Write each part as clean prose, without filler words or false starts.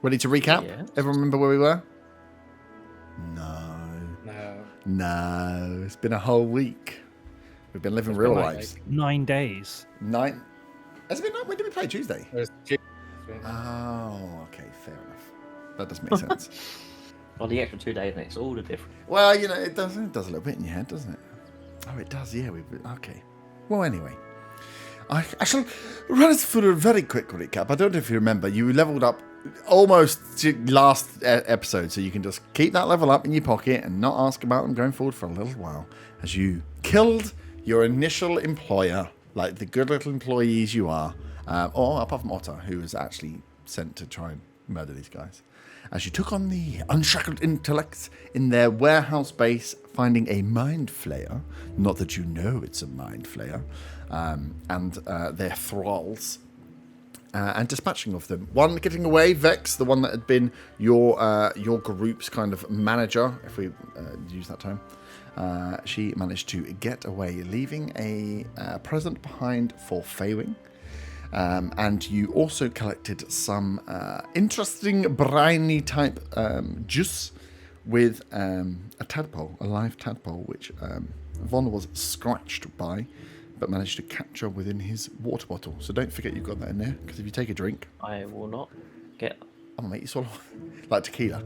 Ready to recap? Yeah. Everyone remember where we were? No. It's been a whole week. We've been living real lives. 9 days. 9. Has it been 9? When did we play? Tuesday? It was Tuesday. Oh, okay, fair enough. That does make sense. Well, the extra 2 days makes all the difference. Well, you know, it does a little bit in your head, doesn't it? Oh, it does, yeah. Okay. Well, anyway. I shall run us through a very quick recap. I don't know if you remember, you leveled up almost to last episode, so you can just keep that level up in your pocket and not ask about them going forward for a little while, as you killed your initial employer, like the good little employees you are, or apart from Otter, who was actually sent to try and murder these guys. As you took on the unshackled intellects in their warehouse base, finding a mind flayer, not that you know it's a mind flayer, and their thralls, and dispatching of them. One getting away, Vex, the one that had been your group's kind of manager, if we use that term, she managed to get away, leaving a present behind for Feywing. And you also collected some interesting briny type juice with a tadpole, a live tadpole, which Von was scratched by, but managed to capture within his water bottle. So don't forget you've got that in there, because if you take a drink, I will not get. I'm gonna make you swallow like tequila,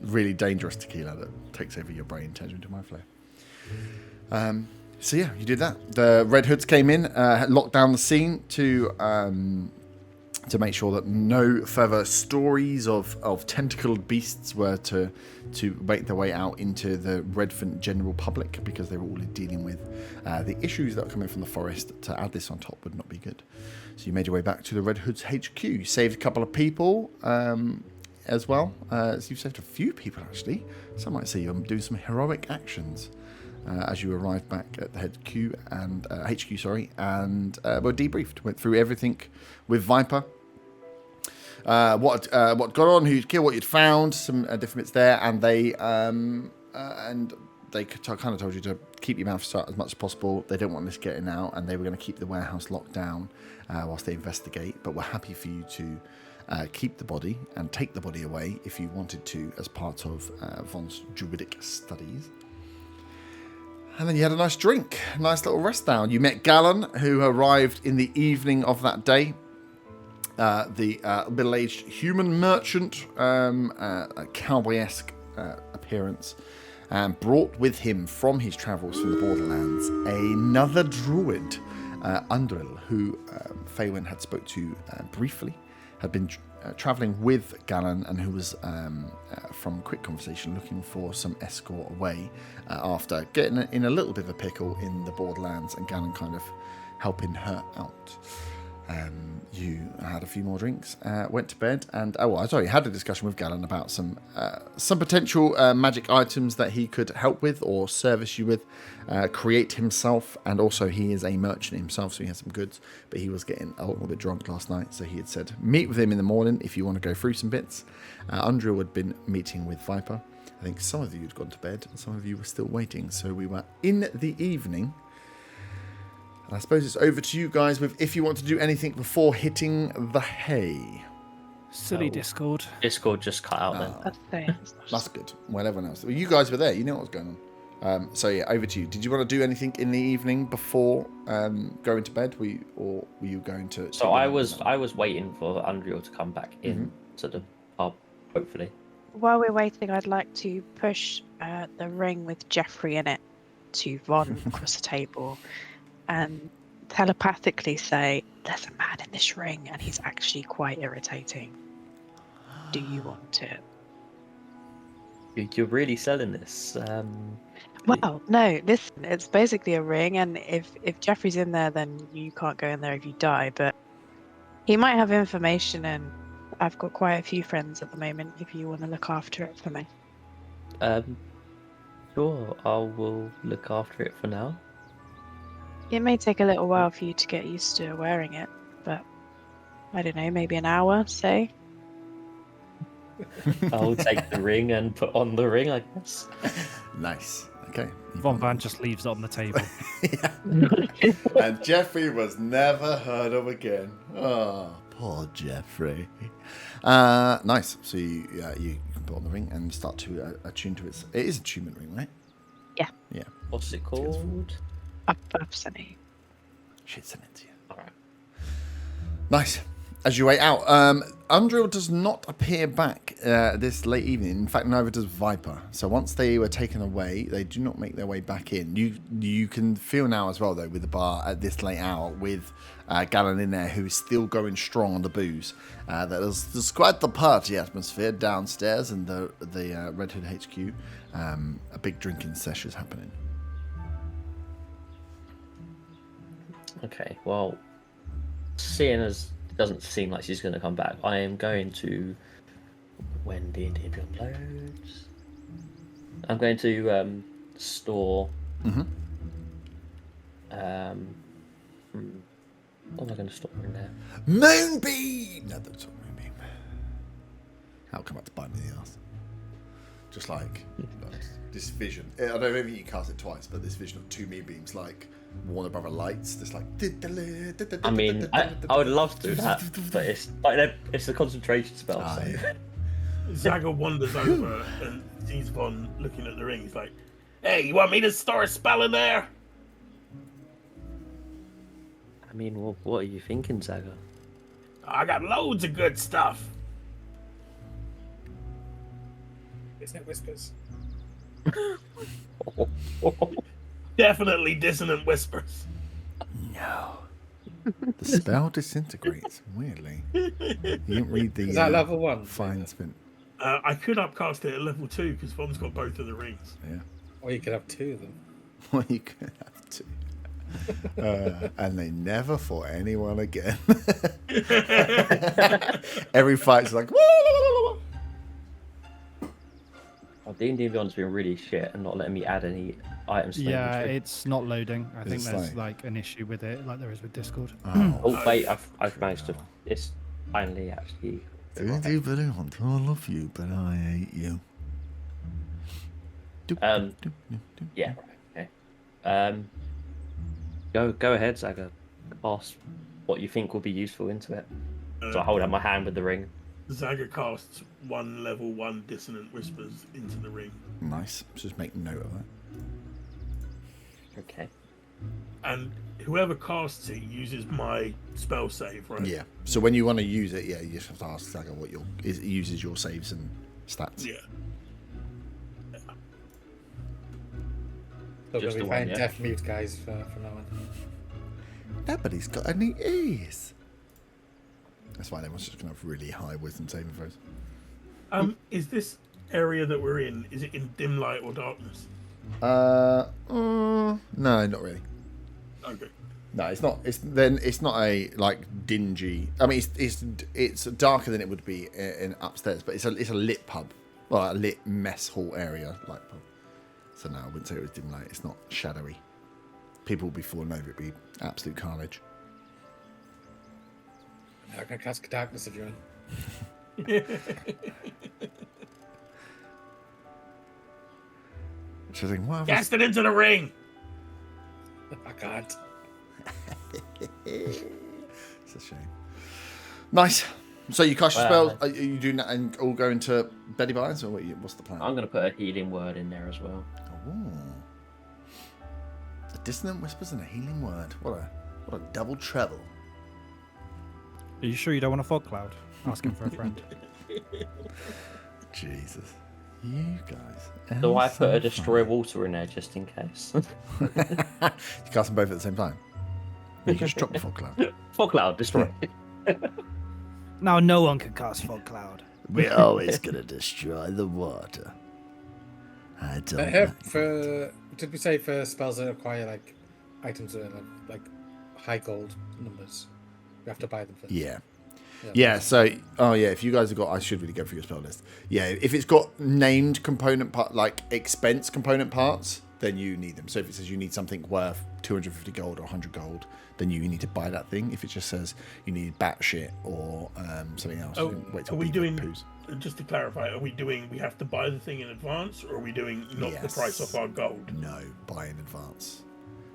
really dangerous tequila that takes over your brain, turns you into mind flayer. So yeah, you did that. The Red Hoods came in, locked down the scene to make sure that no further stories of tentacled beasts were to make their way out into the Redvant general public, because they were all dealing with the issues that were coming from the forest. To add this on top would not be good. So you made your way back to the Red Hoods HQ. You saved a couple of people as well. So you've saved a few people actually. Some might say you're doing some heroic actions. As you arrived back at the HQ and were debriefed. Went through everything with Viper. What got on, who'd killed, what you'd found, some different bits there, and they kind of told you to keep your mouth shut as much as possible. They don't want this getting out, and they were going to keep the warehouse locked down whilst they investigate. But we're happy for you to keep the body and take the body away if you wanted to, as part of Von's druidic studies. And then you had a nice drink, a nice little rest down. You met Gallon, who arrived in the evening of that day. The middle-aged human merchant, a cowboy-esque appearance, and brought with him from his travels from the Borderlands another druid, Undril, who Feywin had spoke to briefly, had been travelling with Gallon, and who was, from quick conversation, looking for some escort away after getting in a little bit of a pickle in the Borderlands, and Gallon kind of helping her out. You had a few more drinks, went to bed, and had a discussion with Gallon about some potential magic items that he could help with or service you with, create himself, and also he is a merchant himself, so he has some goods, but he was getting a little bit drunk last night, so he had said meet with him in the morning if you want to go through some bits. Andrew had been meeting with Viper. I think some of you had gone to bed and some of you were still waiting, so we were in the evening. I suppose it's over to you guys with if you want to do anything before hitting the hay. Silly Discord. Discord just cut out then. That's good. Well, everyone else. Well, you guys were there. You know what was going on. So yeah, over to you. Did you want to do anything in the evening before going to bed? Were you going to? So I was waiting for Andrew to come back in to the pub, hopefully. While we're waiting, I'd like to push the ring with Jeffrey in it to Von across the table, and telepathically say, "There's a man in this ring, and he's actually quite irritating. Do you want it?" You're really selling this. Well, no, listen, it's basically a ring, and if Jeffrey's in there, then you can't go in there if you die, but he might have information, and I've got quite a few friends at the moment, if you want to look after it for me. Sure, I will look after it for now. It may take a little while for you to get used to wearing it, but I don't know, maybe an hour, say. I'll take the ring and put on the ring, I guess. Nice. Okay. Von Van just leaves it on the table. And Jeffrey was never heard of again. Oh, Poor Jeffrey. Nice. So you can put on the ring and start to attune to its. It is attunement ring, right? Yeah. Yeah. What's it called? I've sent it. Shit, send it to you. All right. Nice. As you wait out, Undrill does not appear back this late evening. In fact, neither does Viper. So once they were taken away, they do not make their way back in. You can feel now as well, though, with the bar at this late hour, with Gallon in there, who is still going strong on the booze. There's quite the party atmosphere downstairs in the Red Hood HQ. A big drinking session is happening. Okay, well, seeing as it doesn't seem like she's going to come back, I am going to, when D&D Beyond loads, I'm going to store. Mm-hmm. What am I going to store in there? Moonbeam! No, that's not Moonbeam. That'll come back to bite me in the ass. Just like this vision. I don't know if you cast it twice, but this vision of two moonbeams, like Warner Brother lights. This like. I mean, I would love to do that, but it's like it's a concentration spell. So. Yeah. Zaga wanders over and sees Von looking at the ring. He's like, "Hey, you want me to store a spell in there?" I mean, well, what are you thinking, Zaga? I got loads of good stuff. Isn't it whispers? Definitely dissonant whispers. No. The spell disintegrates, weirdly. You didn't read the Is that level 1? fine spin. I could upcast it at level 2 because Von's got both of the rings. Yeah. Or you could have 2 of them. Well, you could have to. And they never fought anyone again. Every fight's like, Oh, D&D Beyond's been really shit and not letting me add any items to my Yeah, inventory. it's not loading. I think It's there's like- like an issue with it, like there is with Discord. Oh wait, I've managed to. It's finally actually. D&D Beyond, I love you, but I hate you. Yeah. Right, okay. Go ahead, Zaga. Ask what you think will be useful into it. So I hold out my hand with the ring. Zaga casts 1 level 1 dissonant whispers into the ring. Nice. Just make note of that. Okay. And whoever casts it uses my spell save, right? Yeah. So when you want to use it, yeah, you just have to ask Saga what it uses your saves and stats. Yeah. So Just we'll the be one, fine yeah. deaf mute guys from now on. Nobody's got any ears. That's why everyone's just going to have really high wisdom saving throws. Is this area that we're in, is it in dim light or darkness? No, not really. Okay. No, it's not. It's not a like dingy. I mean, it's darker than it would be in upstairs, but it's a lit pub, well, a lit mess hall area like pub. So no, I wouldn't say it was dim light. It's not shadowy. People will be falling over. It'd be absolute carnage. I can cast darkness if you're in. She's like, what? Cast it into the ring! I can't. It's a shame. Nice. So you cast your Well, spells. Are you doing that and all go into Betty Bynes, or what's the plan? I'm going to put a healing word in there as well. Oh. A dissonant whispers and a healing word. What a double treble. Are you sure you don't want a fog cloud? Asking for a friend. Jesus. You guys. So I are put a so destroy fun. water in there just in case. You cast them both at the same time. You can just drop the fog cloud. Fog cloud, destroy. Now no one can cast fog cloud. We're always gonna destroy the water. I don't. Did we say for spells that require like items that are like high gold numbers, we have to buy them first? Yeah. Yeah, so, if you guys have got, I should really go through your spell list. Yeah, if it's got named component part, like expense component parts, then you need them. So if it says you need something worth 250 gold or 100 gold, then you need to buy that thing. If it just says you need batshit or something else, Oh, you can wait till are we Beaver doing, poos. just to clarify, we have to buy the thing in advance, or are we doing knock the Yes. price off our gold? No, buy in advance.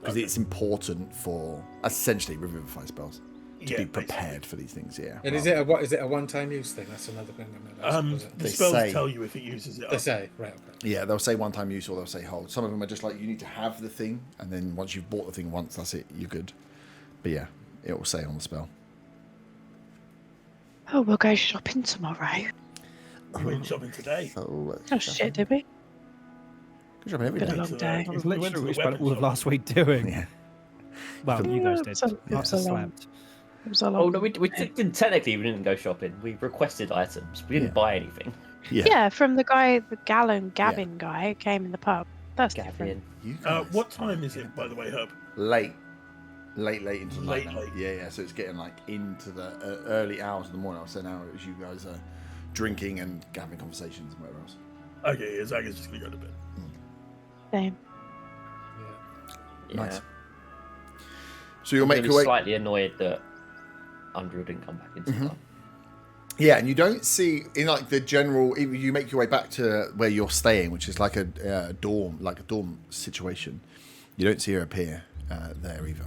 Because Okay. it's important for, essentially, revivify spells. to be prepared for these things. Yeah. And is it a one-time use thing? That's another thing I'm going to ask. Was it? The They spells say- tell you if it uses it. They say, right, okay. Yeah, they'll say one-time use or they'll say hold. Some of them are just like you need to have the thing, and then once you've bought the thing once, that's it. You're good. But yeah, it will say on the spell. Oh, we'll go shopping tomorrow. We went shopping today. So, Oh shit, did we? Good job every Been a day. long day. That was We went literally to what we the spent weapon all of shop. last week doing. Yeah. Well, you Yeah, guys it did. was a- it I was a long- slept. It was a Oh long. no, we didn't technically. We didn't go shopping. We requested items. We didn't Yeah. buy anything. Yeah. Yeah, from the guy, the Gavin guy who came in the pub. That's different. Gavin. You guys What time is it, by the way, Herb? late into the night Late, now. late. Yeah, so it's getting like into the early hours of the morning. I was saying now it was you guys drinking and having conversations and whatever else. Okay, Zaga's just gonna go to bed. Same. Yeah. Nice. So you'll I'm make gonna your be way. slightly annoyed that Andrew didn't come back into the Yeah, and you don't see in like the general. You make your way back to where you're staying, which is like a dorm, situation. You don't see her appear there either,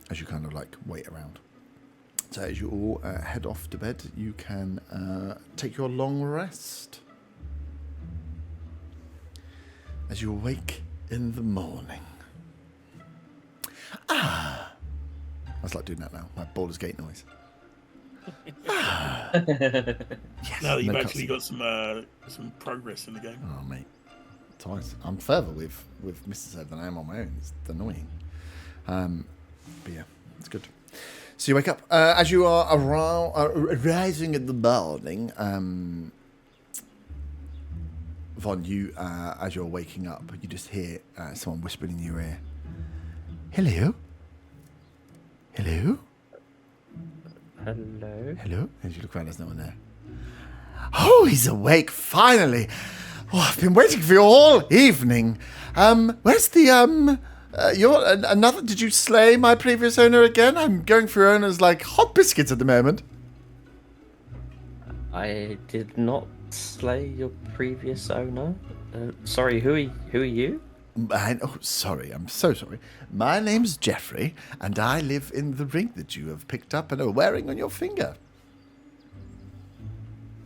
as you kind of like wait around. So as you all head off to bed, you can take your long rest. As you awake in the morning. I was like doing that now, my Baldur's Gate noise. Yes, Now that you've no actually cutscene. got some progress in the game. Oh, mate. Twice. I'm further with Mr. Zed than I am on my own. It's annoying. But yeah, it's good. So you wake up. As you are rising in the morning, Von, you, as you're waking up, you just hear someone whispering in your ear. Hello? Hello? Hello. Hello? As you look around, there's no one there. Oh, he's awake, finally. Oh, I've been waiting for you all evening. Where's the, you're another, did you slay my previous owner again? I'm going for owners like hot biscuits at the moment. I did not slay your previous owner. Sorry, who are you? Oh, sorry, I'm so sorry. My name's Jeffrey, and I live in the ring that you have picked up and are wearing on your finger.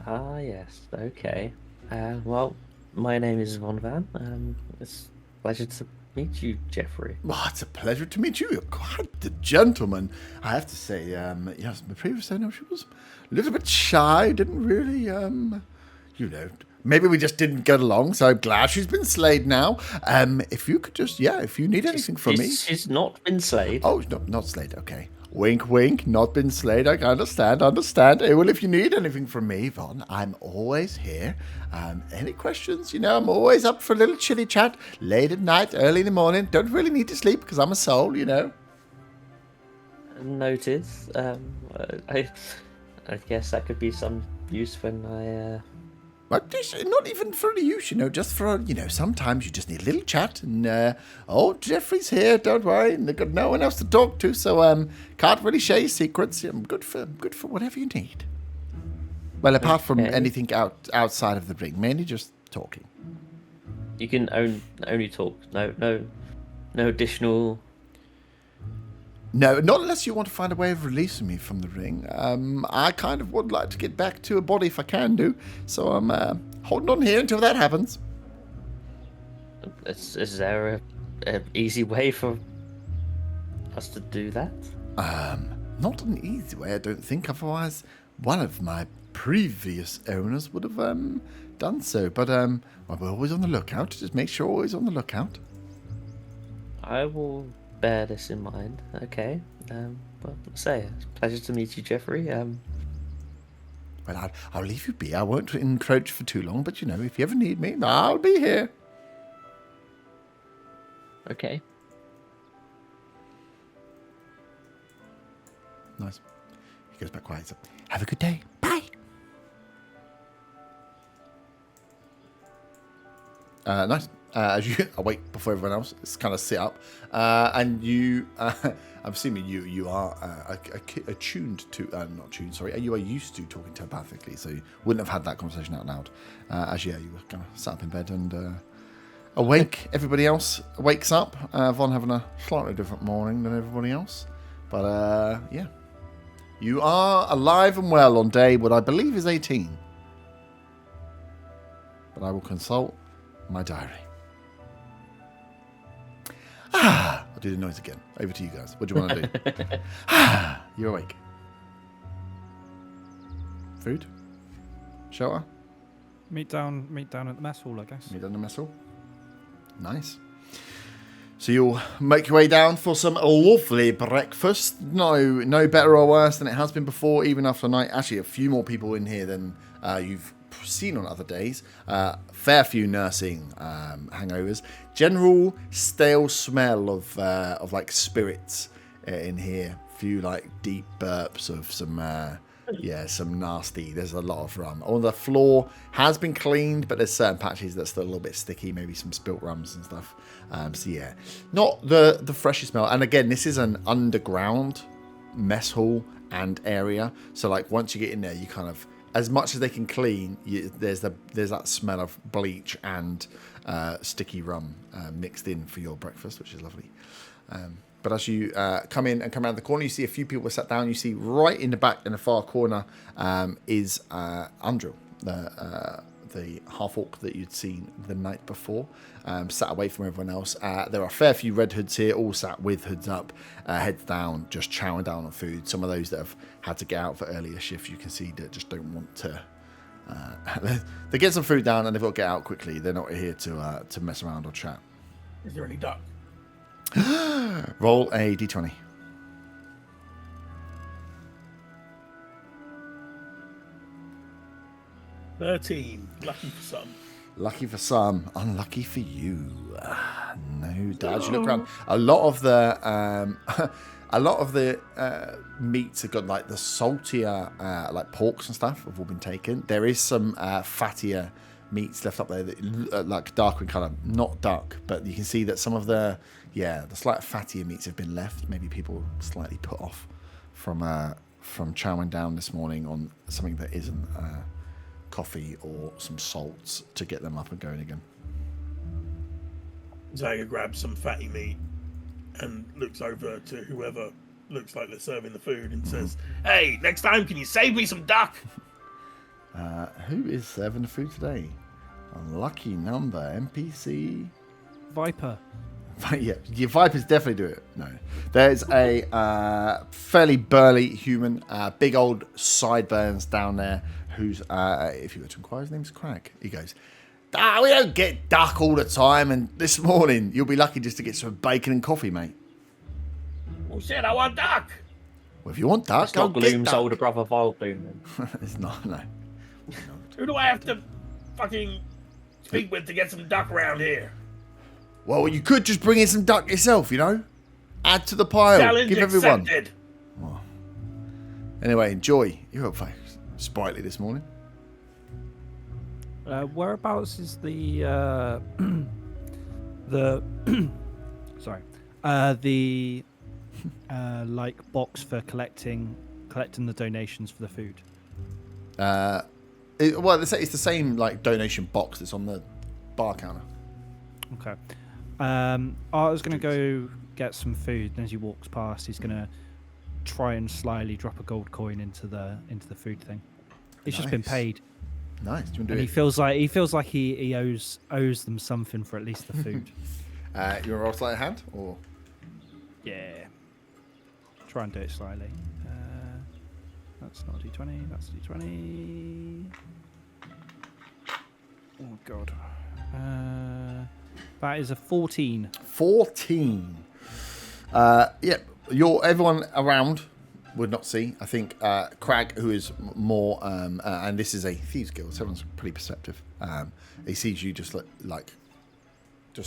Ah, yes. Okay. Well, my name is Von Van. It's a pleasure to meet you, Jeffrey. Oh, it's a pleasure to meet you. You're quite the gentleman. I have to say, yes, my previous owner, she was a little bit shy, didn't really, maybe we just didn't get along, so I'm glad she's been slayed now. If you could just, if you need anything from me. She's not been slayed. Oh, no, not slayed, okay. Wink, wink, not been slayed. I understand. Hey, well, if you need anything from me, Von, I'm always here. Any questions? I'm always up for a little chitty chat late at night, early in the morning. Don't really need to sleep because I'm a soul, Noted. I guess that could be some use when I. But not even for any use, just for, sometimes you just need a little chat. And, Jeffrey's here, don't worry. And they've got no one else to talk to, so can't really share your secrets. I'm good for whatever you need. Well, apart from Okay. anything outside of the ring, mainly just talking. You can only talk. No additional. No, not unless you want to find a way of releasing me from the ring. I kind of would like to get back to a body if I can do. So I'm holding on here until that happens. Is there a easy way for us to do that? Not an easy way, I don't think. Otherwise, one of my previous owners would have done so. But we're always on the lookout. Just make sure we're always on the lookout. I will bear this in mind. Okay. Well, it's a pleasure to meet you, Jeffrey. Well, I'll leave you be. I won't encroach for too long. But, if you ever need me, I'll be here. Okay. Nice. He goes back quiet. So, have a good day. Bye. Nice. As you awake before everyone else, it's kind of sit up, and you. I'm assuming you are attuned to, not tuned. Sorry, you are used to talking telepathically, so you wouldn't have had that conversation out loud. You were kind of sat up in bed and awake. Everybody else wakes up. Von having a slightly different morning than everybody else. But yeah, you are alive and well on day what I believe is 18. But I will consult my diary. I'll do the noise again. Over to you guys. What do you want to do? You're awake. Food? Shelter? Meet down at the mess hall, I guess. Meet down the mess hall? Nice. So you'll make your way down for some lovely breakfast. No better or worse than it has been before, even after a night. Actually, a few more people in here than you've seen on other days. Fair few nursing hangovers. General stale smell of like spirits in here. Few like deep burps of some some nasty. There's a lot of rum. On the floor has been cleaned, but there's certain patches that's still a little bit sticky. Maybe some spilt rums and stuff. So yeah, not the freshest smell. And again, this is an underground mess hall and area. So like once you get in there, you kind of, as much as they can clean, there's that smell of bleach and sticky rum mixed in for your breakfast, which is lovely. But as you come in and come around the corner, you see a few people sat down. You see right in the back in the far corner is Andrew, the half-orc that you'd seen the night before, sat away from everyone else. There are a fair few red hoods here, all sat with hoods up, heads down, just chowing down on food. Some of those that have had to get out for earlier shifts, you can see that just don't want to. They get some food down and they've got to get out quickly. They're not here to mess around or chat. Is there any duck? Roll a d20. $13. Lucky for some. Lucky for some, unlucky for you. No doubt. You look around. A lot of the meats have got like the saltier, like porks and stuff have all been taken. There is some fattier meats left up there that like darker in colour, not duck, but you can see that some of the slight fattier meats have been left. Maybe people slightly put off from chowing down this morning on something that isn't coffee or some salts to get them up and going again. Zaga grabs some fatty meat and looks over to whoever looks like they're serving the food and says, "Hey, next time can you save me some duck?" Who is serving the food today? Unlucky number, NPC. Viper. Yeah, your Vipers definitely do it. No. There's a fairly burly human, big old sideburns down there, who's, if you were to inquire, his name's Crag. He goes, we don't get duck all the time, and this morning you'll be lucky just to get some bacon and coffee, mate. Well, shit, I want duck. Well, if you want duck, It's not go get Gloom's duck. older brother, Volgloom, then. It's not, no. Who do I have to fucking speak with to get some duck around here? Well, you could just bring in some duck yourself, you know? Add to the pile. Challenge Give everyone. accepted. Well, anyway, enjoy. You're up sprightly this morning. Whereabouts is the sorry, the like box for collecting the donations for the food? It's the same like donation box that's on the bar counter. Okay. I was gonna go get some food, and as he walks past, he's gonna try and slyly drop a gold coin into the food thing. It's just been Nice. paid, Nice. Do you want to and do he it? feels like he owes them something for at least the food. You want to roll sleight of hand or? Yeah. Try and do it slyly. That's not a d20. That's a d20. Oh god. That is a 14. 14. Everyone around would not see. I think Crag, who is more, and this is a thieves guild, so everyone's pretty perceptive. He sees you just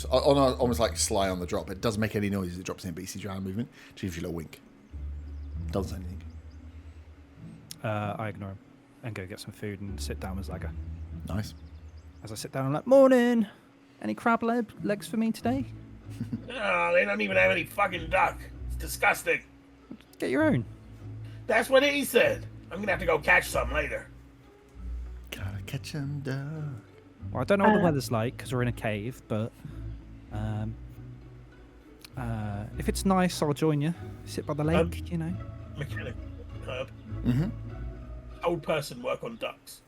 almost like sly on the drop. It doesn't make any noise as it drops in, but he sees your hand movement. Just gives you a little wink. Doesn't say anything. I ignore him and go get some food and sit down with Zaga. Nice. As I sit down, I'm like, morning. Any crab legs for me today? Oh, they don't even have any fucking duck. It's disgusting. Get your own. That's what he said. I'm gonna have to go catch some later. Gotta catch 'em, dog. Well, I don't know what the weather's like because we're in a cave, but If it's nice, I'll join you. Sit by the lake, you know. Mechanic, Herb. Mm-hmm. Old person work on ducks.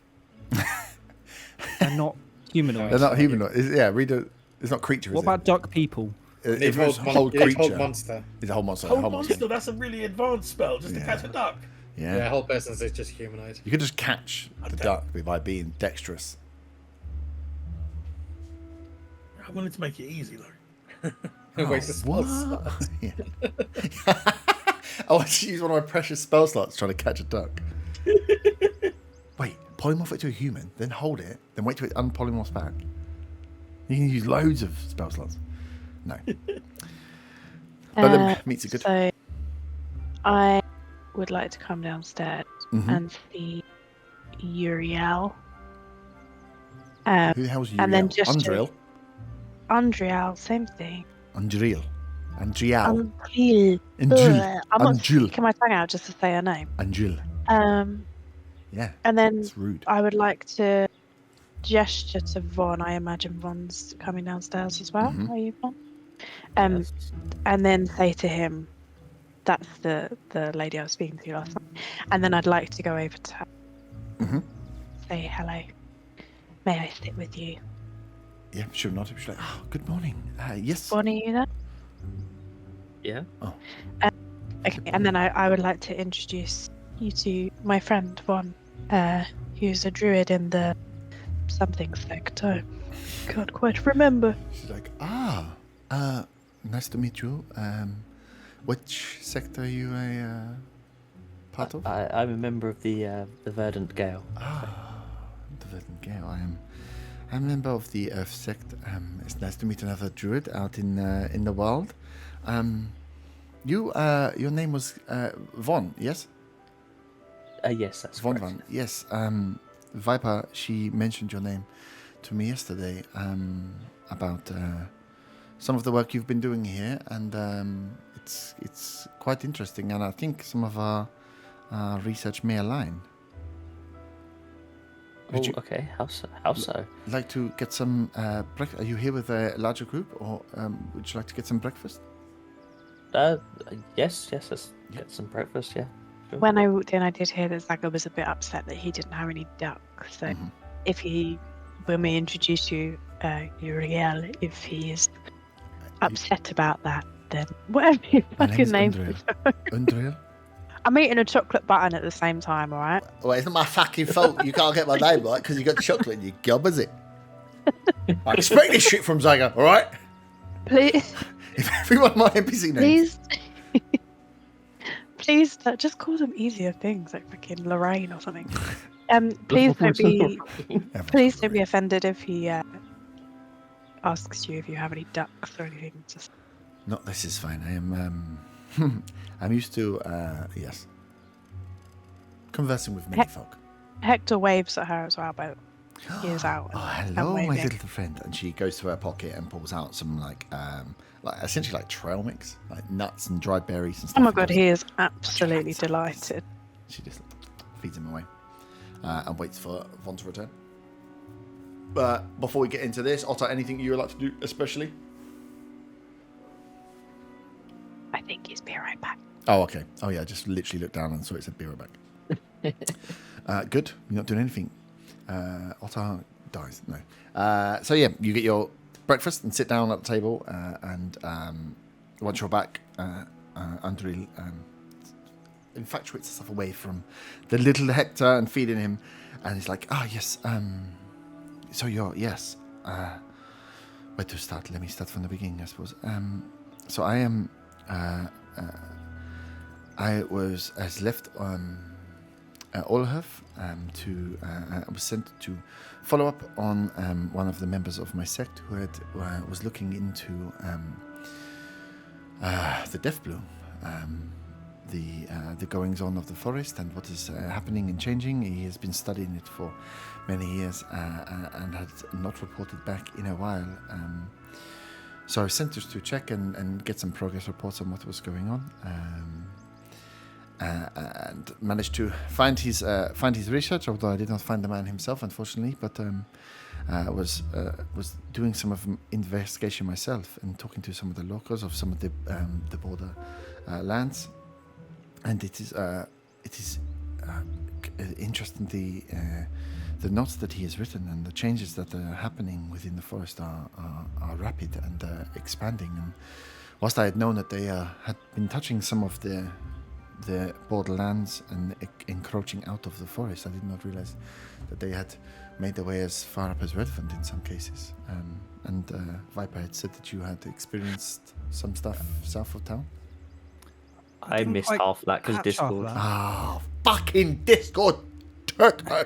They're not humanoid. They're not humanoid. Read it. It's not creature. What is about duck people? it? If it's whole creature, Hold monster. it's a whole monster. Whole monster, that's a really advanced spell just to Yeah. catch a duck. Yeah, whole person is just humanoid. You could just catch the Okay. duck by being dexterous. I wanted to make it easy though. Waste of spell slot. What? Yeah. Oh, I should use one of my precious spell slots trying to catch a duck. Wait, polymorph it to a human, then hold it, then wait till it unpolymorphs back. You can use loads of spell slots. No. But then meets are good. So, I would like to come downstairs Mhm. and see Uriel. Who the hell's you? and then just Undriel. Andriel, same thing. Undriel. Andriel. Andriel. Andriel. I'm not Andriel. sticking my tongue out just to say her name. Andriel. Yeah, And then it's rude. I would like to gesture to Vaughn. I imagine Vaughn's coming downstairs as well. Mhm. Are you, Vaughn? Yes. And then say to him, "That's the lady I was speaking to last night." And then I'd like to go over to her, Mhm. say hello. May I sit with you? Yeah, she'll nod. She's like, oh, good morning. Yes. Vaughn, are you there? Yeah. Okay. And then I would like to introduce you to my friend Vaughn, who's a druid in the something sector. Can't quite remember. She's like, nice to meet you. Which sector are you a part of? I'm a member of the Verdant Gale. The Verdant Gale. I'm a member of the Earth sect. It's nice to meet another druid out in the world. Your name was Vaughn, yes? Yes, that's Vaughn correct. Van. Yes. Viper, she mentioned your name to me yesterday about some of the work you've been doing here, and it's quite interesting, and I think some of our research may align. Would you Okay. How so? like to get some breakfast? Are you here with a larger group, or would you like to get some breakfast? Yes. Let's get some breakfast. Yeah. Sure. When I walked in, I did hear that Zaga was a bit upset that he didn't have any ducks. So Mhm. when we introduce you, Uriel, if he is upset about that, then whatever your My fucking name's name is. Undriel? I'm eating a chocolate button at the same time, alright? Well, it's not my fucking fault you can't get my name right because you got chocolate in your gob, is it? I expect this shit from Zaga, all right? Please, If everyone my NPC names. please, just call them easier things like freaking Lorraine or something. Please don't be offended if he asks you if you have any ducks or anything. Just No, this is fine. I am. I'm used to yes, conversing with many folk. Hector waves at her as well, but he is out. Oh, and hello, my waving. little friend. And she goes to her pocket and pulls out some like essentially like trail mix, like nuts and dried berries and stuff. Oh my and god, goes, he is absolutely delighted. She just feeds him away and waits for Von to return. But before we get into this, Otter, anything you would like to do, especially? I think he's be right back. Oh, okay. Oh, yeah. I just literally looked down and saw it said be right back. Good. You're not doing anything. Otter dies. No. So, yeah, you get your breakfast and sit down at the table. And once you're back, Andril infatuates herself away from the little Hector and feeding him. And he's like, yes. So you're, yes. Where to start? Let me start from the beginning, I suppose. So I am... I was left Olhov to I was sent to follow up on one of the members of my sect who had was looking into the Death Bloom, the goings on of the forest and what is happening and changing. He has been studying it for many years and had not reported back in a while. So I sent us to check and get some progress reports on what was going on, and managed to find his research. Although I did not find the man himself, unfortunately. But was doing some of investigation myself and talking to some of the locals of some of the border lands, and it is interesting the notes that he has written and the changes that are happening within the forest are rapid and expanding. And whilst I had known that they had been touching some of the borderlands and encroaching out of the forest, I did not realize that they had made their way as far up as Redvant in some cases. And Viper had said that you had experienced some stuff south of town. I didn't missed quite half of that because catch half of Discord. that. Ah, fucking Discord turtle!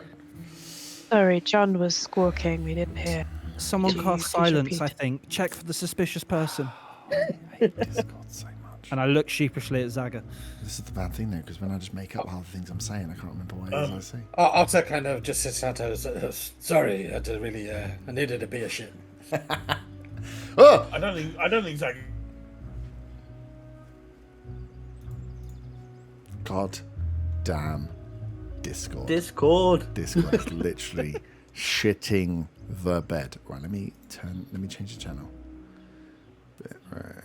Sorry, John was squawking. We didn't hear. Someone Could you cast please silence, repeat? I think. Check for the suspicious person. I hate Discord so much. And I look sheepishly at Zaga. This is the bad thing though, because when I just make up half the things I'm saying, I can't remember what it is I say. Otter kind of just sits out sorry, I had to really, I needed a beer shit. Oh! I don't think Zach. God damn Discord. Discord. Discord is literally shitting the bed. Right, let me change the channel. Right.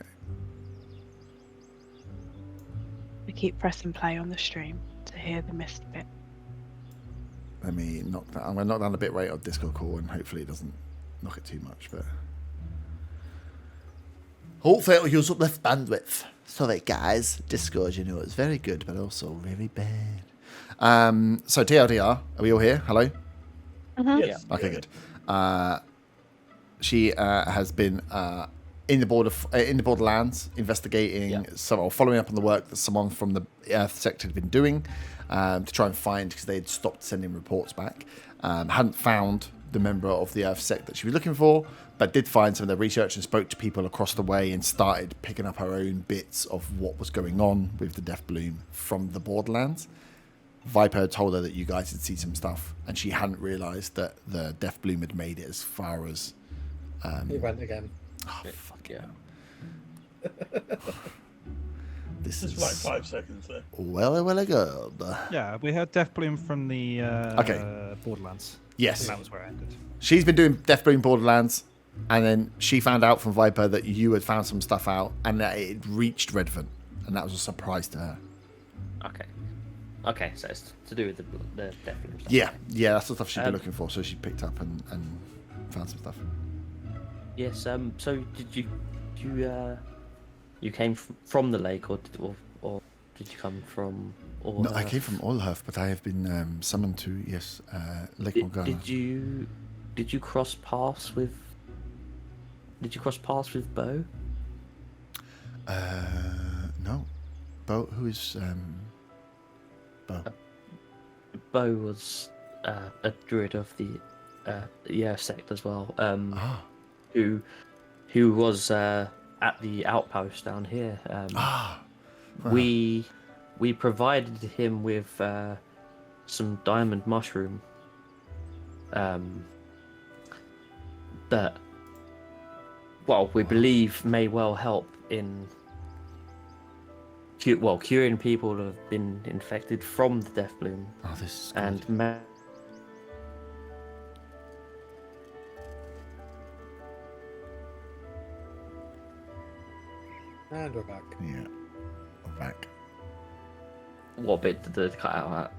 We keep pressing play on the stream to hear the missed bit. Let me knock that. I'm going to knock down the bit rate of Discord call and hopefully it doesn't knock it too much. But hopefully it'll use up less bandwidth. Sorry guys, Discord, you know, it's very good but also very bad. So TLDR, are we all here? Hello? Yes. Okay, good. She has been in the borderlands investigating or following up on the work that someone from the Earth sector had been doing to try and find, because they had stopped sending reports back. Hadn't found the member of the Earth sect that she was looking for, but did find some of their research and spoke to people across the way and started picking up her own bits of what was going on with the Death Bloom from the borderlands. Viper told her that you guys had seen some stuff, and she hadn't realised that the Death Bloom had made it as far as. He went again. Oh, fuck Yeah. This Just is like 5 seconds there. well good. Yeah, we heard Death Bloom from the Okay. Borderlands. Yes. And that was where it ended. She's been doing Death Bloom Borderlands, and then she found out from Viper that you had found some stuff out, and that it had reached Redvant, and that was a surprise to her. Okay, so it's to do with the Death Bloom stuff. Yeah, that's the stuff she'd been Um, looking for, so she picked up and found some stuff. Yes. So did you came from the lake, or did you come from? Or No, I came from Olhurf, but I have been summoned to, Lake Morgana. Did you cross paths with? Did you cross paths with Bo? No. Bo, who is, Bo? Bo was a druid of the sect as well. Who was at the outpost down here. Wow. We provided him with some diamond mushroom that, well, we believe may well help in curing people who have been infected from the Death Bloom. Oh, this is good. And And we're back. Yeah. I'm back. what bit did they cut out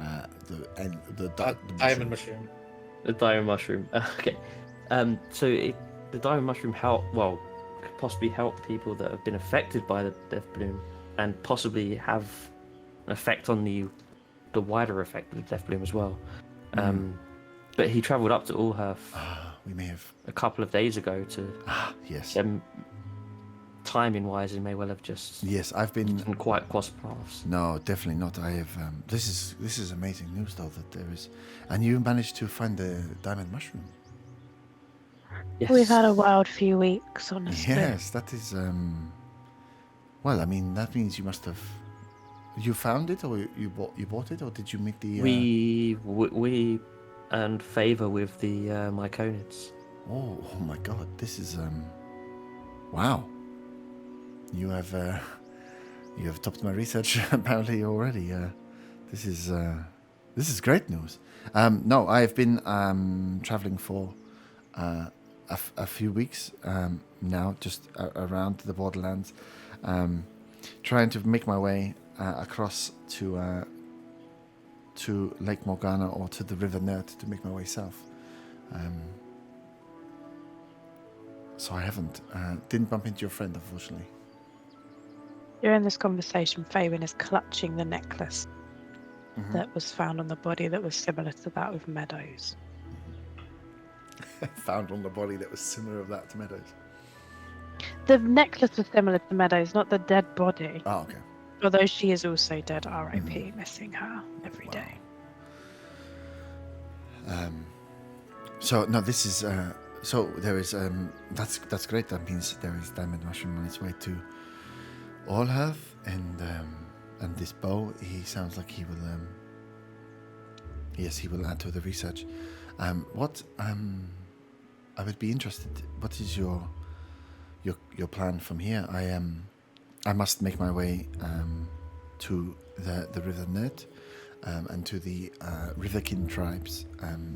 at? The Diamond mushroom. The diamond mushroom. Okay. So the diamond mushroom could possibly help people that have been affected by the Death Bloom, and possibly have an effect on the wider effect of the Death Bloom as well. But he travelled up to Ulhurf we may have. a couple of days ago to. Yes. Timing wise, he may well have just Yes, I've been. didn't quite cross paths. No, definitely not. I have. This is amazing news, though, that there is, and you managed to find the diamond mushroom. Yes. We've had a wild few weeks, honestly. Yes, that is. Well, I mean, that means you must have. You found it, or you bought it, or did you meet the? We earned favour with the Myconids. Oh my God! This is. Wow. You have topped my research apparently already. This is great news. No, I have been traveling for a few weeks now, just around the borderlands, trying to make my way across to Lake Morgana or to the Redvant to make my way south. So I didn't bump into your friend, unfortunately. During this conversation, Fabian is clutching the necklace that was found on the body that was similar to that of Meadows. Found on the body that was similar of that to Meadows. The necklace was similar to Meadows, not the dead body. Oh, okay. Although she is also dead, R.I.P. Missing her every day. So no, this is so there is that's great. That means there is diamond mushroom on its way to Olhav, and this bow. He sounds like he will. Yes, he will add to the research. What I would be interested. What is your plan from here? I must make my way to the Redvant and to the Riverkin tribes.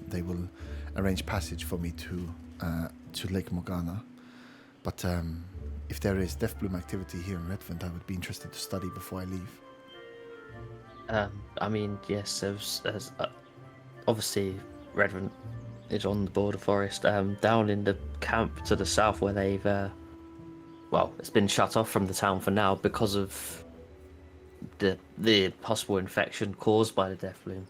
They will arrange passage for me to Lake Morgana. But if there is Deathbloom activity here in Redvant, I would be interested to study before I leave. I mean, yes, there's obviously Redvant is on the border forest. Down in the camp to the south where they've it's been shut off from the town for now because of the possible infection caused by the Deathbloom.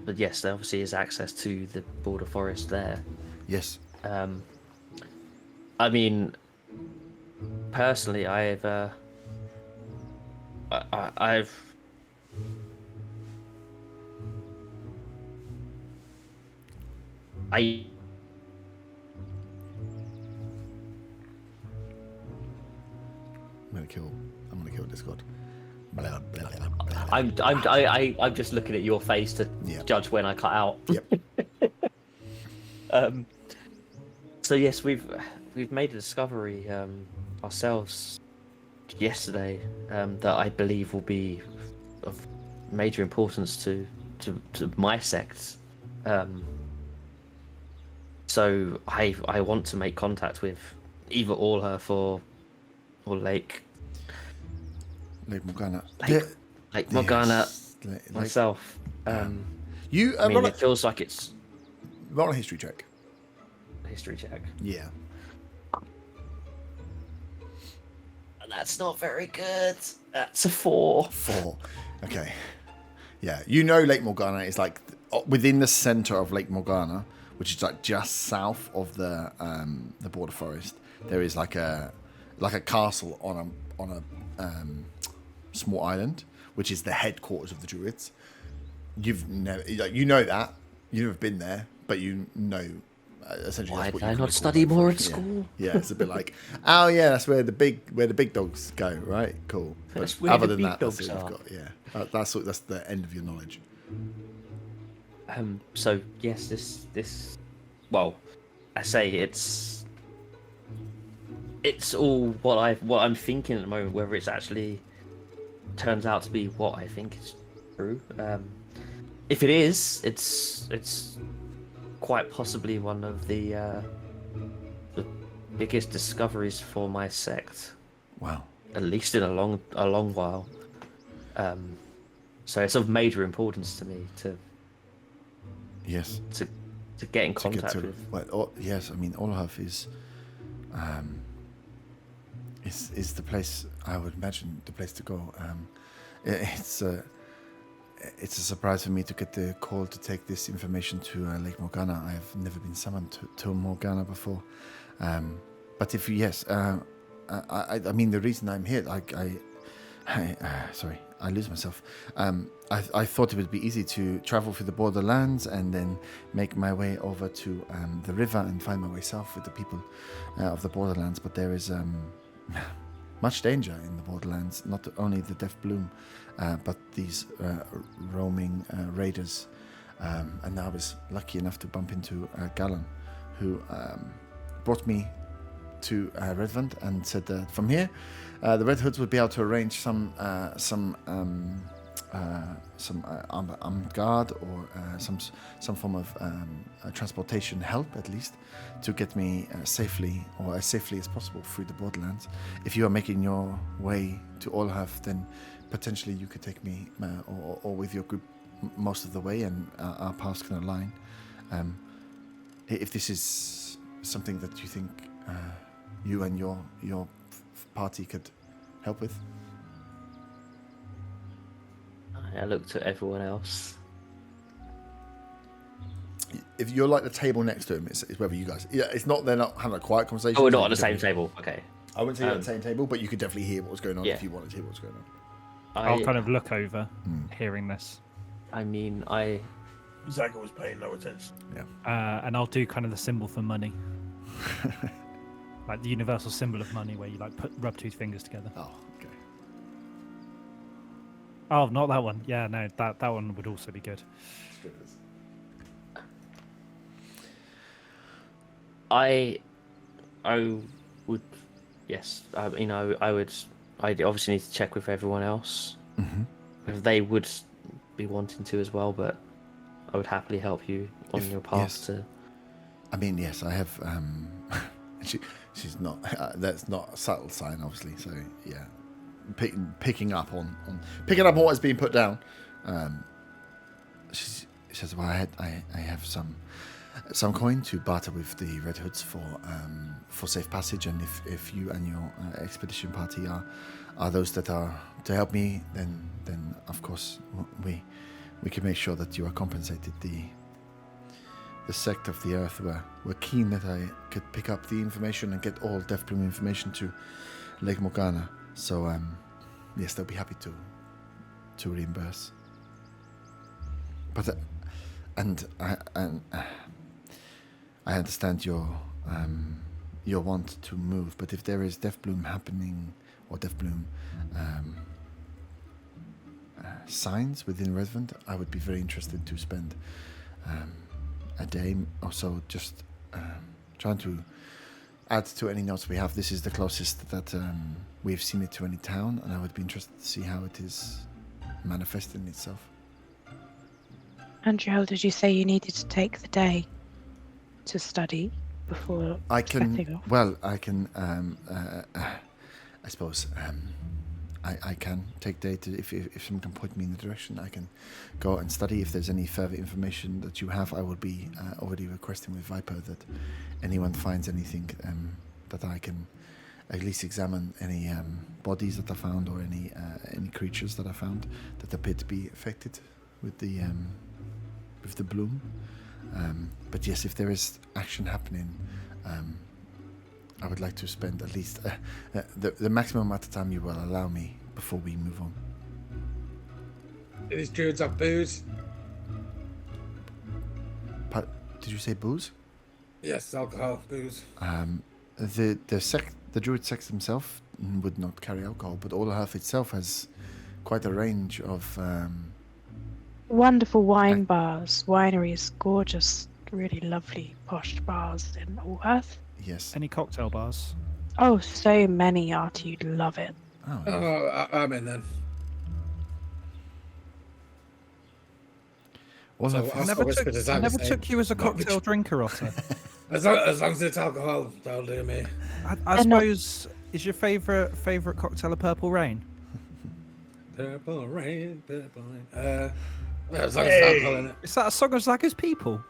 But yes, there obviously is access to the border forest there. Yes. I mean, personally, I've I'm gonna kill Discord. I'm just looking at your face to judge when I cut out. Yep. So yes, we've made a discovery ourselves yesterday that I believe will be of major importance to my sect. So I want to make contact with either Olhav or Lake Morgana. Lake Morgana myself. You. I mean, it feels like it's roll a history check. History check. Yeah. That's not very good. That's a 4. 4. Okay. Yeah. You know Lake Morgana is like within the center of Lake Morgana, which is like just south of the border forest. There is like a castle on a small island, which is the headquarters of the Druids. You've never, you know that you've never been there, but you know essentially. Why that's what did I you not study more at school? Yeah, it's a bit like, oh yeah, that's where the big dogs go, right? Cool. That's But where other the than big that, that's dogs what you've are. got. Yeah, that's the end of your knowledge. So yes, this well, I say it's all what I'm thinking at the moment. Whether it's actually turns out to be what I think is true. If it is, it's quite possibly one of the biggest discoveries for my sect. Wow. At least in a long while. So it's of major importance to me to Yes. to get in contact with. Well, yes, I mean Olhav is the place, I would imagine, the place to go. It's a surprise for me to get the call to take this information to Lake Morgana. I've never been summoned to Morgana before. But if yes, I mean the reason I'm here, sorry, I lose myself. I thought it would be easy to travel through the borderlands and then make my way over to the river and find my way south with the people of the borderlands. But there is much danger in the borderlands. Not only the Deathbloom, but these roaming raiders. And I was lucky enough to bump into Gallon, who brought me to Redvant and said that from here, the Red Hoods would be able to arrange some armed guard or some form of transportation help, at least, to get me safely or as safely as possible through the borderlands. If you are making your way to Olhav, then potentially you could take me or with your group most of the way, and our paths can align. If this is something that you think you and your party could help with. I looked at everyone else. If you're like the table next to him, it's whether you guys. Yeah, it's not they're not having a quiet conversation. Oh, we're not on the same table. Okay. I wouldn't say you're at the same table, but you could definitely hear what was going on Yeah. if you wanted to hear what was going on. I'll kind of look over, hearing this. I mean, Zaga was paying no attention. And I'll do kind of the symbol for money. Like the universal symbol of money where you like rub two fingers together. Oh, okay. Oh, not that one. Yeah, no, that one would also be good. I would, yes. I would. I obviously need to check with everyone else if they would be wanting to as well. But I would happily help you on your path yes. to. I mean, yes, I have. She's not. That's not a subtle sign, obviously. So yeah, picking up on what is being put down. She says, "Well, I have some coin to barter with the Red Hoods for safe passage, and if you and your expedition party are those that are to help me, then of course we can make sure that you are compensated. The sect of the earth were keen that I could pick up the information and get all Deathbloom information to Lake Morgana. So yes, they'll be happy to reimburse. But I understand your want to move, but if there is Deathbloom happening or Deathbloom signs within Redvant, I would be very interested to spend a day or so just trying to add to any notes we have. This is the closest that we've seen it to any town, and I would be interested to see how it is manifesting itself. Andrew, did you say you needed to take the day to study before setting off? Well, I can. I suppose I can take data if someone can point me in the direction. I can go and study. If there's any further information that you have, I will be already requesting with Viper that anyone finds anything that I can at least examine any bodies that are found or any creatures that are found that appear to be affected with the bloom. But yes, if there is action happening, I would like to spend at least the maximum amount of time you will allow me before we move on. Do these druids have booze? Did you say booze? Yes, alcohol, booze. The druid sects themselves would not carry alcohol, but Olhav itself has quite a range of Wonderful wine bars, wineries, gorgeous, really lovely posh bars in Allworth. yes. Any cocktail bars? Oh, so many, Artie, you'd love it. Oh, Oh, I'm in then. Olhav So has- I'll I never took you as a cocktail drinker, Otter. As long as it's alcohol, that'll do me. I suppose, is your favourite cocktail a Purple Rain? Purple rain, purple rain. As long as it's alcohol in it. Is that a song of Zaga's people?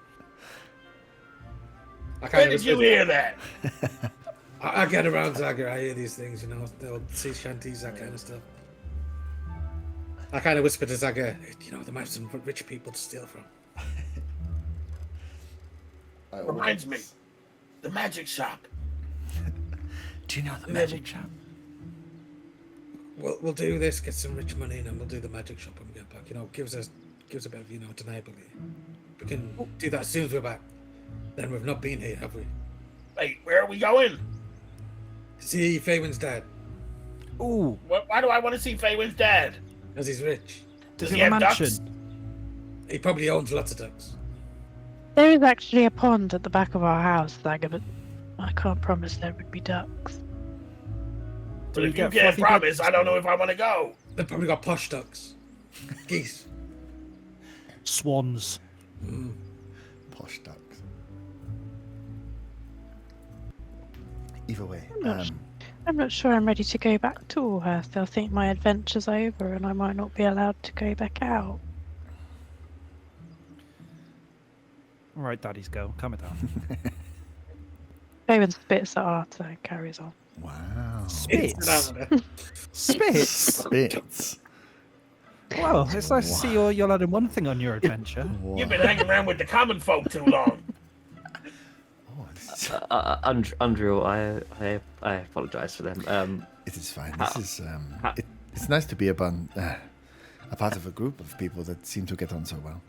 I Where kind did of you hear that? I get around Zaga, I hear these things, you know, the old sea shanties, that kind of stuff. I kind of whisper to Zaga, you know, there might be some rich people to steal from. Reminds me, the magic shop. Do you know the magic shop? We'll do this, get some rich money, and then we'll do the magic shop when we get back. You know, gives us a bit of, you know, deniability. We can do that as soon as we're back. Then we've not been here, have we? Wait, where are we going? See, Faywin's dad, Ooh, Why do I want to see Faywin's dad? because he's rich. Does is he it a have mansion? ducks? He probably owns lots of ducks. There is actually a pond at the back of our house, Zaga, but I can't promise there would be ducks. But we if you get can't fluffy promise, bits? I don't know if I want to go. They've probably got posh ducks. Geese. Swans. Posh ducks. Either way, I'm not sure I'm ready to go back to Allhurst. They'll think my adventure's over and I might not be allowed to go back out. All right, Daddy's girl, calm it down. Bowen spits at Arthur and carries on. wow. Spits. Spits. Spits. Spits. Well, it's nice to see you're adding one thing on your adventure. You've been hanging around with the common folk too long. Oh, this is, Andrew, I apologise for them. it is fine. This is it's nice to be a part of a group of people that seem to get on so well.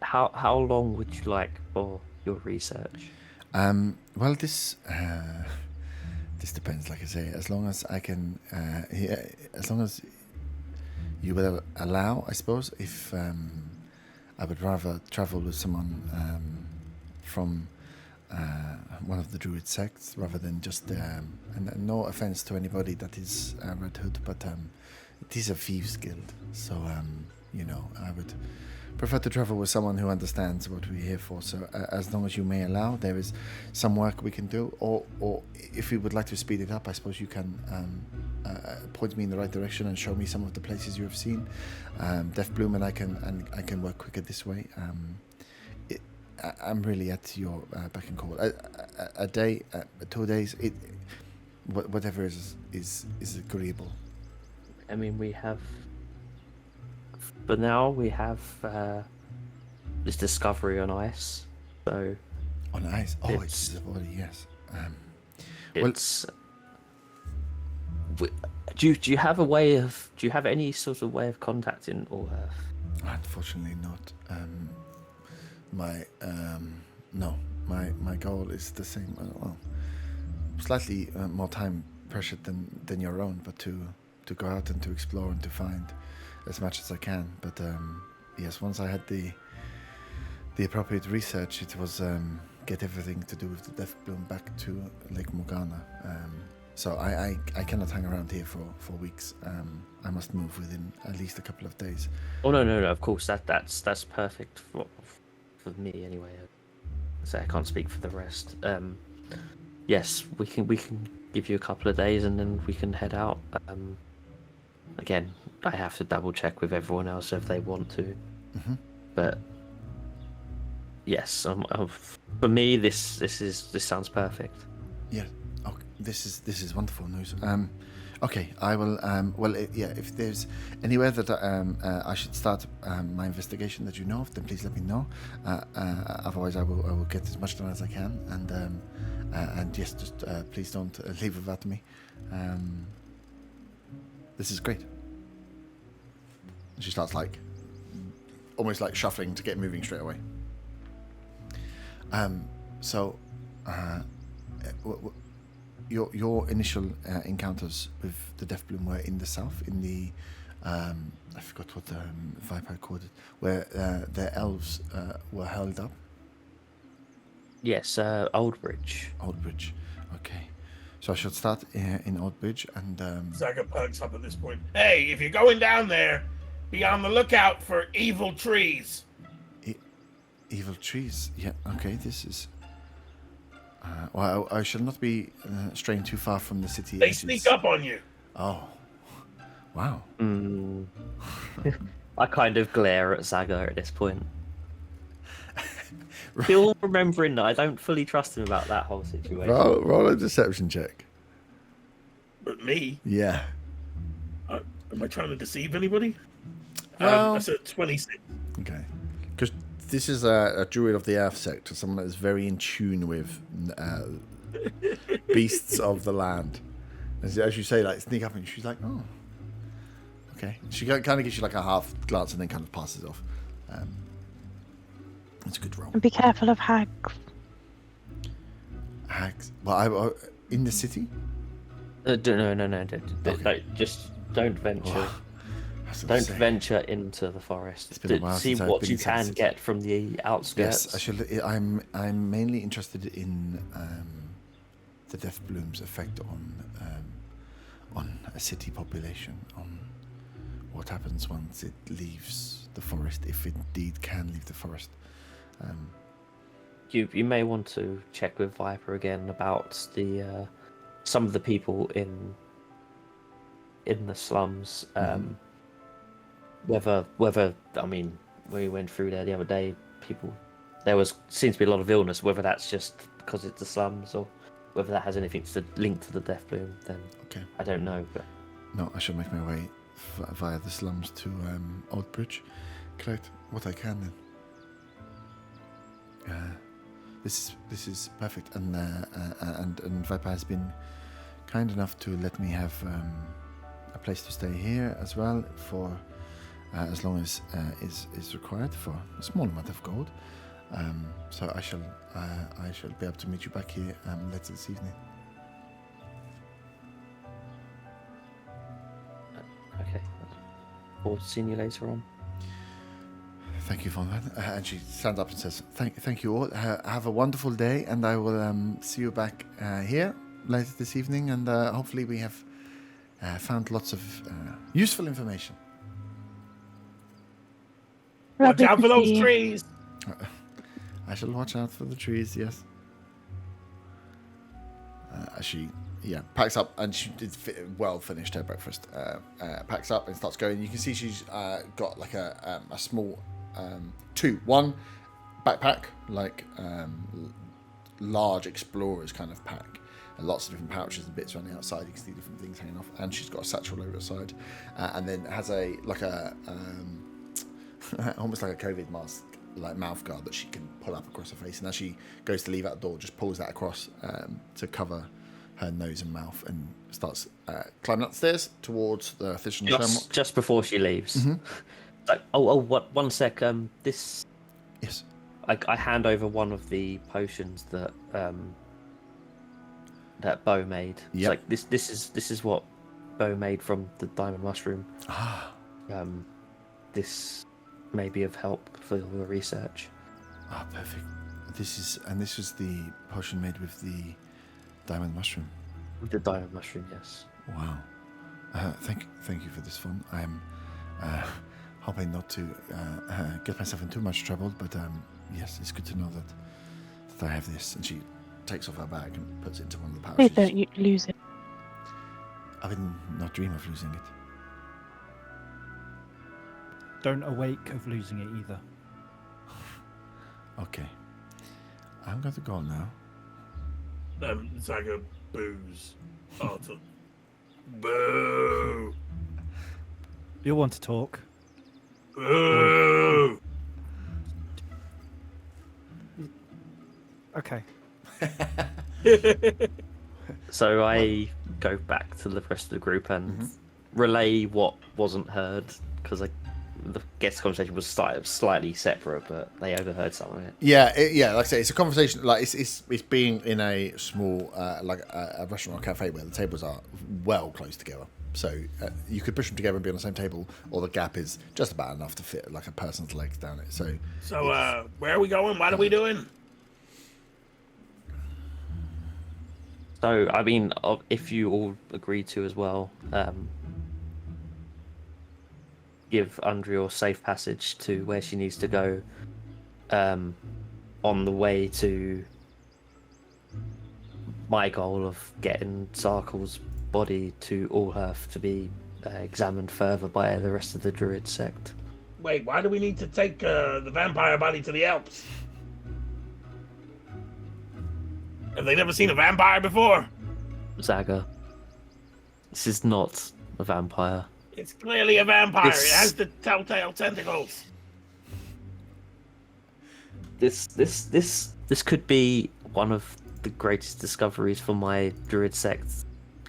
How long would you like for your research? Well, this depends. Like I say, as long as I can, as long as you will allow, I suppose. If I would rather travel with someone from one of the druid sects rather than just. And no offense to anybody that is Red Hood, but it is a thieves guild, so I would prefer to travel with someone who understands what we're here for. So as long as you may allow, there is some work we can do, or if you would like to speed it up, I suppose you can point me in the right direction and show me some of the places you have seen. Death Bloom, and I can work quicker this way. I'm really at your beck and call. A day, 2 days, whatever is agreeable. I mean, we have. For now, we have this discovery on ice. So On ice. Oh, it's already, yes. it's. Do you have a way of? Do you have any sort of way of contacting Allhurst? Unfortunately not. My goal is the same. Well, slightly more time pressured than your own, but to go out and to explore and to find as much as I can. But yes, once I had the appropriate research, it was get everything to do with the Death Bloom back to Lake Morgana. So I cannot hang around here for weeks. I must move within at least a couple of days. Oh no! Of course, that's perfect for me anyway. So I can't speak for the rest. Yes, we can give you a couple of days and then we can head out. Again, I have to double check with everyone else if they want to. Mm-hmm. But yes, for me, this sounds perfect. Yeah. Okay. This is wonderful news. Okay, I will. If there's anywhere that I should start my investigation that you know of, then please let me know. Otherwise, I will get as much done as I can. And yes, just please don't leave without me. This is great. She starts almost like shuffling to get moving straight away. Your initial encounters with the Death Bloom were in the south, in the I forgot what the Viper called it, where their elves were held up. Yes, Oldbridge. Oldbridge, okay. So I should start in Oldbridge and. Zaga perks up at this point. Hey, if you're going down there, be on the lookout for evil trees. Evil trees. Yeah. Okay. This is. Well, I shall not be straying too far from the city. They sneak up on you. Oh. Wow. I kind of glare at Zaga at this point. Still remembering that I don't fully trust him about that whole situation. Roll a deception check. But me? Yeah. Am I trying to deceive anybody? Well, that's a 26. Okay. Because this is a druid of the earth sector, someone that is very in tune with beasts of the land. As you say, sneak up and she's like, oh, okay. She kind of gives you a half glance and then kind of passes off. It's a good roll. And be careful of hags. Hags? Well, in the city? No. Okay. Just don't venture. Don't venture into the forest. It's been a while See since I've what been you inside the can city. get from the outskirts. Yes, I should. I'm mainly interested in the Death Bloom's effect on a city population, on what happens once it leaves the forest, if it indeed can leave the forest. You may want to check with Viper again about the some of the people in the slums. Whether I mean, when we went through there the other day, there seems to be a lot of illness. Whether that's just because it's the slums or whether that has anything to link to the death bloom, then Okay. I don't know. But No, I shall make my way via the slums to Oldbridge, collect what I can. Then this is perfect, and Viper has been kind enough to let me have a place to stay here as well for as long as is required for a small amount of gold. So I shall be able to meet you back here later this evening. okay, we'll see you later on. Thank you, Von Van. And she stands up and says, "Thank you all. Have a wonderful day, and I will see you back here later this evening. And hopefully, we have found lots of useful information." Watch Lovely out to for those see you. trees. I shall watch out for the trees. Yes. She packs up, and she did finished her breakfast. Packs up and starts going. You can see she's got like a small one backpack, like large explorer's kind of pack, and lots of different pouches and bits around the outside. You can see different things hanging off, and she's got a satchel over the side, and then has a almost like a COVID mask, like mouth guard that she can pull up across her face. And as she goes to leave out the door, just pulls that across to cover her nose and mouth, and starts climbing up the stairs towards the fish and shamrock. Just before she leaves. Mhm. Like, what? 1 sec. This. Yes. I hand over one of the potions that that Bo made. It's Yep. like this is what Bo made from the diamond mushroom. Ah, This may be of help for your research. perfect. This was the potion made with the diamond mushroom. With the diamond mushroom, yes. Wow. Thank you for this fun. I'm hoping not to get myself in too much trouble, but yes, it's good to know that I have this. And she takes off her bag and puts it into one of the Please pouches. don't you lose it. I would not dream of losing it. Don't awake of losing it either. Okay. I'm going to go now. Zaga boos. Arthur. Boo! You'll want to talk. Boo! Okay. So I go back to the rest of the group and relay what wasn't heard, because the guest conversation was slightly separate, but they overheard some of it. Yeah, like I say, it's a conversation. Like it's being in a small, like a restaurant or cafe where the tables are well close together. So you could push them together and be on the same table, or the gap is just about enough to fit like a person's legs down it. So where are we going? What are we doing? So I mean, if you all agree to as well, give Andrea safe passage to where she needs to go, on the way to my goal of getting Zarkel's body to Allhearth to be examined further by the rest of the Druid sect. Wait, why do we need to take the vampire body to the Alps? Have they never seen a vampire before? Zaga, this is not a vampire. It's clearly a vampire. This- It has the telltale tentacles. This could be one of the greatest discoveries for my Druid sect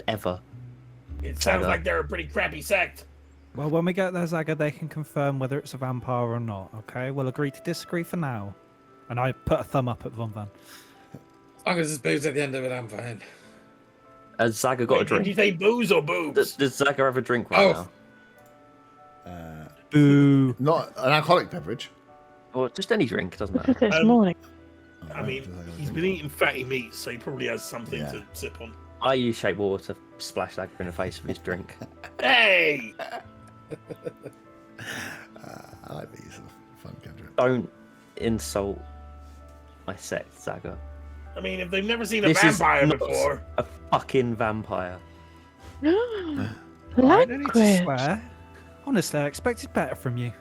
ever. It sounds Zaga. like they're a pretty crappy sect. Well, when we get there, Zaga, they can confirm whether it's a vampire or not, okay? We'll agree to disagree for now. And I put a thumb up at Von Van. As long as there's booze at the end of it, I'm fine. Has Zaga got a Wait, did you drink? say booze or boobs? Does Zaga have a drink right Oh. now? Boo. not an alcoholic beverage. Or just any drink, it doesn't Just matter. this morning. I mean, he's been eating fatty meats, so he probably has something Yeah. to sip on. I use shape water to splash Zaga in the face with his drink. Hey! I like these sort of fun cantrips. Don't insult my sect, Zaga. I mean, if they've never seen a This is vampire not before, a fucking vampire. I don't need to Language. swear. Honestly, I expected better from you.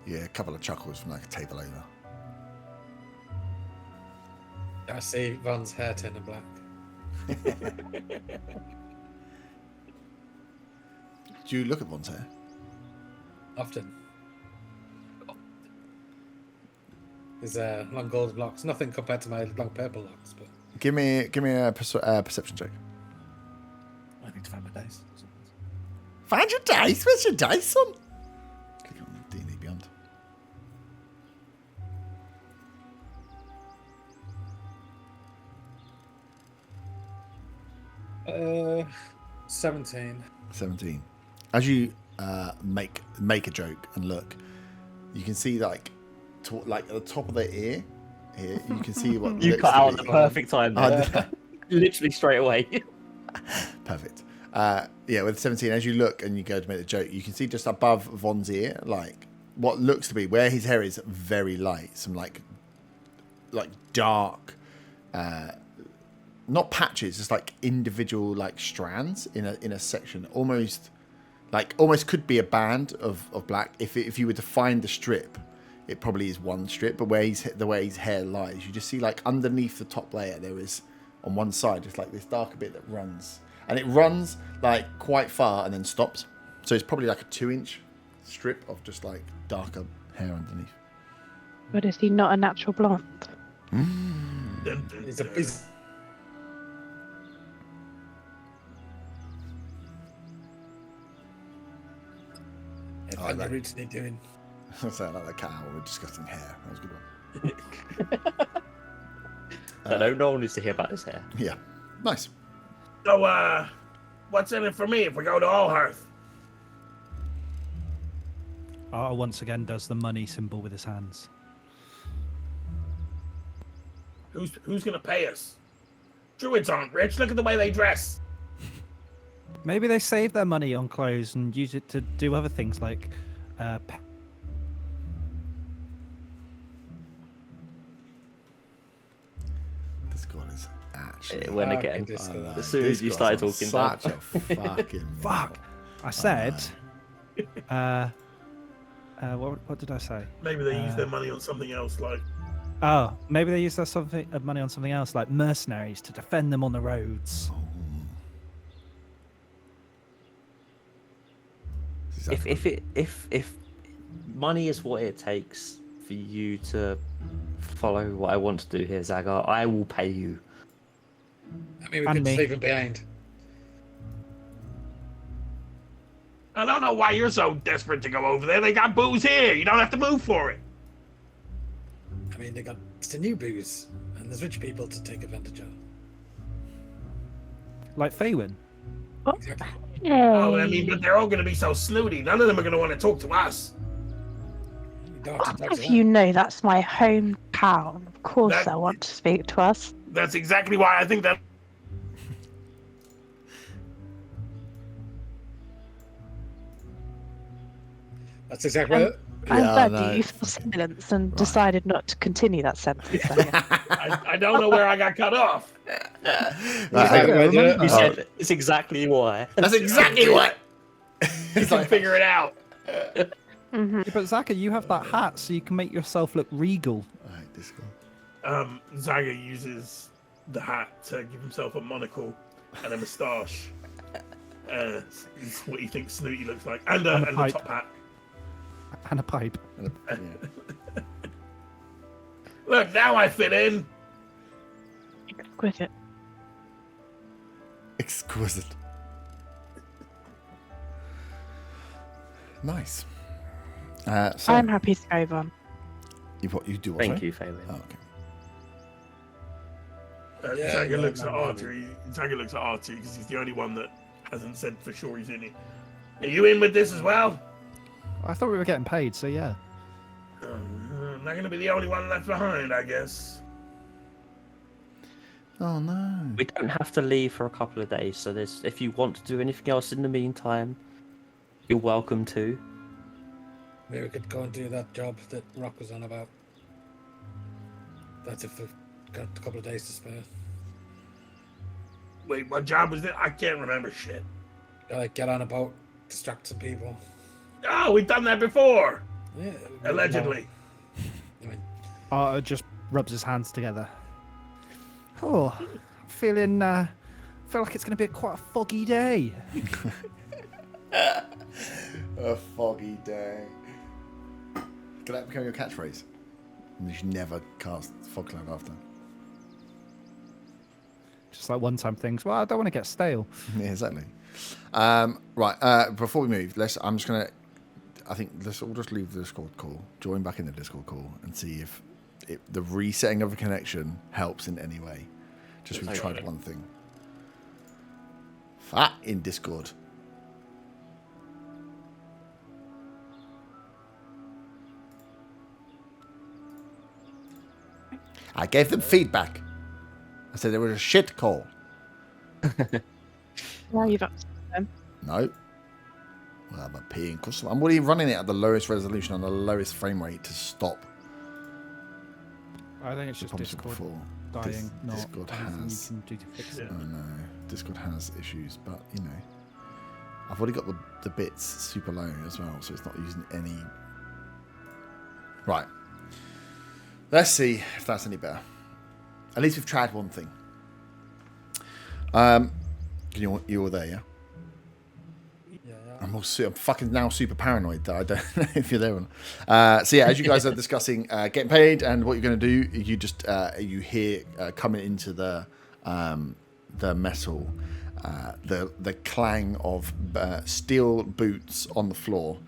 Yeah, a couple of chuckles from like a table over. I see Von's hair turning black. Do you look at Von's hair? Often. His long gold locks. Nothing compared to my long purple locks, but Give me a perception check. I need to find my dice. Find your dice. Where's your dice, son? Click on D&D Beyond. Uh, 17. 17. As you make a joke and look, you can see like at the top of their ear here, you can see what You looks cut to out be- the perfect time there. Literally straight away. Perfect. Yeah, with 17, as you look and you go to make the joke, you can see just above Von's ear, like what looks to be where his hair is very light, some like dark, not patches, just like individual like strands in a section, almost could be a band of black. If you were to find the strip, it probably is one strip, but the way his hair lies, you just see like underneath the top layer there is on one side just like this darker bit that runs, and it runs like quite far and then stops. So it's probably like a 2-inch strip of just like darker hair underneath. But is he not a natural blonde? He's I like- roots need doing. So like the cow with disgusting hair. That was a good one. No one needs to hear about his hair. Yeah, nice. so what's in it for me if we go to Allhearth? Arta once again does the money symbol with his hands. Who's gonna pay us? Druids aren't rich. Look at the way they dress. Maybe they save their money on clothes and use it to do other things like This guy is actually. It went Ah, again. this I guy. know, As soon this as you guy's started on talking, such Dan. a fucking Fuck. I said. What did I say? Maybe they use their money on something else, like Oh, maybe they use their money on something else, like mercenaries to defend them on the roads. If money is what it takes for you to follow what I want to do here, Zagar, I will pay you. I mean, we And could me. just leave him behind. I don't know why you're so desperate to go over there. They got booze here. You don't have to move for it. I mean, they got the new booze, and there's rich people to take advantage of. Like Faywin. Exactly. Oh, I mean, but they're all going to be so snooty. None of them are going to want to talk to us. You don't have to talk to If them. you know that's my hometown, of course That- they'll want to speak to us. That's exactly why I think that. That's exactly it. I'm Yeah, glad no, that you it's fell silence and decided not to continue that sentence. I don't know where I got cut off. You said it's exactly why. That's exactly what. You It's can like, figure it out. Hmm. Yeah, but Zaka, you have that hat, so you can make yourself look regal. Alright, this guy. Zaga uses the hat to give himself a monocle and a moustache. It's what you think Snooty looks like, and And a the pipe. top hat. And a pipe. Yeah. Look, now I fit in. Exquisite. Exquisite. Nice. So I'm happy to go on. you do what? Thank sorry? you, Faywin. Oh, okay. Yeah, Zaga you looks like at my Artie. Zaga looks at Artie because he's the only one that hasn't said for sure he's in it. Are you in with this as well? I thought we were getting paid, so yeah. I'm not going to be the only one left behind, I guess. Oh no. We don't have to leave for a couple of days, so there's if you want to do anything else in the meantime, you're welcome to. Maybe we could go and do that job that Rock was on about. That's if we've got a couple of days to spare. Wait, what job was it? I can't remember shit. Like get on a boat, distract some people. Oh, we've done that before. Yeah. Allegedly. I mean, Arthur just rubs his hands together. Oh, feel like it's going to be quite a foggy day. A foggy day. Could that become your catchphrase? And you should never cast fog cloud after. Just like one-time things. Well, I don't want to get stale. Yeah, exactly. Right. Before we move, let's all just leave the Discord call, join back in the Discord call, and see if the resetting of a connection helps in any way. Just we've tried one thing. In Discord. I gave them feedback. I said there was a shit call. Now you've upset them. No. Well, I'm a peeing customer. I'm already running it at the lowest resolution on the lowest frame rate to stop. I think it's just Promised Discord before. dying, not Discord anything has. you can do to fix it. I know. Discord has issues, but you know, I've already got the bits super low as well, so it's not using any. Right. Let's see if that's any better. At least we've tried one thing. You all there, yeah? yeah. I'm fucking now super paranoid that I don't know if you're there or not. So yeah, as you guys are discussing getting paid and what you're going to do, you just you hear coming into the metal the clang of steel boots on the floor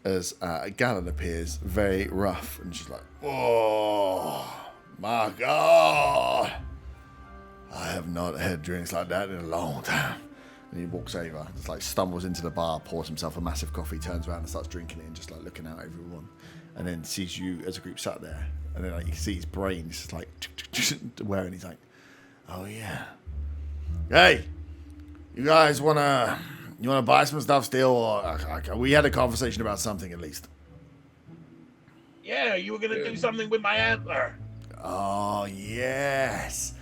as Galen appears, very rough and just like, oh my god, I have not had drinks like that in a long time. And he walks over, just like stumbles into the bar, pours himself a massive coffee, turns around and starts drinking it and just like looking out at everyone. And then sees you as a group sat there. And then like you see his brain just like wearing. He's like, oh yeah. Hey, you guys wanna buy some stuff still? Or we had a conversation about something at least. Yeah, you were gonna do something with my antler. Oh yes.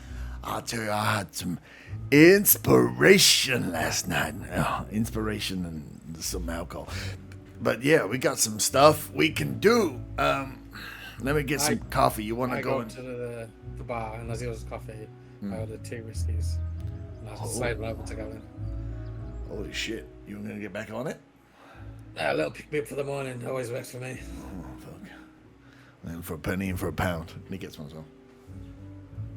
I'll tell you, I had some inspiration last night. Oh, inspiration and some alcohol. But yeah, we got some stuff we can do. Let me get some coffee. You want to I go? go to the bar and as he was coffee, I ordered 2 whiskeys. And I slide them over to go in. Holy shit! You gonna get back on it? A little pick me up for the morning always works for me. Oh fuck! And for a penny and for a pound, and he gets one as well.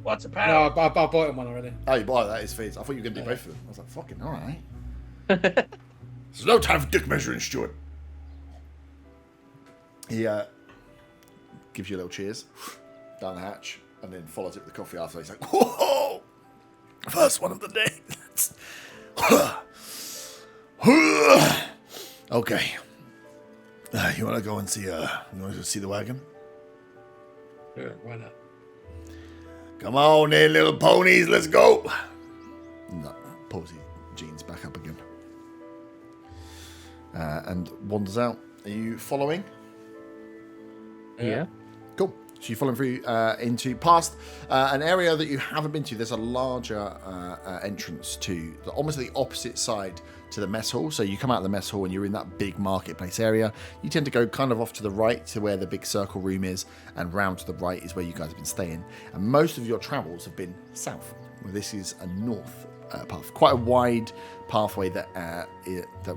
What's a No, pound? I bought him one already. Oh, you buy that? His fees. I thought you were gonna do both of them. I was like, fucking all right. There's no time for dick measuring, Stuart. He gives you a little cheers down the hatch, and then follows it with the coffee after. He's like, whoa! First one of the day. Okay. You want to go and see? You want to see the wagon? Sure, why not? Come on, then, little ponies. Let's go. No, pulls his jeans back up again, and wanders out. Are you following? Yeah. Cool. So you're following through into past an area that you haven't been to. There's a larger entrance to almost the opposite side to the mess hall. So you come out of the mess hall and you're in that big marketplace area. You tend to go kind of off to the right to where the big circle room is, and round to the right is where you guys have been staying. And most of your travels have been south. Well, this is a north path, quite a wide pathway that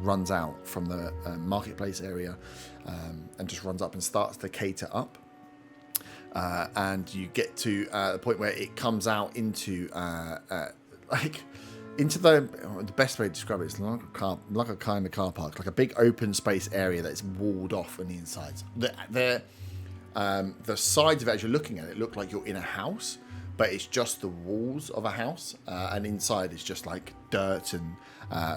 runs out from the marketplace area and just runs up and starts to cater up. And you get to the point where it comes out into into the best way to describe it is like a kind of car park, like a big open space area that's walled off on the insides. The sides of it, as you're looking at it, look like you're in a house, but it's just the walls of a house, and inside is just like dirt and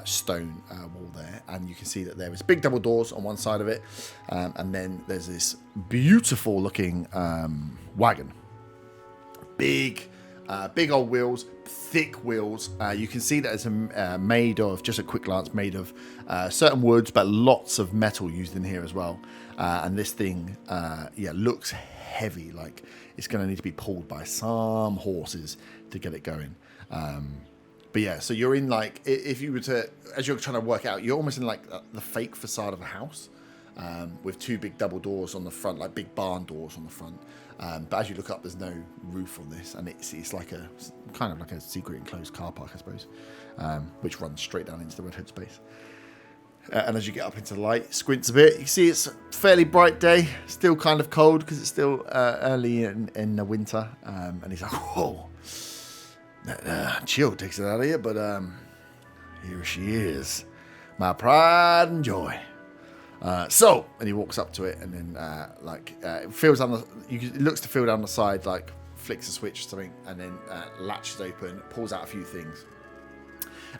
stone wall there. And you can see that there is big double doors on one side of it, and then there's this beautiful looking wagon, big Big old wheels, thick wheels. You can see that it's made of, just a quick glance, made of certain woods, but lots of metal used in here as well. And this thing, looks heavy. Like it's going to need to be pulled by some horses to get it going. But yeah, so you're in like, if you were to, as you're trying to work out, you're almost in like the fake facade of a house with two big double doors on the front, like big barn doors on the front. But as you look up, there's no roof on this, and it's like a kind of like a secret enclosed car park, I suppose, which runs straight down into the Red Hood space. And as you get up into the light, squints a bit, you see it's a fairly bright day, still kind of cold because it's still early in the winter. And he's like, whoa. Chill takes it out of you, but here she is, my pride and joy. And he walks up to it, and then it feels on it looks to feel down the side, like flicks a switch or something, and then latches open, pulls out a few things,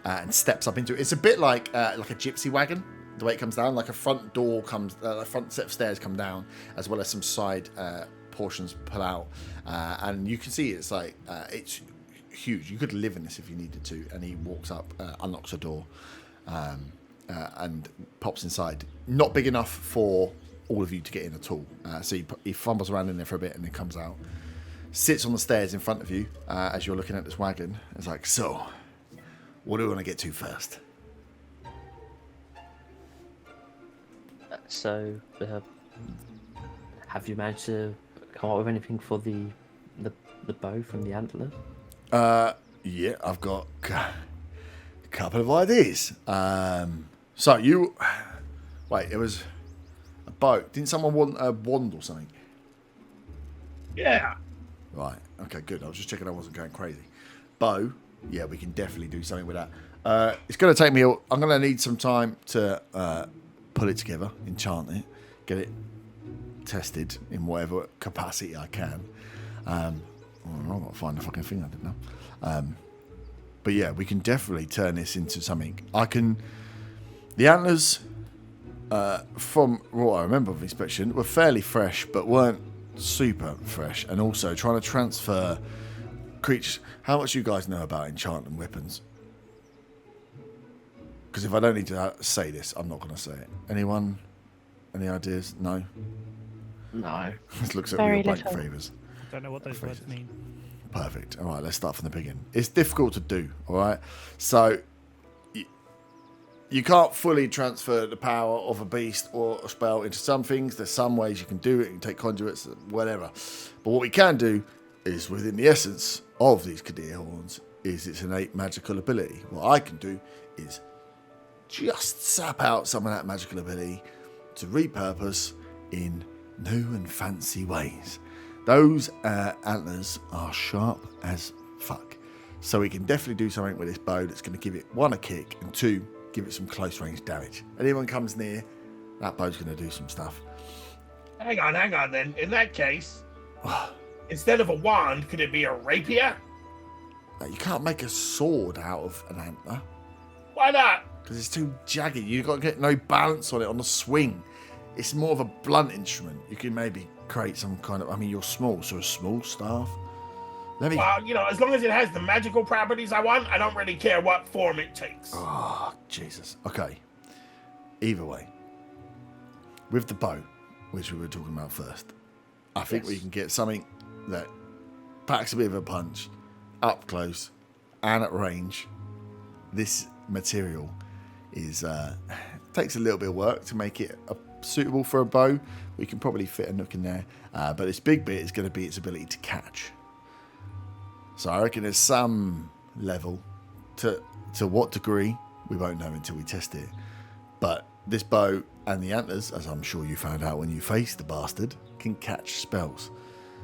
and steps up into it. It's a bit like a gypsy wagon, the way it comes down, like a front door comes, a front set of stairs come down, as well as some side portions pull out, and you can see it's like it's huge. You could live in this if you needed to. And he walks up, unlocks a door, and pops inside. Not big enough for all of you to get in at all. So he fumbles around in there for a bit and then comes out, sits on the stairs in front of you as you're looking at this wagon. It's like, so, what do we want to get to first? So, have you managed to come up with anything for the bow from the antlers? Yeah, I've got a couple of ideas. So you... Wait, it was a bow. Didn't someone want a wand or something? Yeah. Right, okay, good. I was just checking I wasn't going crazy. Bow, yeah, we can definitely do something with that. It's going to take me... I'm going to need some time to put it together, enchant it, get it tested in whatever capacity I can. I've got to find the fucking thing I didn't know. But yeah, we can definitely turn this into something. The antlers, from what I remember of inspection, were fairly fresh, but weren't super fresh. And also trying to transfer creatures. How much do you guys know about enchanting weapons? Because if I don't need to say this, I'm not going to say it. Anyone? Any ideas? No? No. This looks at Very real blank little. favours. Don't know what those words mean. Perfect. All right, let's start from the beginning. It's difficult to do, all right? So you can't fully transfer the power of a beast or a spell into some things. There's some ways you can do it. You can take conduits, whatever. But what we can do is, within the essence of these Kadir horns, is its innate magical ability. What I can do is just sap out some of that magical ability to repurpose in new and fancy ways. Those antlers are sharp as fuck. So we can definitely do something with this bow that's going to give it, one, a kick, and two, give it some close range damage. Anyone comes near, that bow's going to do some stuff. Hang on then. In that case, instead of a wand, could it be a rapier? You can't make a sword out of an antler Why not? because it's too jagged. You've got to get no balance on it on the swing. It's more of a blunt instrument. You can maybe create some kind of... I mean, you're small, so a small staff. Let me... Well, as long as it has the magical properties I want, I don't really care what form it takes. Oh, Jesus. Okay. Either way, with the bow, which we were talking about first, I think we can get something that packs a bit of a punch, up close and at range. This material is takes a little bit of work to make it suitable for a bow. We can probably fit a nook in there, but this big bit is going to be its ability to catch. So I reckon there's some level to what degree we won't know until we test it. But this bow and the antlers, as I'm sure you found out when you faced the bastard, can catch spells.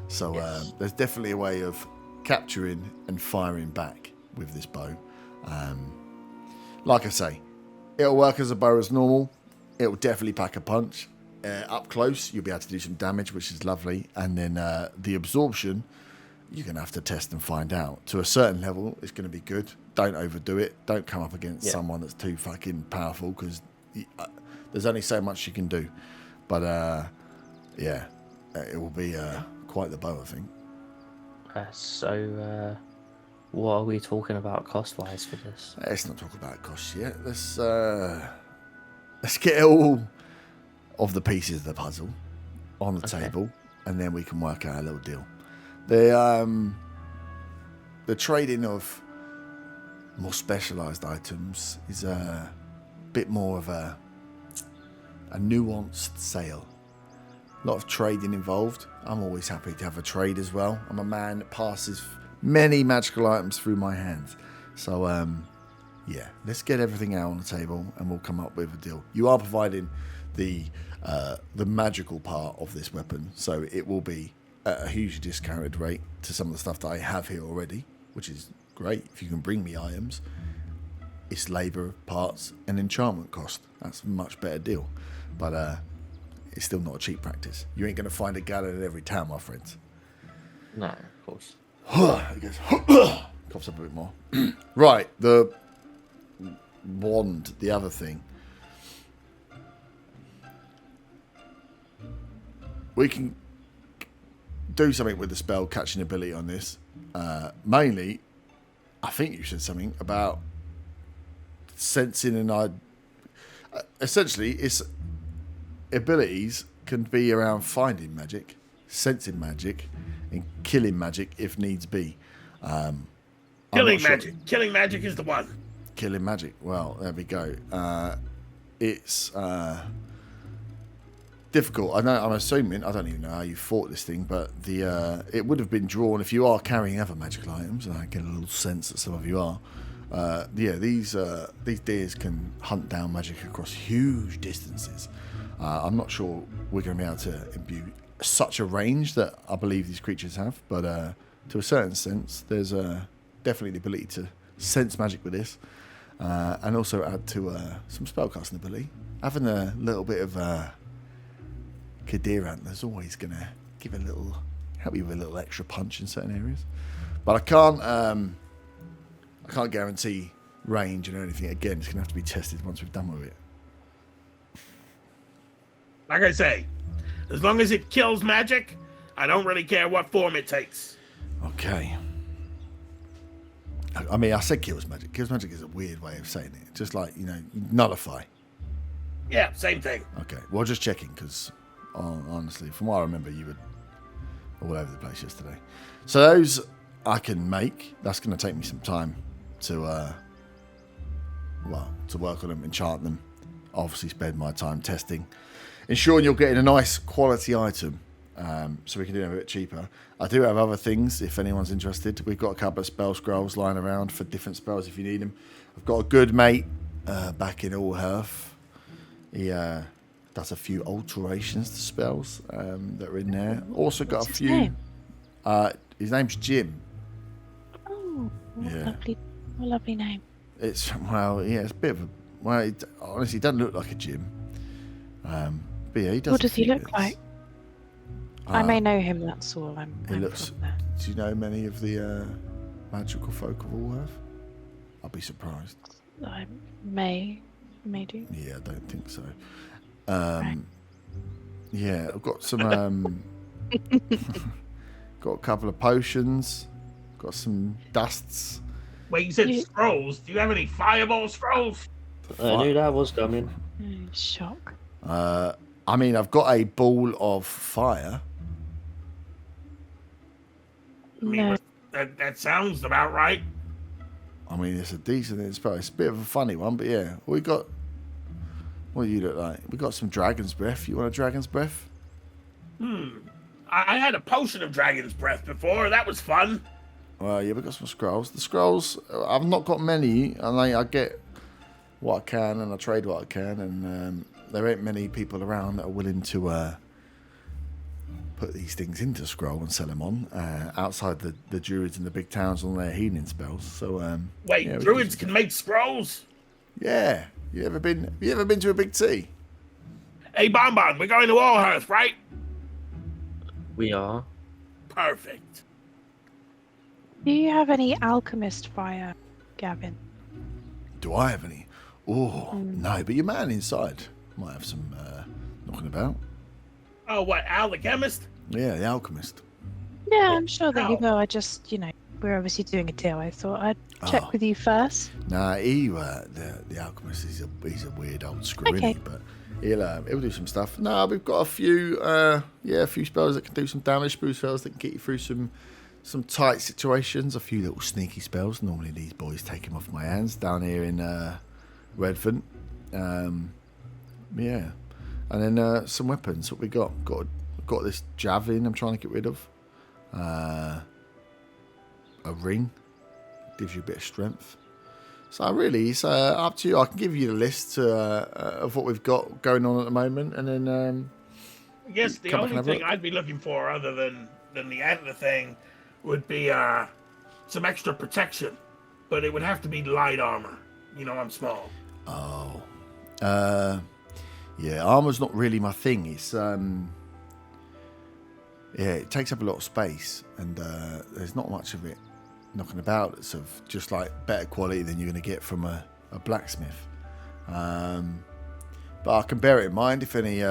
So there's definitely a way of capturing and firing back with this bow. Like I say, it'll work as a bow as normal. It'll definitely pack a punch. Up close, you'll be able to do some damage, which is lovely. And then the absorption, you're going to have to test and find out. To a certain level, it's going to be good. Don't overdo it. Don't come up against someone that's too fucking powerful, because there's only so much you can do. But, it will be quite the bow, I think. So, What are we talking about cost-wise for this? Let's not talk about costs yet. Let's get all of the pieces of the puzzle on the table, and then we can work out a little deal. The trading of more specialised items is a bit more of a nuanced sale. A lot of trading involved. I'm always happy to have a trade as well. I'm a man that passes many magical items through my hands. So, yeah, let's get everything out on the table and we'll come up with a deal. You are providing the magical part of this weapon, so it will be at a hugely discounted rate to some of the stuff that I have here already, which is great. If you can bring me items, it's labour, parts, and enchantment cost. That's a much better deal. But it's still not a cheap practice. You ain't going to find a gallon in every town, my friends. No, of course. It goes, coughs up a bit more. Right, the wand, the other thing. We can do something with the spell catching ability on this. Mainly, I think you said something about sensing and essentially, its abilities can be around finding magic, sensing magic, and killing magic if needs be. Killing magic. Killing magic is the one. Killing magic. Well, there we go. It's difficult. I'm assuming. I don't even know how you fought this thing, but it would have been drawn if you are carrying other magical items. And I get a little sense that some of you are. These deers can hunt down magic across huge distances. I'm not sure we're going to be able to imbue such a range that I believe these creatures have, but to a certain sense, there's definitely the ability to sense magic with this, and also add to some spellcasting ability. Having a little bit of Kadirant is always going to help you with a little extra punch in certain areas, but I can't guarantee range and anything. Again, it's going to have to be tested once we've done with it. Like I say, as long as it kills magic, I don't really care what form it takes. Okay. I mean, I said kills magic. Kills magic is a weird way of saying it. Just like, nullify. Yeah, same thing. Okay. Well, just checking, because honestly, from what I remember, you were all over the place yesterday. So those I can make. That's going to take me some time to work on them, enchant them. Obviously, spend my time testing, ensuring you're getting a nice quality item, so we can do it a bit cheaper. I do have other things if anyone's interested. We've got a couple of spell scrolls lying around for different spells if you need them. I've got a good mate back in Allhearth. He does a few alterations to spells that are in there. Also got What's a his few. name? His name's Jim. Oh, what Yeah. a lovely name. It's it's a bit of a it honestly doesn't look like a Jim. But yeah, he does. What a does he few look bits. like? I may know him, that's all. I'm looks- from there. Do you know many of the magical folk of Allhearth? I'll be surprised. I may do. Yeah, I don't think so. Right. Yeah, I've got some. Got a couple of potions. Got some dusts. Wait, you said You- scrolls. Do you have any fireball scrolls? I knew that was coming. Shock. I mean, I've got a ball of fire. I mean, No. that sounds about right. I mean, it's a decent spell. It's a bit of a funny one, but yeah, we got. What do you look like? We got some dragon's breath. You want a dragon's breath? I had a potion of dragon's breath before. That was fun. Well, yeah, we got some scrolls. The scrolls, I've not got many, and I get what I can, and I trade what I can, and there ain't many people around that are willing to put these things into scroll and sell them on outside the druids in the big towns on their healing spells. So Wait, yeah, we druids can make scrolls? Yeah, you ever been to a big tea? Hey, Bonbon, we're going to Allhearth, right? We are. Perfect. Do you have any alchemist fire, Gavin? Do I have any? Oh no, but your man inside might have some knocking about. Oh, what, Al the chemist? Yeah, the alchemist. Yeah, I'm sure that you Ow. will. I just, we're obviously doing a deal. I thought I'd check Oh. with you first. Nah, the alchemist he's a weird old screw, Okay. isn't he? But he'll do some stuff. No, we've got a few spells that can do some damage, spells that can get you through some tight situations, a few little sneaky spells. Normally these boys take them off my hands down here in Redvant. Yeah. And then some weapons. What we got? Got this javelin I'm trying to get rid of. A ring. Gives you a bit of strength. So really, it's up to you. I can give you the list of what we've got going on at the moment. And then... I guess the come back only and have a thing look. I'd be looking for, other than the antler thing, would be some extra protection. But it would have to be light armor. You know, I'm small. Oh. Yeah, armor's not really my thing. It's it takes up a lot of space, and there's not much of it knocking about. It's of just like better quality than you're going to get from a blacksmith. But I can bear it in mind if any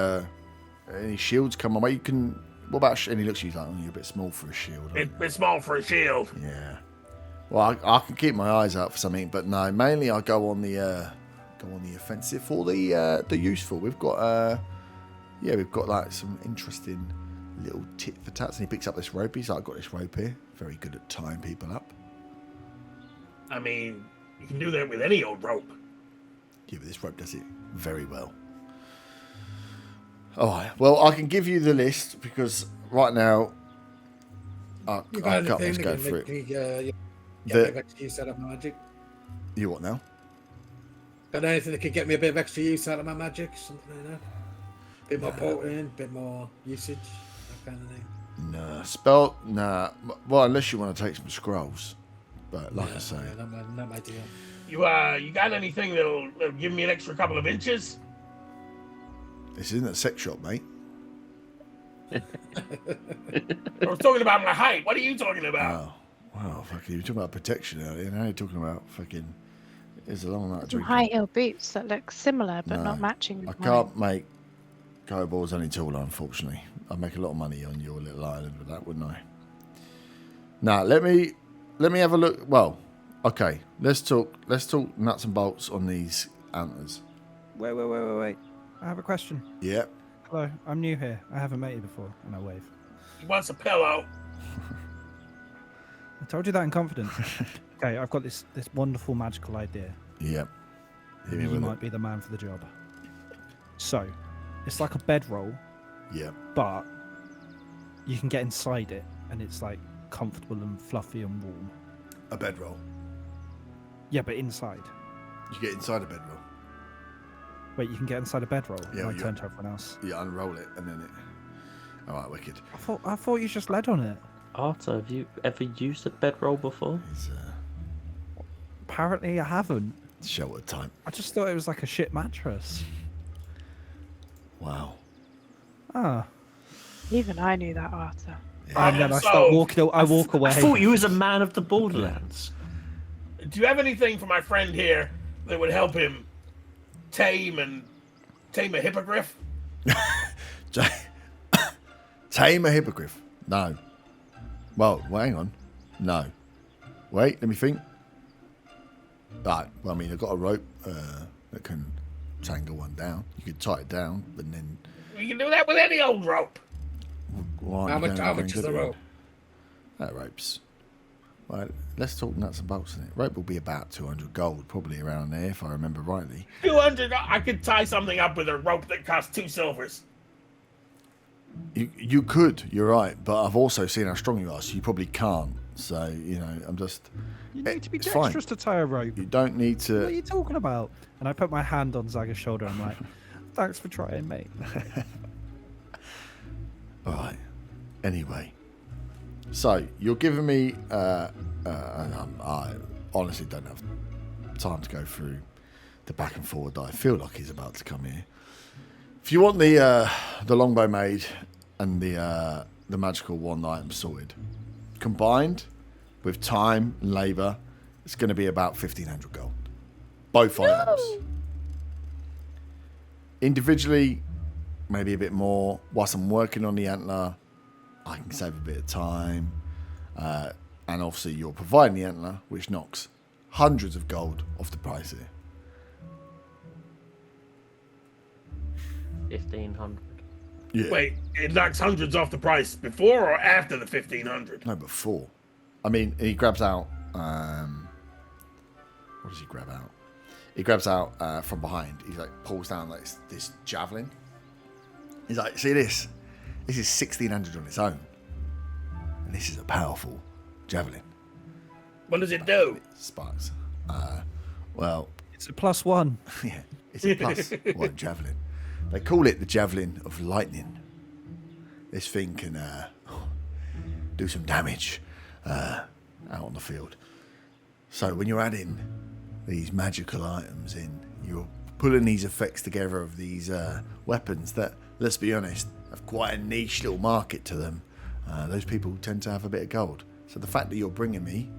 shields come my way. You can. What about? And he looks at you like, oh, you're a bit small for a shield. aren't you?" It's small for a shield. Yeah. Well, I can keep my eyes out for something, but no, mainly I go on the offensive or the useful. We've got like some interesting little tit for tats, and he picks up this rope. He's like, I've got this rope here. Very good at tying people up. I mean, you can do that with any old rope. Yeah, but this rope does it very well. All right. Well, I can give you the list because right now I You got can't anything just go that through can it. make me The- get a bit of extra use out of my magic? You what now? Got anything that could get me a bit of extra use out of my magic? Something like that? Bit more potent, bit more usage, that kind of thing. Nah. Well, unless you want to take some scrolls, but like I say, Yeah, not my deal. You got anything that'll give me an extra couple of inches? this isn't a sex shop, mate. I was talking about my height. What are you talking about? Oh, wow, fucking, you were talking about protection earlier. Now you're talking about fucking. There's a long night of Some drinking. high heel boots that look similar but No, not matching. I with can't make kobolds any taller, unfortunately. I'd make a lot of money on your little island with that, wouldn't I? Now, let me have a look. Well, okay, let's talk nuts and bolts on these antlers. Wait. I have a question. Yep. Hello, I'm new here. I haven't met you before, and I wave. He wants a pillow. I told you that in confidence. Okay, I've got this wonderful magical idea. Yep. Hit me You with might it. be the man for the job. So, it's like a bedroll, Yep. but you can get inside it, and it's like comfortable and fluffy and warm. A bedroll. Yeah, but inside. You get inside a bedroll. Wait, you can get inside a bedroll? Yeah, and I well, turn to everyone else. You unroll it and then it. All right, wicked. I thought you just led on it. Arthur, have you ever used a bedroll before? It's Apparently, I haven't. shelter time. I just thought it was like a shit mattress. Wow. Ah. Even I knew that, Arthur. And then I So, start walking. I walk away. I thought you was a man of the borderlands. Do you have anything for my friend here that would help him tame a hippogriff? Tame a hippogriff? No. Well, hang on. No. Wait, let me think. Right. Well, I mean, I've got a rope that can tangle one down. You could tie it down, but then. You can do that with any old rope. Well, How you much don't have is any the good rope? That rope's. Right, let's talk nuts and bolts in it. Rope will be about 200 gold, probably around there, if I remember rightly. 200. I could tie something up with a rope that costs 2 silvers. You could, you're right, but I've also seen how strong you are, so you probably can't. So, I'm just. You need to be It's fine. dexterous to tie a rope. You don't need What are to. you talking about? And I put my hand on Zaga's shoulder. I'm like, thanks for trying, mate. All right. Anyway. So, you're giving me. I honestly don't have time to go through the back and forward that I feel like he's about to come here. If you want the longbow made and the magical wand item sorted, combined with time and labour, it's going to be about 1,500 gold. Both items. Individually, maybe a bit more. Whilst I'm working on the antler, I can save a bit of time. And obviously you're providing the antler, which knocks hundreds of gold off the price here. 1,500. Yeah. Wait, it knocks hundreds off the price before or after the 1,500? No, before. I mean, he grabs out... what does he grab out? He grabs out from behind. He like pulls down like this javelin. He's like, see this? This is 1,600 on its own. And this is a powerful javelin. What does it do? It sparks. Well, It's a +1. yeah, it's a plus one javelin. They call it the javelin of lightning. This thing can do some damage out on the field. So when you're adding these magical items in, you're pulling these effects together of these weapons that, let's be honest, have quite a niche little market to them. Those people tend to have a bit of gold. So the fact that you're bringing me,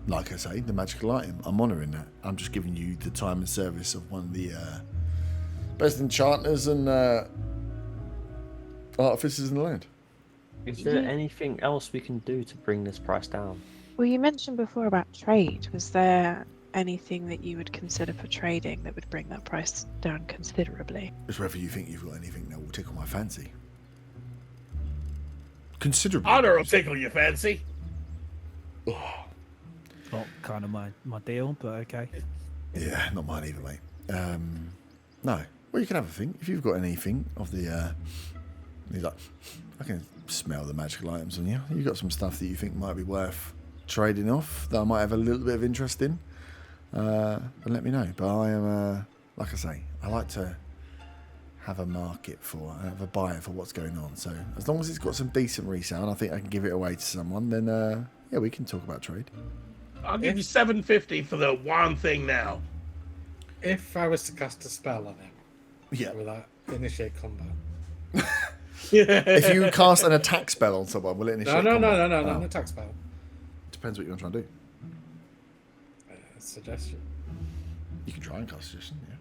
like I say, the magical item, I'm honouring that. I'm just giving you the time and service of one of the best enchanters and artificers in the land. Is there anything else we can do to bring this price down? Well, you mentioned before about trade. Was there anything that you would consider for trading that would bring that price down considerably? It's whether you think you've got anything that will tickle my fancy. Considerably. Honor will tickle your fancy. Not kind of my deal, but okay. Yeah, not mine either, mate. No. Well, you can have a think. If you've got anything of the... he's like, I can smell the magical items on you. You've got some stuff that you think might be worth trading off that I might have a little bit of interest in. Then let me know. But I am, like I say, I like to have a market for, have a buyer for what's going on. So as long as it's got some decent resale and I think I can give it away to someone, then yeah, we can talk about trade. I'll give you 750 for the one thing now. If I was to cast a spell on him, Yeah. will that initiate combat? If you cast an attack spell on someone, will it initiate No, combat? not Oh. an attack spell. Depends what you're going to try and do. Suggestion. You can try and cast suggestion, yeah.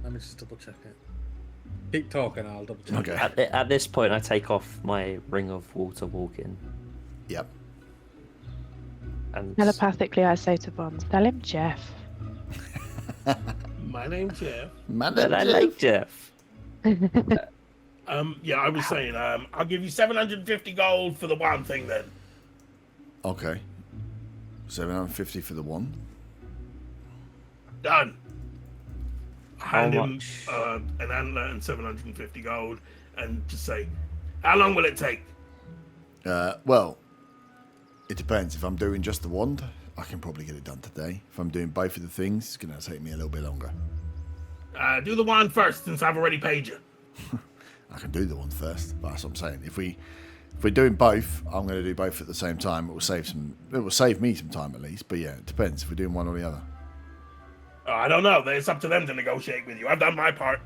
Let me just double check it. Keep talking, I'll double check. Okay. At this point, I take off my ring of water walking Yep. and Telepathically, I say to Von, tell him Jeff. My name's Jeff. But I like Jeff. Yeah, I was saying, I'll give you 750 gold for the one thing then. Okay. 750 for the one. Done. How Hand him much? an antler and 750 gold, and just say, how long will it take? Well, it depends. If I'm doing just the wand, I can probably get it done today. If I'm doing both of the things, it's going to take me a little bit longer. Do the wand first, since I've already paid you. I can do the wand first, but that's what I'm saying. If we're doing both, I'm going to do both at the same time. It will save me some time at least. But yeah, it depends if we're doing one or the other. I don't know. It's up to them to negotiate with you. I've done my part.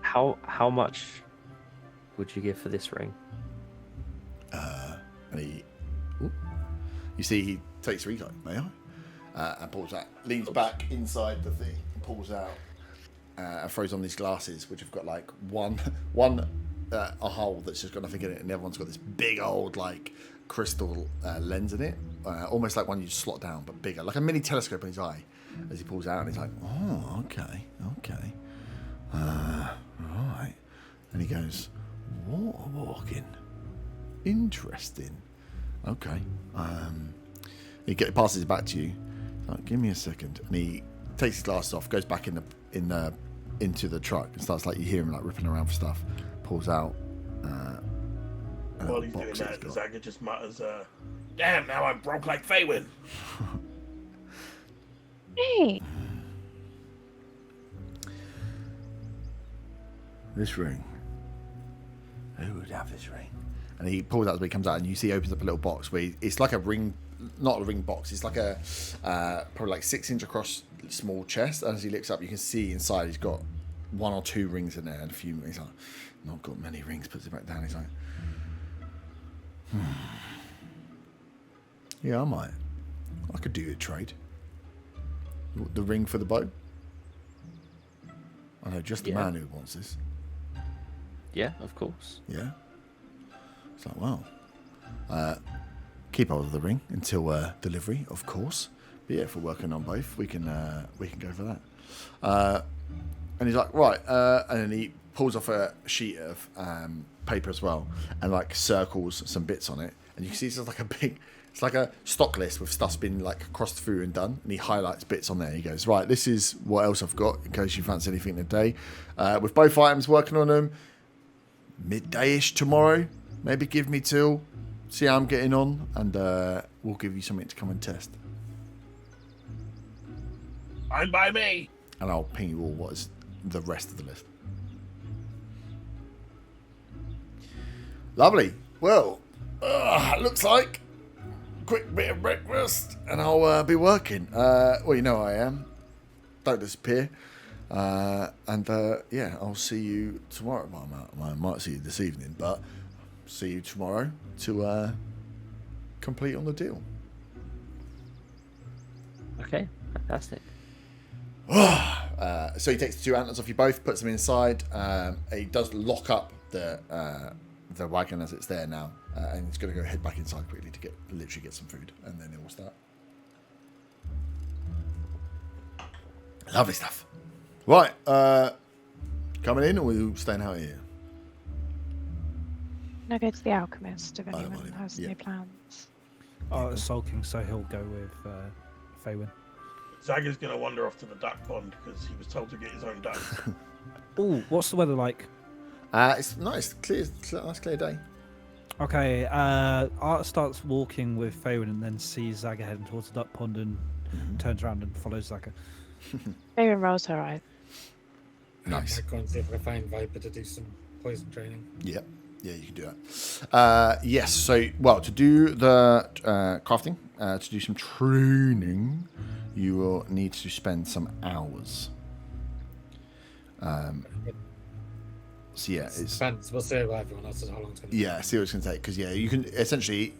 How much would you give for this ring? And you see, he takes the ring, like, may I? And pulls out, leans back inside the thing, and pulls out, and throws on these glasses, which have got like one a hole that's just got nothing in it, and the other one's got this big old like crystal lens in it, almost like one you slot down, but bigger, like a mini telescope in his eye. As he pulls out, and he's like, "Oh, okay, right." And he goes, "Water walking, interesting. Okay." He passes it back to you. He's like, "Give me a second." And he takes his glasses off, goes back into the truck, and starts like you hear him like ripping around for stuff. Pulls out. While he's doing that, the Zaga just mutters, "Damn! Now I'm broke like Faywin." Hey, This ring. Who would have this ring? And he pulls out, he comes out, and you see he opens up a little box where it's like a ring, not a ring box. It's like a probably like 6 inch across small chest. And as he looks up, you can see inside he's got 1 or 2 rings in there, and a few. He's like, not got many rings. Puts it back down. He's like, yeah, I could do a trade. The ring for the bow? I know just the Yeah. man who wants this. Yeah, of course. Yeah. It's like, wow. Keep hold of the ring until delivery, of course. But yeah, if we're working on both, we can go for that. And he's like, right. And then he pulls off a sheet of paper as well, and like circles some bits on it. And you can see it's like a big, it's like a stock list with stuff's been like crossed through and done. And he highlights bits on there. He goes, right, this is what else I've got in case you fancy anything today. With both items, working on them. Midday-ish tomorrow. Maybe give me till. See how I'm getting on, and we'll give you something to come and test. Fine by me. And I'll ping you all what is the rest of the list. Lovely. Well, looks like quick bit of breakfast, and I'll be working. Well, you know I am. Don't disappear. And yeah, I'll see you tomorrow. Well, I might see you this evening, but see you tomorrow to complete on the deal. Okay, fantastic. So he takes the 2 antlers off you both, puts them inside. He does lock up the wagon as it's there now, and he's going to go head back inside quickly to literally get some food, and then it will start. Lovely stuff. Right, coming in, or are you staying out here? No, go to the alchemist if Oh, anyone well, has yeah. any plans. Oh, it's sulking, so he'll go with Faywin. Zaga's going to wander off to the duck pond because he was told to get his own duck. Oh, what's the weather like? It's nice, nice clear day. Okay, Art starts walking with Faywin and then sees Zaga heading towards the duck pond and turns around and follows Zaga. Faven rolls her eyes. Nice. I might go and see if I can find Viper to do some poison training. Yep. Yeah, you can do that. Yes, so, well, to do the crafting, to do some training, you will need to spend some hours. So, yeah, it's... Depends. We'll see what everyone else says how long it's going to Yeah, see what it's going to take. Because, yeah, you can essentially...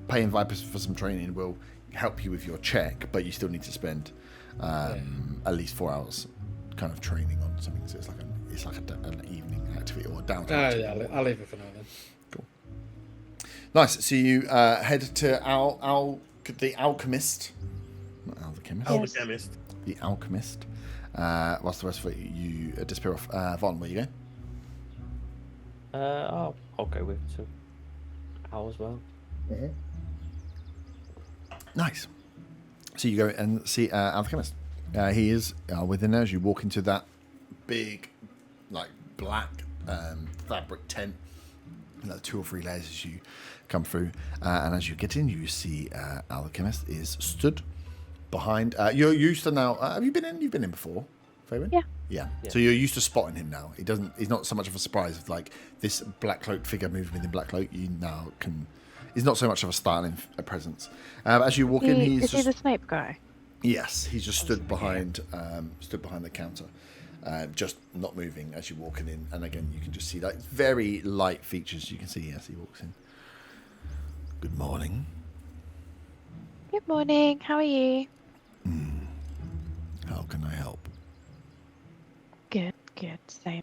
paying Vipers for some training will help you with your check, but you still need to spend at least 4 hours kind of training on something. So it's like an evening activity or a downtime. Oh, activity. yeah, I'll leave it for now then. Cool. Nice. So you head to the alchemist. Not the chemist. Oh, Yes. the chemist. The alchemist. Whilst the rest of it, you disappear off. Vaughn, where you go? I'll go with some Al as well. Nice. So you go and see alchemist. He is within there as you walk into that big, like black fabric tent. Like 2 or 3 layers as you come through, and as you get in, you see alchemist is stood behind. You're used to now. Have you been in? You've been in before, Fabian? Yeah. Yeah. Yeah. So you're used to spotting him now. He's not so much of a surprise of like this black cloaked figure moving within black cloak. You now can. He's not so much of a styling presence. As you walk in, he's Is he just the Snape guy? yes, he's just stood behind the counter. Just not moving as you're walking in, and again you can just see like very light features you can see as he walks in. Good morning. Good morning. How are you? How can I help? Good. Same.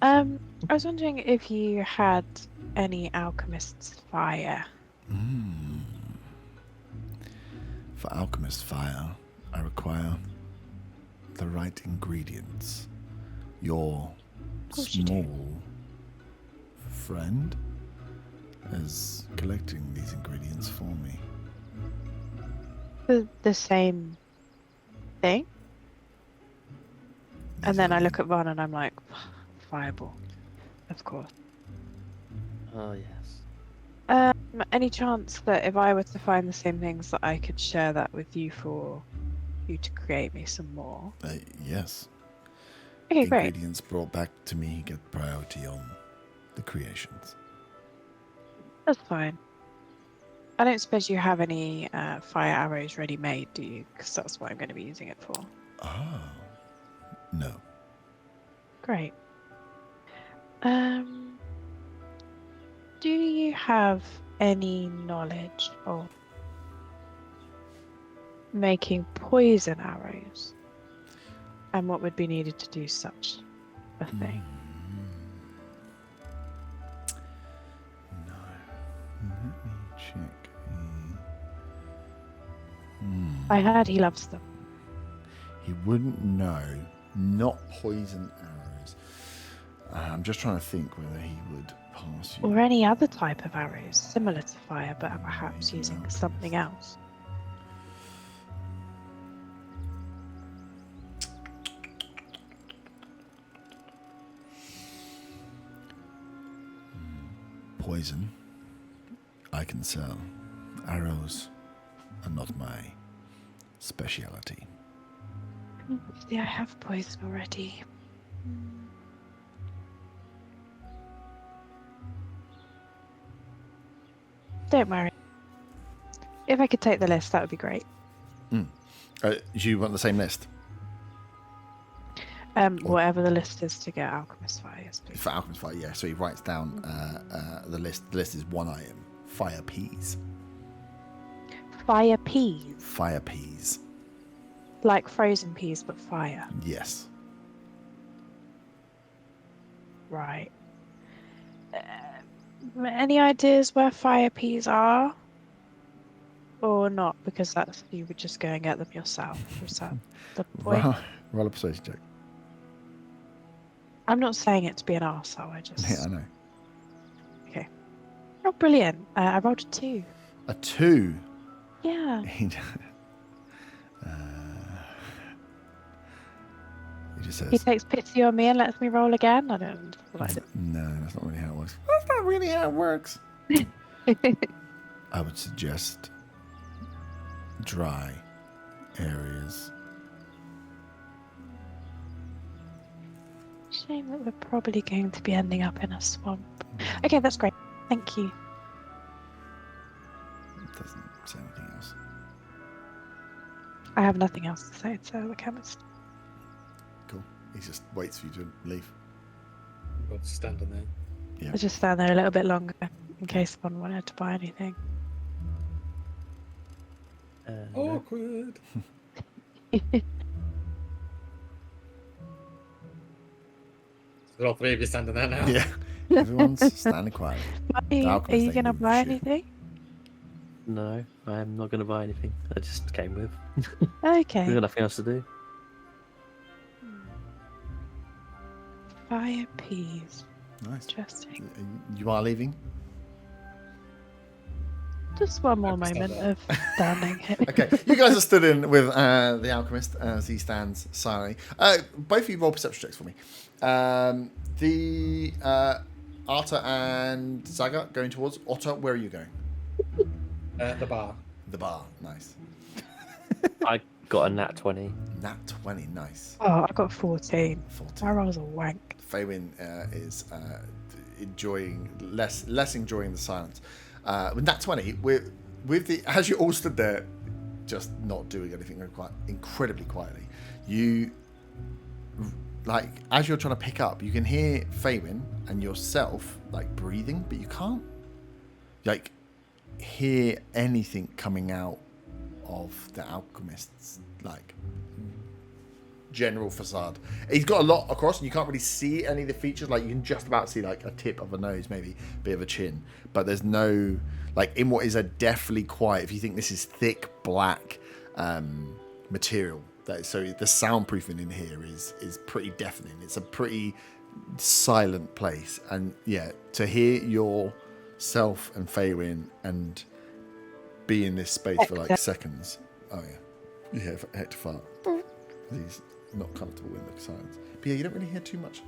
I was wondering if you had any alchemist's fire. For alchemist fire, I require the right ingredients. Your course you do. small friend is collecting these ingredients for me. The same thing? And then I look at Vaughn and I'm like, fireball. Of course. Oh yes. Any chance that if I were to find the same things that I could share that with you for you to create me some more? Yes. Okay, great. Ingredients brought back to me get priority on the creations. That's fine. I don't suppose you have any fire arrows ready made, do you? Because that's what I'm going to be using it for. Ah, no. Great. Do you have any knowledge of making poison arrows, and what would be needed to do such a thing. No. Let me check. I heard he loves them. He wouldn't know. Not poison arrows. I'm just trying to think whether he would pass you. Or any other type of arrows, similar to fire, but perhaps using something else. Poison, I can sell. Arrows are not my speciality. See, I have poison already. Don't worry. If I could take the list, that would be great. Do you want the same list? Whatever the list is to get alchemist fire, yes, please. For alchemist fire, yeah. So he writes down the list. The list is one item: fire peas. Fire peas, Fire peas. like frozen peas, but fire. Yes. Right. Any ideas where fire peas are? Or not? Because that's you would just go and get them yourself. Was that the point? Roll a persuasion check. I'm not saying it to be an arsehole, I just... Yeah, I know. Okay. Oh, brilliant. I rolled a 2. A 2. Yeah. He just says, He takes pity on me and lets me roll again? I don't like it. no, that's not really how it works. That's not really how it works. I would suggest dry areas. Shame that we're probably going to be ending up in a swamp. Okay, that's great. Thank you. It doesn't say anything else. I have nothing else to say to the chemist. Cool. He just waits for you to leave. We'll just standing there. Yeah. I'll just stand there a little bit longer in case someone wanted to buy anything. Awkward. So all three of you standing there now. Yeah. Everyone's standing quietly. Are alchemist you ain't going to moving buy shit. anything? No, I'm not going to buy anything. I just came with. Okay. There's nothing else to do. Fire peas. Nice. Interesting. You are leaving? Just one more I'll stand moment there. of standing. Okay, you guys are stood in with the alchemist as he stands silently. Both of you roll perception checks for me. Arta and Zaga going towards Otter. Where are you going? The bar. The bar. Nice. I got a nat 20. Nat 20. Nice. Oh, I got 14. 14. My roll's a wank. Faywin is enjoying less enjoying the silence. With Nat 20, with the as you all stood there, just not doing anything, quite incredibly quietly. You like as you're trying to pick up, you can hear Faywin and yourself like breathing, but you can't like hear anything coming out of the alchemist's like general facade. He's got a lot across and you can't really see any of the features. Like you can just about see like a tip of a nose, maybe a bit of a chin, but there's no like in what is a definitely quiet, if you think this is thick black material, so the soundproofing in here is pretty deafening. It's a pretty silent place, and yeah, to hear yourself and Faywin and be in this space for like seconds. Oh yeah, you hear Hector fart. He's not comfortable in the silence. But yeah, you don't really hear too much.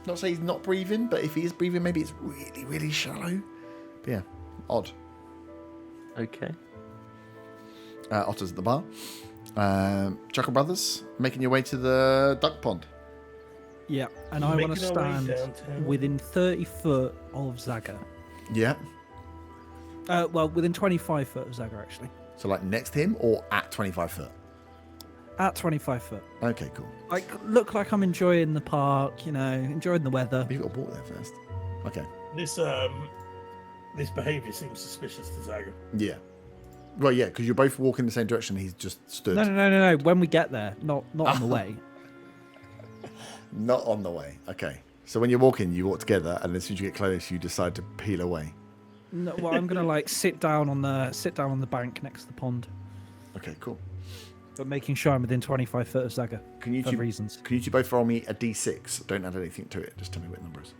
Not say he's not breathing, but if he is breathing, maybe it's really, really shallow. But yeah, odd. Okay. Otter's at the bar. Chuckle Brothers, making your way to the duck pond. Yeah, and I want to Making our way stand downtown. within 30 foot of Zaga. Yeah. Well, within 25 foot of Zaga, actually. So like next to him or at 25 foot? At 25 foot. Okay, cool. Like, look like I'm enjoying the park, enjoying the weather. You've got to walk there first. Okay. This behaviour seems suspicious to Zaga. Yeah. Well, yeah, because you're both walking in the same direction. He's just stood. No. When we get there, not on the way. Not on the way. Okay. So when you're walking, you walk together, and as soon as you get close, you decide to peel away. No, well, I'm gonna like sit down on the bank next to the pond, Okay, cool. but making sure I'm within 25 foot of Zaga Can you for two, reasons. Can you two both roll me a d6? Don't add anything to it. Just tell me what number is.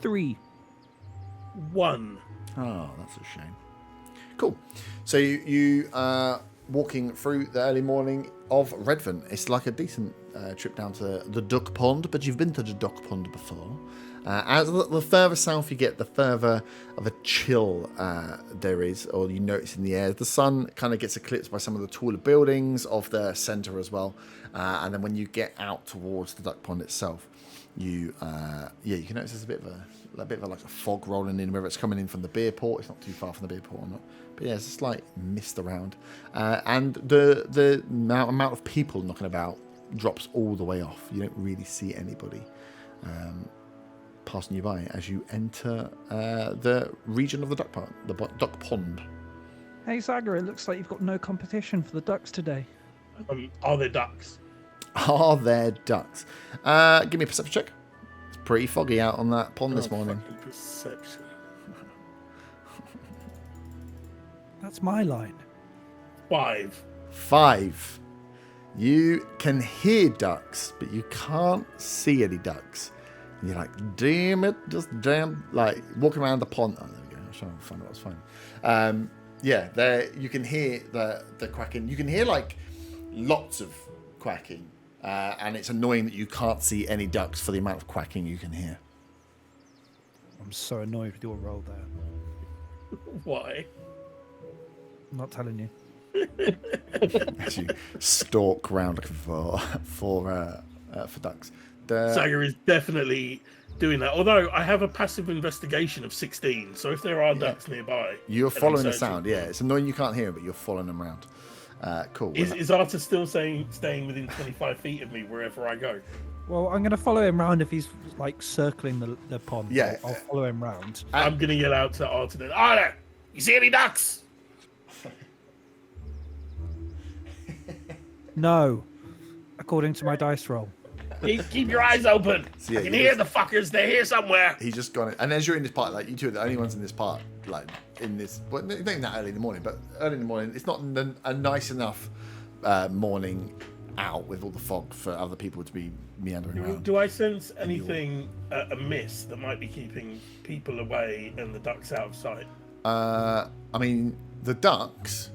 3. 1. Oh, that's a shame. Cool. So you are walking through the early morning of Redvant. It's like a decent trip down to the duck pond, but you've been to the duck pond before. As the further south you get, the further of a chill there is, or you notice in the air. The sun kind of gets eclipsed by some of the taller buildings of the centre as well. And then when you get out towards the duck pond itself, you can notice there's a bit of like a fog rolling in, whether it's coming in from the beer port. It's not too far from the beer port or not, but yeah, there's a slight mist around, and the amount of people knocking about drops all the way off. You don't really see anybody passing you by as you enter the region of the duck pond. Duck pond. Hey Zaga, it looks like you've got no competition for the ducks today. Are there ducks? Are there ducks? Give me a perception check. It's pretty foggy out on that pond this morning. Fucking perception. That's my line. 5. 5. You can hear ducks, but you can't see any ducks. And you're like, damn it, just damn. Like, walking around the pond. Oh, there we go. I was trying to find out what's fine. Yeah, there you can hear the quacking. You can hear, like, lots of quacking. And it's annoying that you can't see any ducks for the amount of quacking you can hear. I'm so annoyed with your role there. Why? I'm not telling you. As you stalk around looking for ducks. Saga is definitely doing that. Although I have a passive investigation of 16, so if there are ducks nearby, You're and I'm following the searching- sound. Yeah, it's annoying you can't hear it, but you're following them around. Cool. Is Arta still staying within 25 feet of me wherever I go? Well, I'm going to follow him round if he's like circling the pond. Yeah. I'll follow him round. I'm gonna yell out to Arta then. Arta, you see any ducks? No, according to my dice roll. Keep your eyes open. So, yeah, I can you hear just- the fuckers. They're here somewhere. He's just gone. And as you're in this part, like you two are the only ones in this part, like in this. Well, not even that early in the morning, but early in the morning. It's not a nice enough morning out with all the fog for other people to be meandering around. Do I sense anything amiss that might be keeping people away and the ducks out of sight? I mean, the ducks.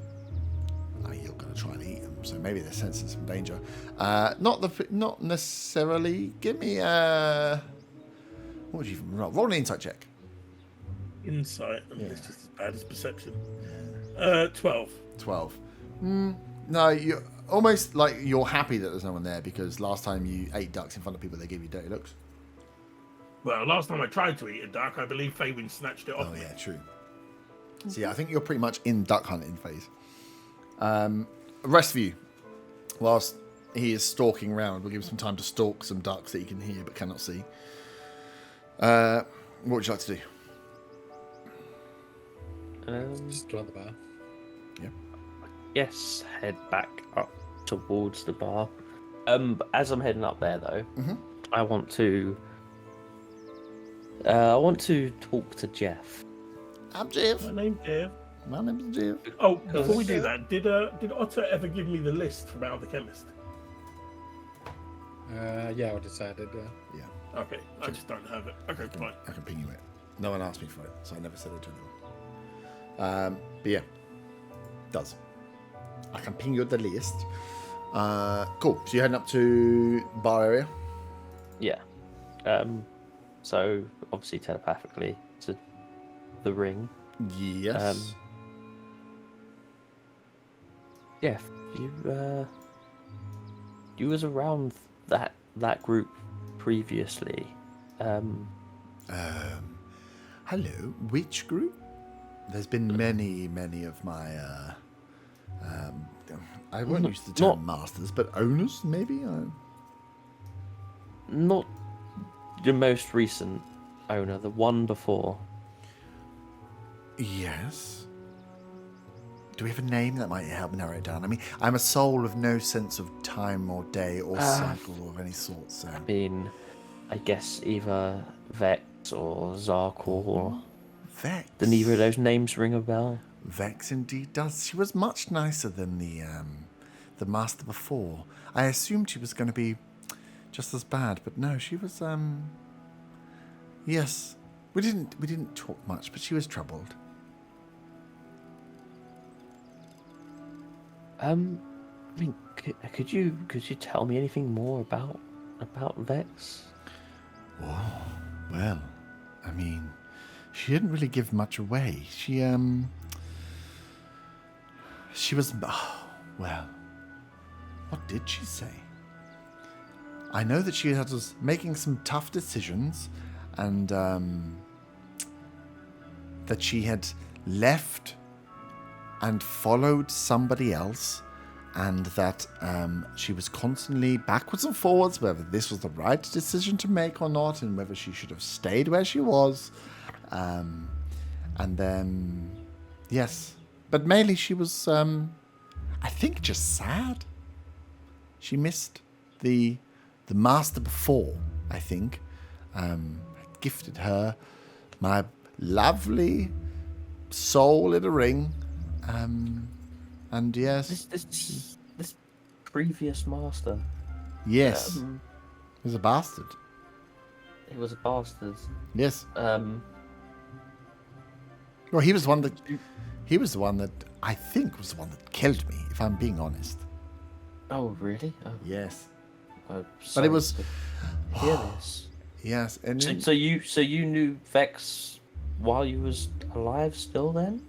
I mean, you're going to try and eat them, so maybe they're sensing some danger. Not necessarily. Give me what would you even roll? Roll an insight check. Insight. I mean, Yeah. it's just as bad as perception. 12. 12. No, you're almost like you're happy that there's no one there because last time you ate ducks in front of people, they gave you dirty looks. Well, last time I tried to eat a duck, I believe Faywin snatched it off Oh me. yeah, true. So yeah, I think you're pretty much in duck hunting phase. Rest of you, whilst he is stalking around, we'll give him some time to stalk some ducks that he can hear but cannot see. What would you like to do? Just go at the bar. Yes, head back up towards the bar. But as I'm heading up there, though, I want to talk to Jeff. I'm Jeff. My name's Dave. My name's Jeff. Oh, before we do that, did Otter ever give me the list from Al the Chemist? Yeah, I decided. Yeah, Okay, I just don't have it. Okay, fine. I can ping you it. No one asked me for it, so I never said it to anyone. But yeah, does. I can ping you the list. Cool. So you're heading up to bar area. Yeah. So obviously telepathically to the ring. Yes. Jeff, you was around that group previously. Hello. Which group? There's been many of my. I won't use the term masters, but owners, maybe. Not the most recent owner, the one before. Yes. Do we have a name that might help narrow it down? I mean, I'm a soul with no sense of time or day or cycle of any sort, so... I mean, I guess either Vex or Zarkor or... Vex. Do neither of those names ring a bell? Vex indeed does. She was much nicer than the master before. I assumed she was going to be just as bad, but no, she was, yes. We didn't talk much, but she was troubled. I mean, could you tell me anything more about Vex? Oh, well, I mean, she didn't really give much away. She was, well, what did she say? I know that she was making some tough decisions, and that she had left and followed somebody else, and that she was constantly backwards and forwards, whether this was the right decision to make or not, and whether she should have stayed where she was. And then, yes. But mainly she was, I think, just sad. She missed the master before, I think. I gifted her my lovely soul in a ring. And yes. This previous master. Yes. He was a bastard. He was a bastard. Yes. Um. Well, he was the one that I think was the one that killed me, if I'm being honest. Oh, really? Oh, Yes. but it was- Hear this. Yes. And So you knew Vex while you was alive still then?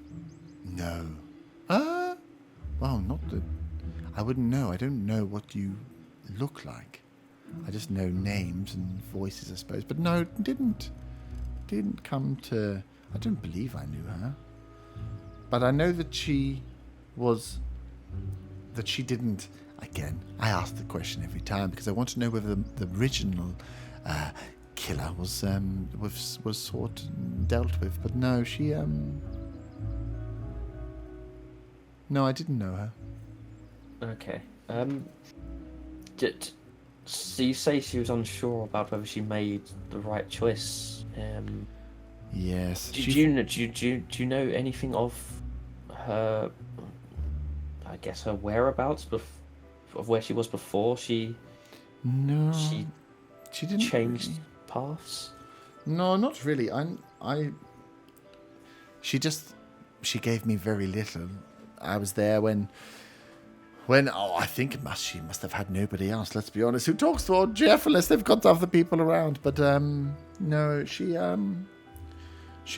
no. Well, not that. I wouldn't know. I don't know what you look like. I just know names and voices, I suppose. But no, didn't come to. I don't believe I knew her. But I know that she didn't. Again, I ask the question every time because I want to know whether the original killer was sort of dealt with. But no, she no, I didn't know her. Okay. So you say she was unsure about whether she made the right choice. Yes. Do you know anything of her? I guess her whereabouts of where she was before she She didn't changed really. paths. No, not really. She gave me very little. I was there when I think she must have had nobody else, let's be honest, who talks to old Jeff unless they've got other people around. But no, she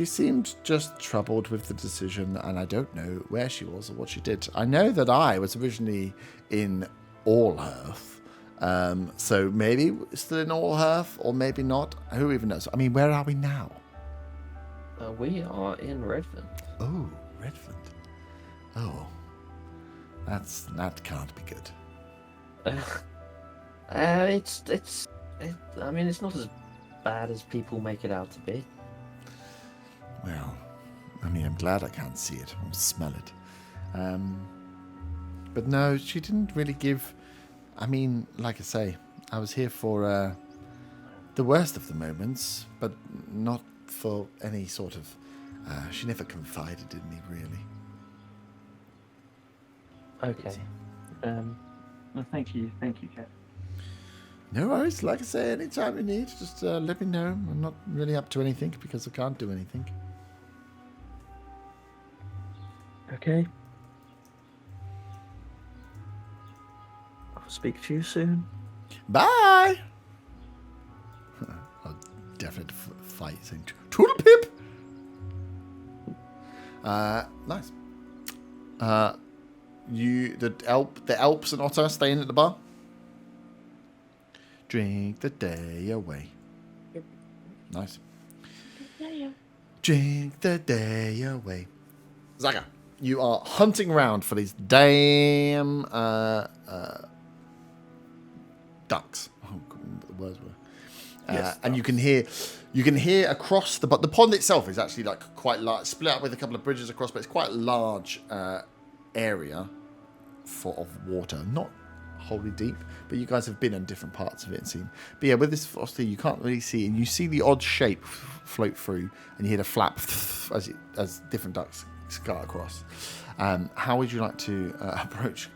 seemed just troubled with the decision, and I don't know where she was or what she did. I know that I was originally in All-Earth, so maybe still in All-Earth, or maybe not. Who even knows? I mean, where are we now? We are in Redvant. Oh, Redvant. Oh, that can't be good. I mean, it's not as bad as people make it out to be. Well, I mean, I'm glad I can't see it or smell it. But no, she didn't really give. I mean, like I say, I was here for the worst of the moments, but not for any sort of. She never confided in me, really. Okay. Well, thank you, Jeff. No worries. Like I say, anytime you need, just let me know. I'm not really up to anything because I can't do anything. Okay. I'll speak to you soon. Bye! I'll definitely fight saying Toodle Pip! Nice. The Alps and Otter staying at the bar? Drink the day away. Yep. Nice. Yeah. Drink the day away. Zaga, you are hunting around for these damn ducks. Oh, what the words were. Yes, and you can hear across the pond itself is actually like quite large, split up with a couple of bridges across, but it's quite a large area of water, not wholly deep, but you guys have been in different parts of it and seen. But yeah, with this philosophy, you can't really see, and you see the odd shape float through, and you hear the flap as different ducks scut across. How would you like to approach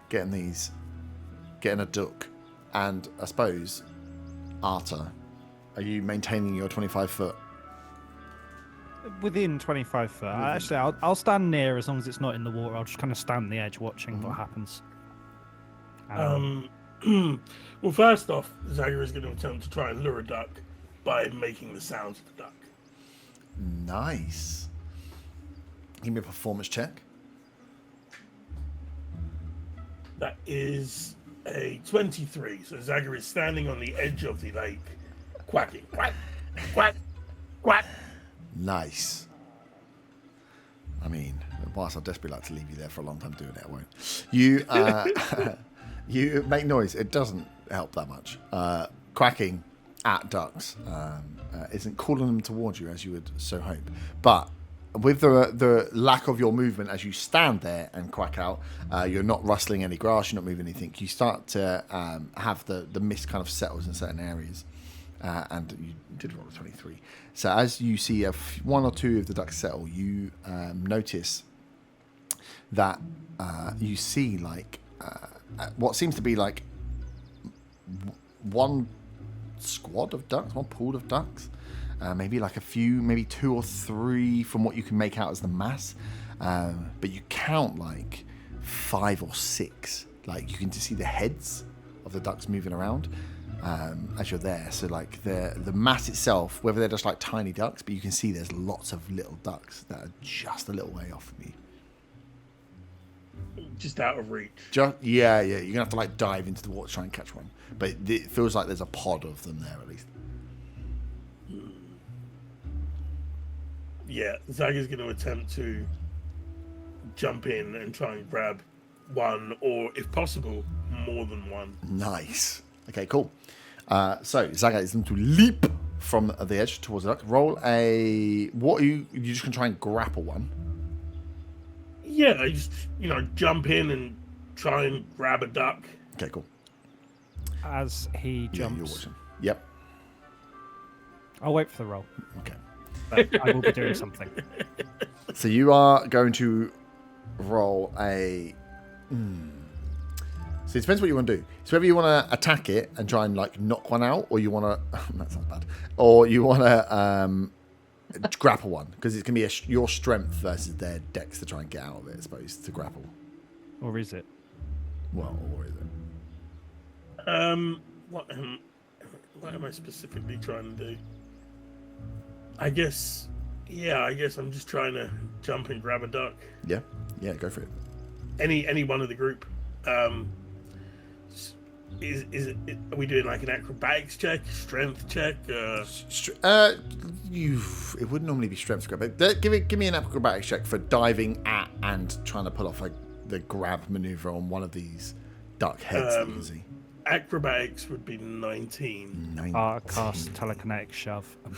getting a duck? And I suppose, Arta, are you maintaining your 25 foot? Within 25 foot. Actually, I'll stand near as long as it's not in the water. I'll just kind of stand on the edge watching what happens. Well, first off, Zagger is going to attempt to try and lure a duck by making the sounds of the duck. Nice. Give me a performance check. That is a 23. So Zagger is standing on the edge of the lake, quacking, quack, quack, quack. Nice. I mean, whilst I'd desperately like to leave you there for a long time doing it, I won't. You, you make noise. It doesn't help that much. Quacking at ducks isn't calling them towards you as you would so hope. But with the lack of your movement as you stand there and quack out, you're not rustling any grass, you're not moving anything. You start to have the mist kind of settles in certain areas. And you did roll a 23. So as you see one or two of the ducks settle, you notice that you see like what seems to be like one squad of ducks, one pool of ducks, maybe like a few, maybe 2 or 3 from what you can make out as the mass, but you count like 5 or 6. Like you can just see the heads of the ducks moving around as you're there. So like the mass itself, whether they're just like tiny ducks, but you can see there's lots of little ducks that are just a little way off of you. Just out of reach. Yeah, you're gonna have to like dive into the water to try and catch one, but it feels like there's a pod of them there at least. Yeah, Zagger's going to attempt to jump in and try and grab one, or if possible, more than one. Nice. Okay, cool. So Zaga is going to leap from the edge towards the duck. Roll a. What are you? You just gonna try and grapple one? Yeah, I just jump in and try and grab a duck. Okay, cool. As he Yeah, jumps, you're watching. Yep. I'll wait for the roll. Okay. But I will be doing something. So you are going to roll a. So it depends what you want to do. So whether you want to attack it and try and like knock one out, or you want to. That sounds bad. Or you want to grapple one, because it's going to be your strength versus their dex to try and get out of it, I suppose, to grapple. Or is it? Well, or is it? What am I specifically trying to do? I guess I'm just trying to jump and grab a duck. Yeah, go for it. Any one of the group. Is it? Are we doing like an acrobatics check, strength check? It would normally be strength grab. But give me an acrobatics check for diving at and trying to pull off like the grab maneuver on one of these duck heads that you can see. Acrobatics would be 19. Cast telekinetic shove and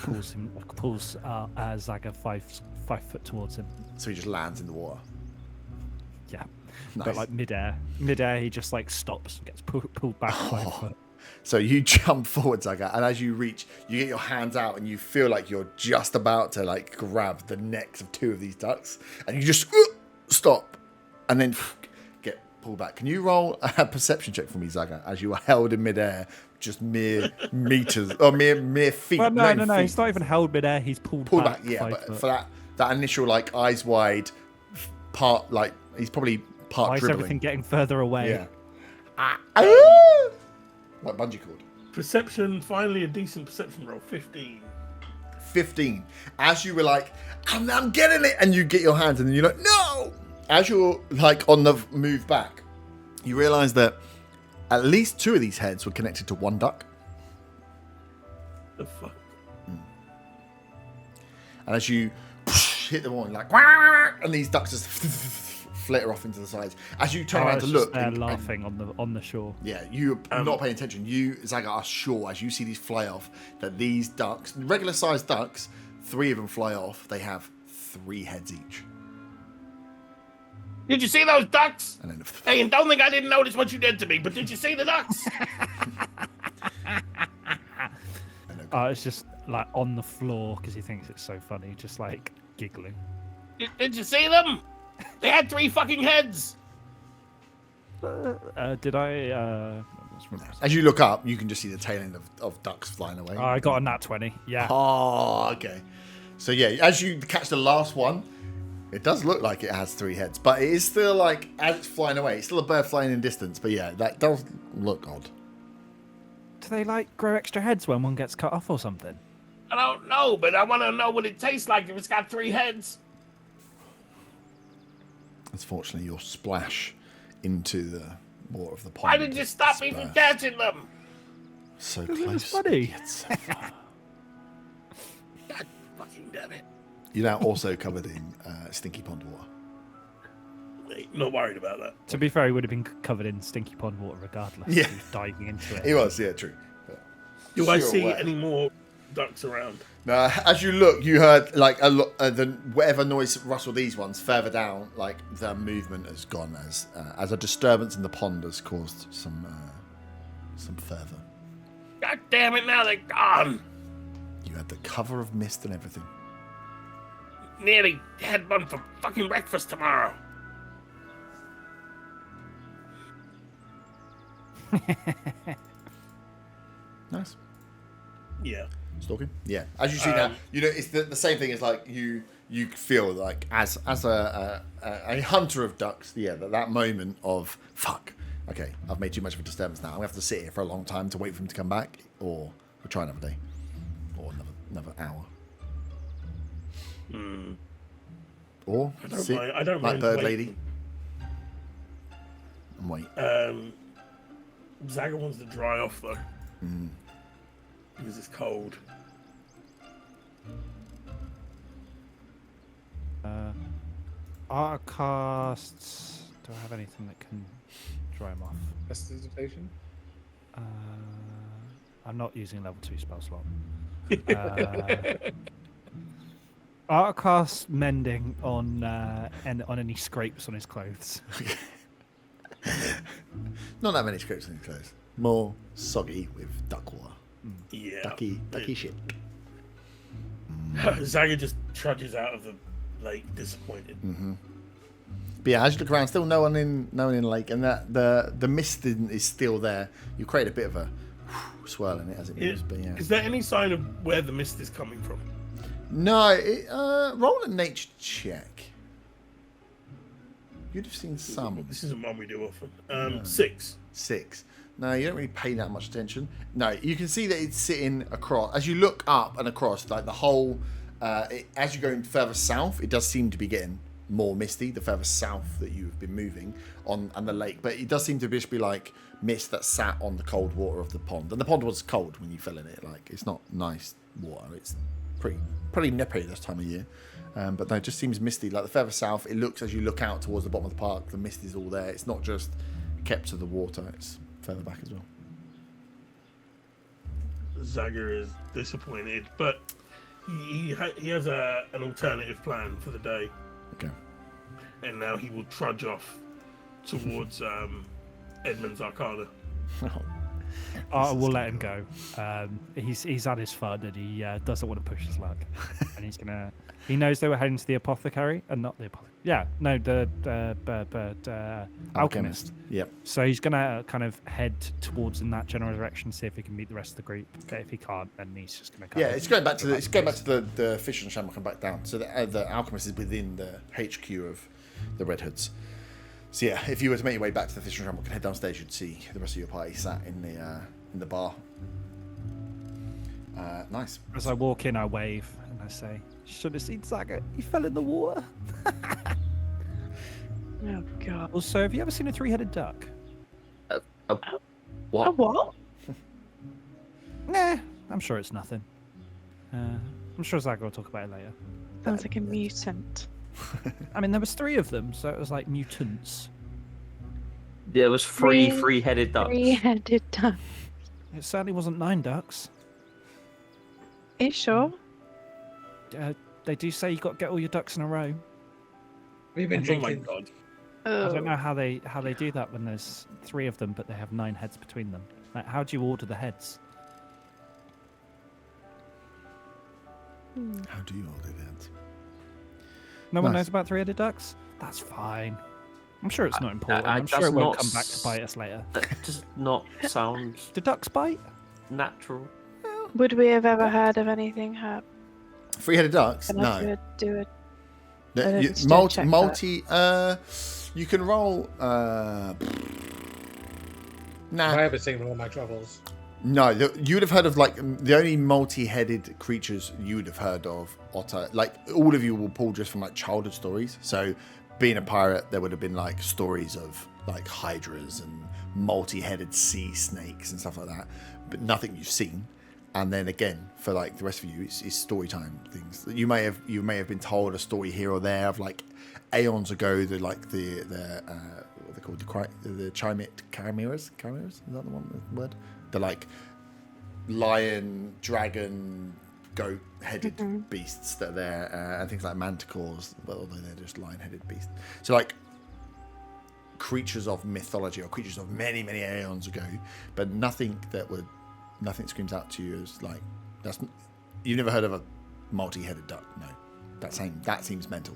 pulls Zaga 5 foot towards him. So he just lands in the water. Yeah. Nice. But like midair, he just like stops and gets pulled back 5 foot. So you jump forward, Zaga, and as you reach, you get your hands out and you feel like you're just about to like grab the necks of 2 of these ducks, and you just stop, and then get pulled back. Can you roll a perception check for me, Zaga, as you are held in midair, just mere meters or mere feet? Well, no, feet. he's not even held midair. He's pulled back. Yeah, 5 but foot. for that initial like eyes wide part, like he's probably part Why is dribbling. everything getting further away? Yeah. Like bungee cord. Perception, finally a decent perception roll. 15. 15. As you were like, I'm getting it, and you get your hands, and then you're like, no! As you're like on the move back, you realise that at least 2 of these heads were connected to one duck. The fuck? And as you hit the wall, like, and these ducks just flitter off into the sides. As you turn I around was to just look, there and- laughing on the shore. yeah, you're not paying attention. You, Zaga, are sure as you see these fly off that these ducks, regular sized ducks, 3 of them fly off. They have 3 heads each. Did you see those ducks? And then Hey, and don't think I didn't notice what you did to me, but did you see the ducks? It's just like on the floor because he thinks it's so funny, just like giggling. Did you see them? They had 3 fucking heads. Did I? as you look up, you can just see the tail end of ducks flying away. I got a nat 20. Yeah. Oh, okay. So yeah, as you catch the last one, it does look like it has 3 heads, but it is still like, as it's flying away, it's still a bird flying in distance. But yeah, that does look odd. Do they like grow extra heads when one gets cut off or something? I don't know, but I want to know what it tastes like if it's got 3 heads. Unfortunately, you'll splash into the water of the pond. Why did you stop me from Disperse. catching them? So Because it was close. funny. yet so far. God fucking damn it. You're now also covered in stinky pond water. Not worried about that. To be fair, he would have been covered in stinky pond water regardless. Yeah. He was diving into it. It was, yeah, true. But Do I you're see aware. any more ducks around? Now, as you look, you heard like the whatever noise rustled these ones further down. Like the movement has gone as a disturbance in the pond has caused some further. God damn it, now they're gone. You had the cover of mist and everything. Nearly had one for fucking breakfast tomorrow. Nice. Yeah. Stalking? Yeah. As you see now, you know it's the same thing as like you feel like as a hunter of ducks, yeah, that moment of fuck. Okay, I've made too much of a disturbance now. I'm gonna have to sit here for a long time to wait for him to come back, or we'll try another day, or another hour, or I don't sit mind. I don't like mind bird waiting. lady and wait. Zaga wants to dry off though. Because it's cold. Art casts. Do I have anything that can dry him off? Prestidigitation? I'm not using level 2 spell slot. Art casts mending on any scrapes on his clothes. Not that many scrapes in his clothes. More soggy with duck water. Yeah. Ducky shit. Zaga just trudges out of the lake disappointed. But yeah, as you look around, still no one in the lake, and that the mist is still there. You create a bit of a swirl in it as it moves. But yeah, Is there any sign of where the mist is coming from? no. Roll a nature check. You'd have seen some. This isn't one we do often. 6. 6. No, you don't really pay that much attention. No, you can see that it's sitting across. As you look up and across, like the whole, as you're going further south, it does seem to be getting more misty the further south that you've been moving on the lake. But it does seem to just be like mist that sat on the cold water of the pond. And the pond was cold when you fell in it. Like, it's not nice water. It's pretty nippy this time of year. But no, it just seems misty. Like the further south, it looks as you look out towards the bottom of the park, the mist is all there. It's not just kept to the water. It's further back as well. Zaga is disappointed, but he has an alternative plan for the day, Okay. and now he will trudge off towards Edmund's Arcana. I will let him go. He's had his fun and he doesn't want to push his luck. And he's gonna. He knows they were heading to the apothecary and not the apothecary. Yeah, no, the alchemist. Yep. So he's gonna kind of head towards in that general direction, see if he can meet the rest of the group. But if he can't, then he's just gonna. Yeah, it's going back to the fish and shamrock and back down. So the alchemist is within the HQ of the Red Hoods. So yeah, if you were to make your way back to the fish and shamrock and head downstairs, you'd see the rest of your party sat in the bar. Nice. As I walk in, I wave and I say, "Should have seen Zaga. He fell in the water." Oh god. Also, have you ever seen a 3-headed duck? What? A what? Nah, I'm sure it's nothing. I'm sure Zaga will talk about it later. Sounds like a mutant. I mean, there was 3 of them, so it was like mutants. There was three-headed ducks. Three-headed duck. It certainly wasn't 9 ducks. Are you sure? They do say you got to get all your ducks in a row. We've been Oh my drinking. god. I don't know how they do that when there's 3 of them, but they have 9 heads between them. Like, how do you order the heads? How do you order that? No one Nice. knows about 3-headed ducks? That's fine. I'm sure it's not important. I'm sure does it won't not come back to bite us later. That does not sound Do ducks bite? natural. Would we have ever heard of anything happen? 3-headed ducks? Can No. I do it? The- I don't you- still multi, check multi you can roll. Nah. I haven't seen all my travels. No, you would have heard of like the only multi-headed creatures you would have heard of. Otter, like all of you will pull just from like childhood stories. So, being a pirate, there would have been like stories of like hydras and multi-headed sea snakes and stuff like that, but nothing you've seen. And then again, for like the rest of you, it's story time things. You may have been told a story here or there of like aeons ago. The what they called the chimeras. Chimeras, is that the word? The like lion, dragon, goat-headed beasts that are there, and things like manticores, although they're just lion-headed beasts. So like creatures of mythology or creatures of many, many aeons ago, but nothing screams out to you as like you've never heard of a multi-headed duck. No, that seems mental.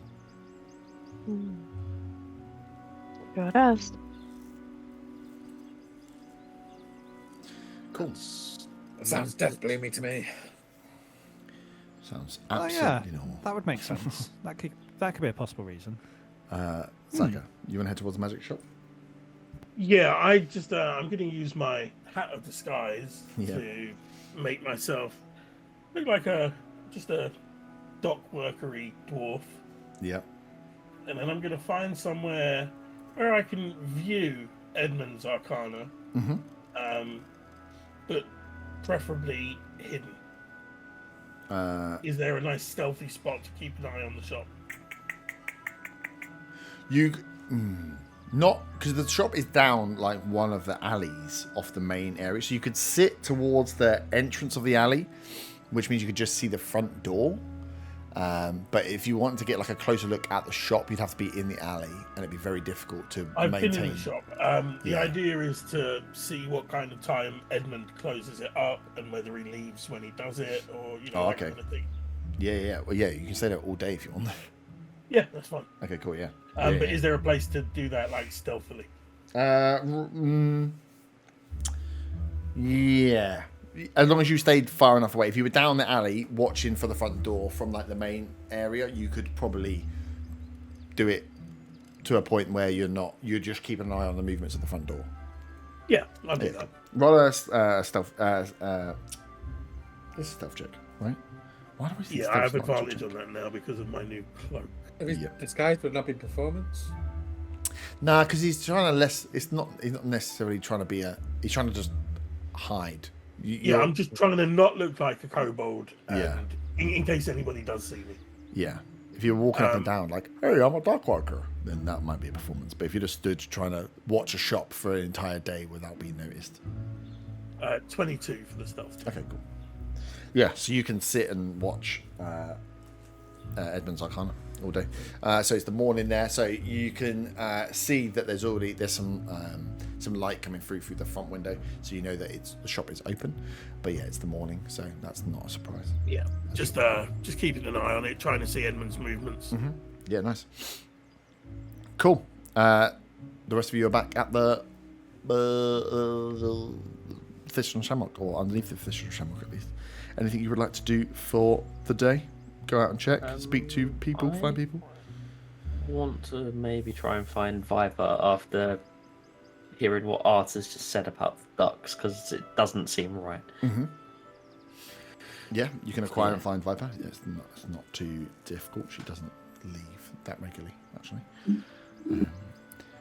Sure does. Cool. That sounds death gloomy to me. Sounds Oh absolutely yeah, normal. that would make sense. that could be a possible reason. Saka, you want to head towards the magic shop? Yeah, I just I'm going to use my hat of disguise Yeah. to make myself look like just a dock workery dwarf, Yeah. and then I'm going to find somewhere where I can view Edmund's Arcana, but preferably hidden. Is there a nice stealthy spot to keep an eye on the shop? Not because the shop is down like one of the alleys off the main area, so you could sit towards the entrance of the alley, which means you could just see the front door. But if you wanted to get like a closer look at the shop, you'd have to be in the alley, and it'd be very difficult to I've maintain. been in the shop. The Yeah. idea is to see what kind of time Edmund closes it up and whether he leaves when he does it, or that okay. kind of thing. Yeah. Well, yeah, you can stay there all day if you want. Yeah, that's fine. Okay, cool. Yeah. But is there a place to do that like stealthily? Yeah. As long as you stayed far enough away. If you were down the alley watching for the front door from like the main area, you could probably do it to a point where you're just keeping an eye on the movements of the front door. Yeah, I'll do that. Roll a stealth. This is stealth check, right? Why do we see Yeah, I have advantage on that now because of my new cloak. Disguise would not be performance. Nah, because he's trying to He's not necessarily trying to be He's trying to just hide. Yeah, I'm just trying to not look like a kobold. Yeah. In case anybody does see me. Yeah. If you're walking up and down like, hey, I'm a dock worker, then that might be a performance. But if you just stood trying to watch a shop for an entire day without being noticed. 22 for the stealth. Okay, cool. Yeah, so you can sit and watch Edmund's Arcana all day. So it's the morning there, so you can see that there's some light coming through the front window, so you know that the shop is open. But yeah, it's the morning, so that's not a surprise. Yeah, just keeping an eye on it, trying to see Edmund's movements. Yeah, nice. Cool. The rest of you are back at the Thistle and Shamrock, or underneath the Thistle and Shamrock at least. Anything you would like to do for the day? Go out and check, speak to people, find people? I want to maybe try and find Viper after hearing what Arthur's just said about ducks, because it doesn't seem right. Yeah, you can acquire and find Viper. Yeah, it's not too difficult. She doesn't leave that regularly, actually.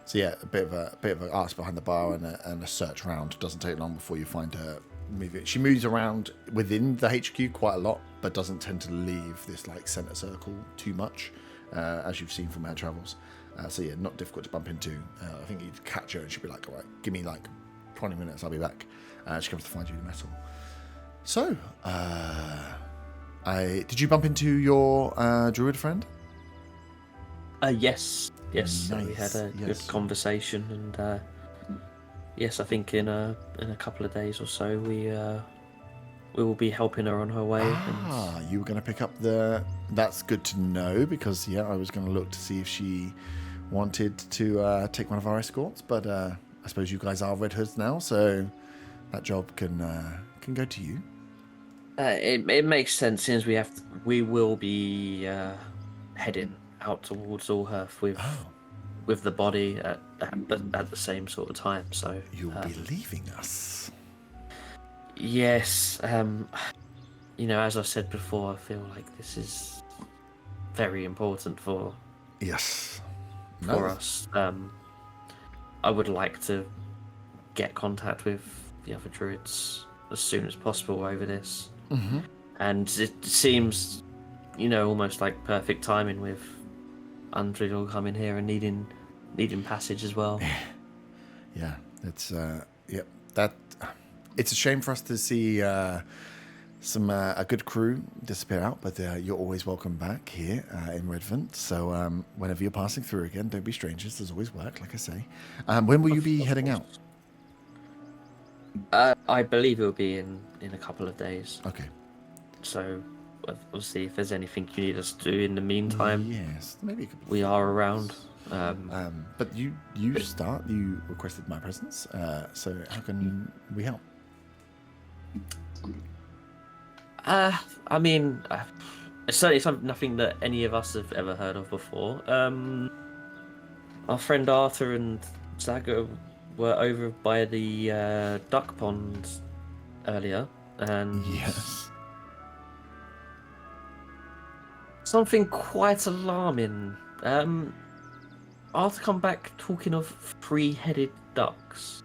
So yeah, a bit of a ask behind the bar and a search round. Doesn't take long before you find her moving. She moves around within the HQ quite a lot, but doesn't tend to leave this like center circle too much. as you've seen from her travels. So yeah, not difficult to bump into. I think you'd catch her and she'd be like, all right, give me like 20 minutes, I'll be back. She comes to find you in the metal. So, did you bump into your druid friend? Yes. Yes, Nice, we had a yes. good conversation, and yes, I think in a couple of days or so we will be helping her on her way. You were going to pick up the... That's good to know, because, yeah, I was going to look to see if she wanted to take one of our escorts, but I suppose you guys are Red Hoods now, so that job can go to you. It makes sense, since we will be heading out towards Allhearth with the body at the same sort of time. So You'll be leaving us. Yes, as I said before, I feel like this is very important for Yes. us. I would like to get contact with the other druids as soon as possible over this. Mm-hmm. And it seems, almost like perfect timing with Undrill coming here and needing passage as well. Yeah, it's it's a shame for us to see a good crew disappear out, but you're always welcome back here in Redvant. So whenever you're passing through again, don't be strangers. There's always work, like I say. When will you be heading out? I believe it will be in a couple of days. Okay. So obviously, if there's anything you need us to do in the meantime, yes, maybe we are around. But you start. You requested my presence. So how can we help? I mean, it's certainly nothing that any of us have ever heard of before. Our friend Arthur and Zaga were over by the duck pond earlier, and Yes. something quite alarming. Arthur come back talking of 3-headed ducks.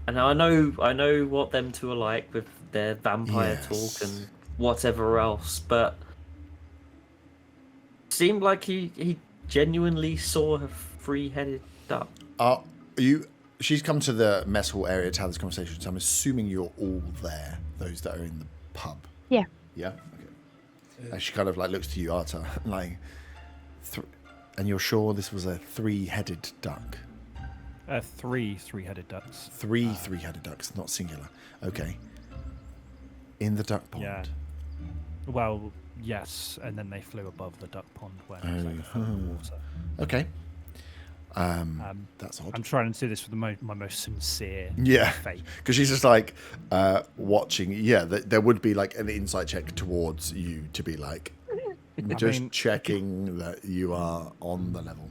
And I know what them two are like with their vampire Yes. talk and whatever else, but seemed like he genuinely saw a 3-headed duck. She's come to the mess hall area to have this conversation, so I'm assuming you're all there, those that are in the pub. Yeah. Yeah? Okay. And she kind of like looks to you, Arta, like, and you're sure this was a 3-headed duck? Three-headed ducks. Three-headed ducks, not singular. Okay. In the duck pond. Yeah. Well, yes, and then they flew above the duck pond when it was like a foot of water. Okay. That's odd. I'm trying to do this with my most sincere faith. Because she's just like watching. Yeah, there would be like an insight check towards you to be like checking that you are on the level.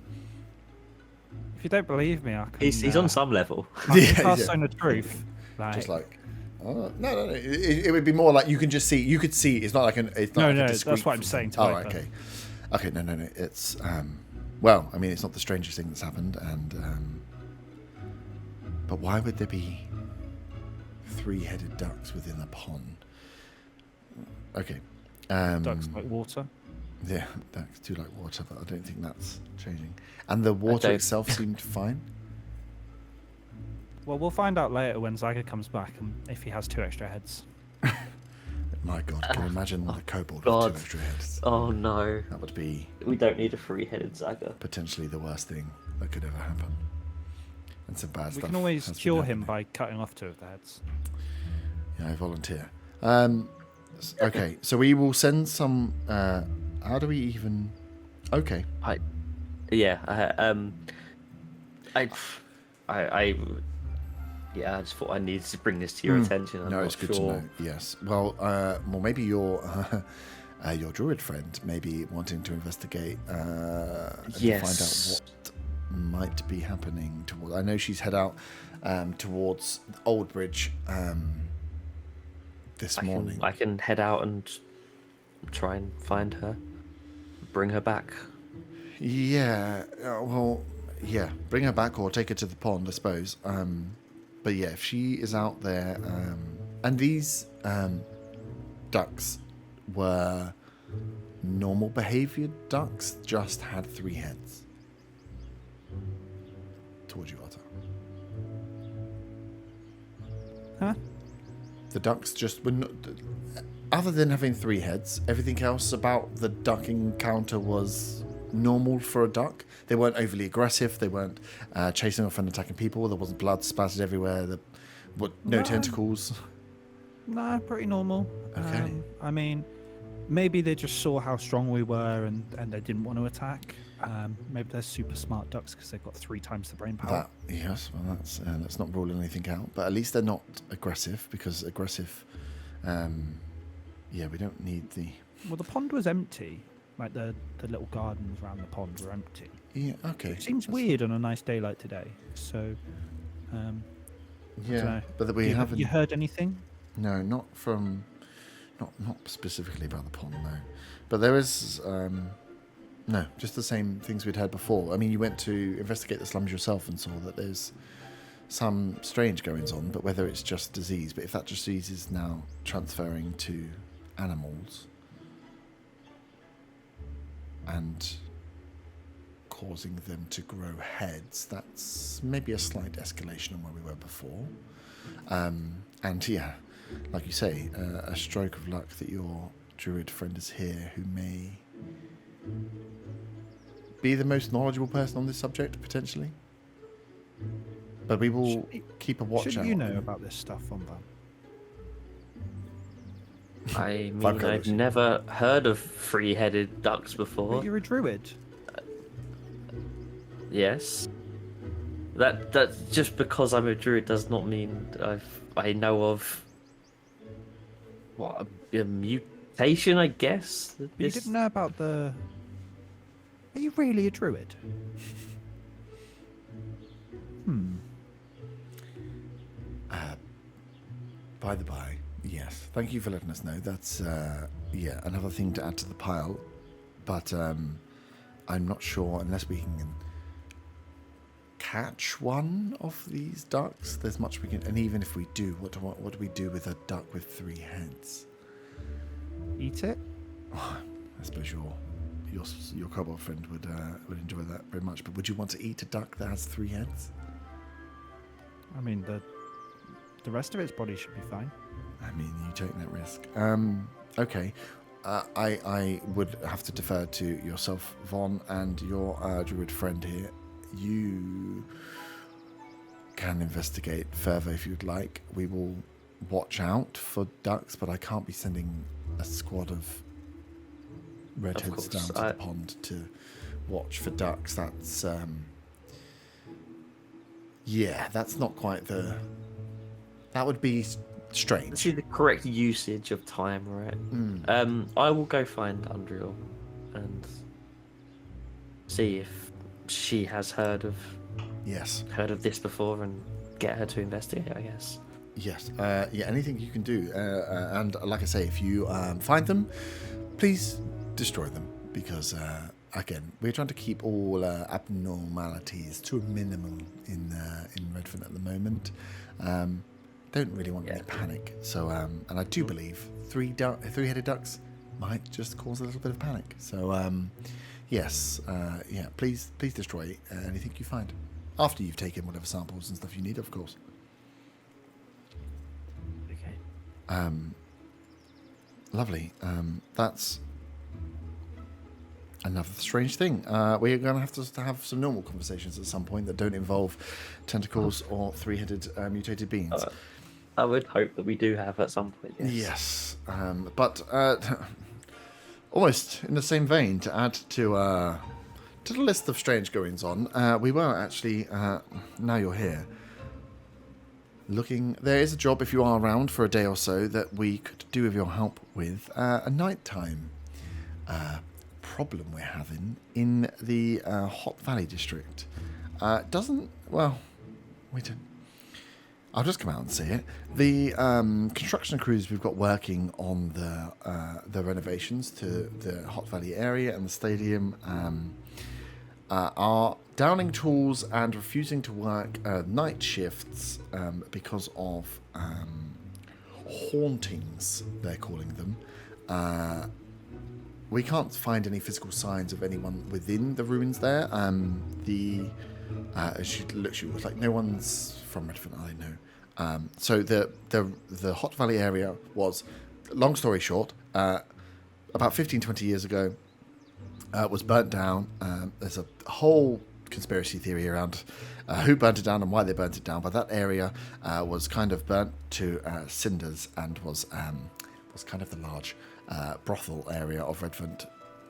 If you don't believe me, I can. He's on some level. I can pass on the truth. Just like, no. It would be more like you can just see. You could see. It's not like an. It's not like a discrete that's what I'm saying. Oh, okay. Okay, no. It's well, I mean, it's not the strangest thing that's happened, and but why would there be 3-headed ducks within a pond? Okay. Ducks like water. Yeah, ducks do like water, but I don't think that's changing. And the water itself seemed fine. Well, we'll find out later when Zaga comes back and if he has 2 extra heads. My God, can you imagine the kobold God. with 2 extra heads? Oh no. That would be We don't need a 3-headed Zaga. potentially the worst thing that could ever happen. And some bad We stuff. can always has been cure him happening. by cutting off 2 of the heads. Yeah, I volunteer. Okay, so we will send some. How do we even? Okay. I just thought I needed to bring this to your attention. I'm No, not it's good sure. to know. Yes. Well, maybe your druid friend may be wanting to investigate and to find Yes. out what might be happening. I know she's head out towards Old Bridge this morning. I can head out and try and find her, bring her back. Yeah. Yeah. Bring her back or take her to the pond, I suppose. But yeah, if she is out there, and these ducks were normal behavior ducks just had 3 heads. Towards you, Otter. Huh? The ducks just were not, other than having 3 heads, everything else about the duck encounter was normal for a duck. They weren't overly aggressive. They weren't chasing off and attacking people. There wasn't blood splattered everywhere. No No. tentacles. Nah, pretty normal. Okay. I mean, maybe they just saw how strong we were and they didn't want to attack. Maybe they're super smart ducks because they've got 3 times the brain power. Yes, well, that's not ruling anything out. But at least they're not aggressive, because aggressive, we don't need the... Well, the pond was empty. Like the little gardens around the pond were empty. Yeah, okay. It seems weird on a nice day like today. So, Yeah, dunno. but we haven't... You heard anything? No, not from... Not specifically about the pond, no. But there is... no, just the same things we'd heard before. I mean, you went to investigate the slums yourself and saw that there's some strange goings on, but whether it's just disease, but if that disease is now transferring to animals and causing them to grow heads, that's maybe a slight escalation on where we were before. And yeah, like you say, a stroke of luck that your druid friend is here, who may be the most knowledgeable person on this subject, potentially. But we will keep a watch out. Shouldn't you know about this stuff, Von Van? I mean, I've never heard of 3-headed ducks before. But you're a druid. Yes. That's just because I'm a druid does not mean I know of what a mutation, I guess. But you didn't know about the... Are you really a druid? By the by, yes. Thank you for letting us know. That's another thing to add to the pile. But I'm not sure, unless we can catch one of these ducks, there's much we can. And even if we do, what do we do with a duck with 3 heads? Eat it? I suppose your kobold friend would enjoy that very much. But would you want to eat a duck that has 3 heads? I mean, the rest of its body should be fine. I mean, you take that risk. Okay. I would have to defer to yourself, Von, and your druid friend here. You can investigate further if you'd like. We will watch out for ducks, but I can't be sending a squad of redheads down to the pond to watch for ducks. That's that's not quite the... That would be strange. See the correct usage of time, right? I will go find Undreal and see if she has heard of this before and get her to investigate, I guess. Yes. Anything you can do. And like I say, if you find them, please destroy them, because again, we're trying to keep all abnormalities to a minimum in Redvant at the moment. Don't really want any panic. So, and I do believe 3-headed ducks might just cause a little bit of panic. So, yes, please destroy anything you find after you've taken whatever samples and stuff you need, of course. Okay. Lovely. That's another strange thing. We're going to have some normal conversations at some point that don't involve tentacles or 3-headed mutated beings. I would hope that we do have at some point. Yes. But almost in the same vein, to add to the list of strange goings on, we were actually, now you're here, looking... There is a job, if you are around for a day or so, that we could do with your help with a nighttime problem we're having in the Hot Valley district. I'll just come out and say it. The construction crews we've got working on the renovations to the Hot Valley area and the stadium are downing tools and refusing to work night shifts because of hauntings, they're calling them, we can't find any physical signs of anyone within the ruins there. As she looks, it's like no one's from Redvant, I know. So the Hot Valley area was, long story short, about 15, 20 years ago, was burnt down. There's a whole conspiracy theory around who burnt it down and why they burnt it down, but that area was kind of burnt to cinders and was kind of the large brothel area of Redvant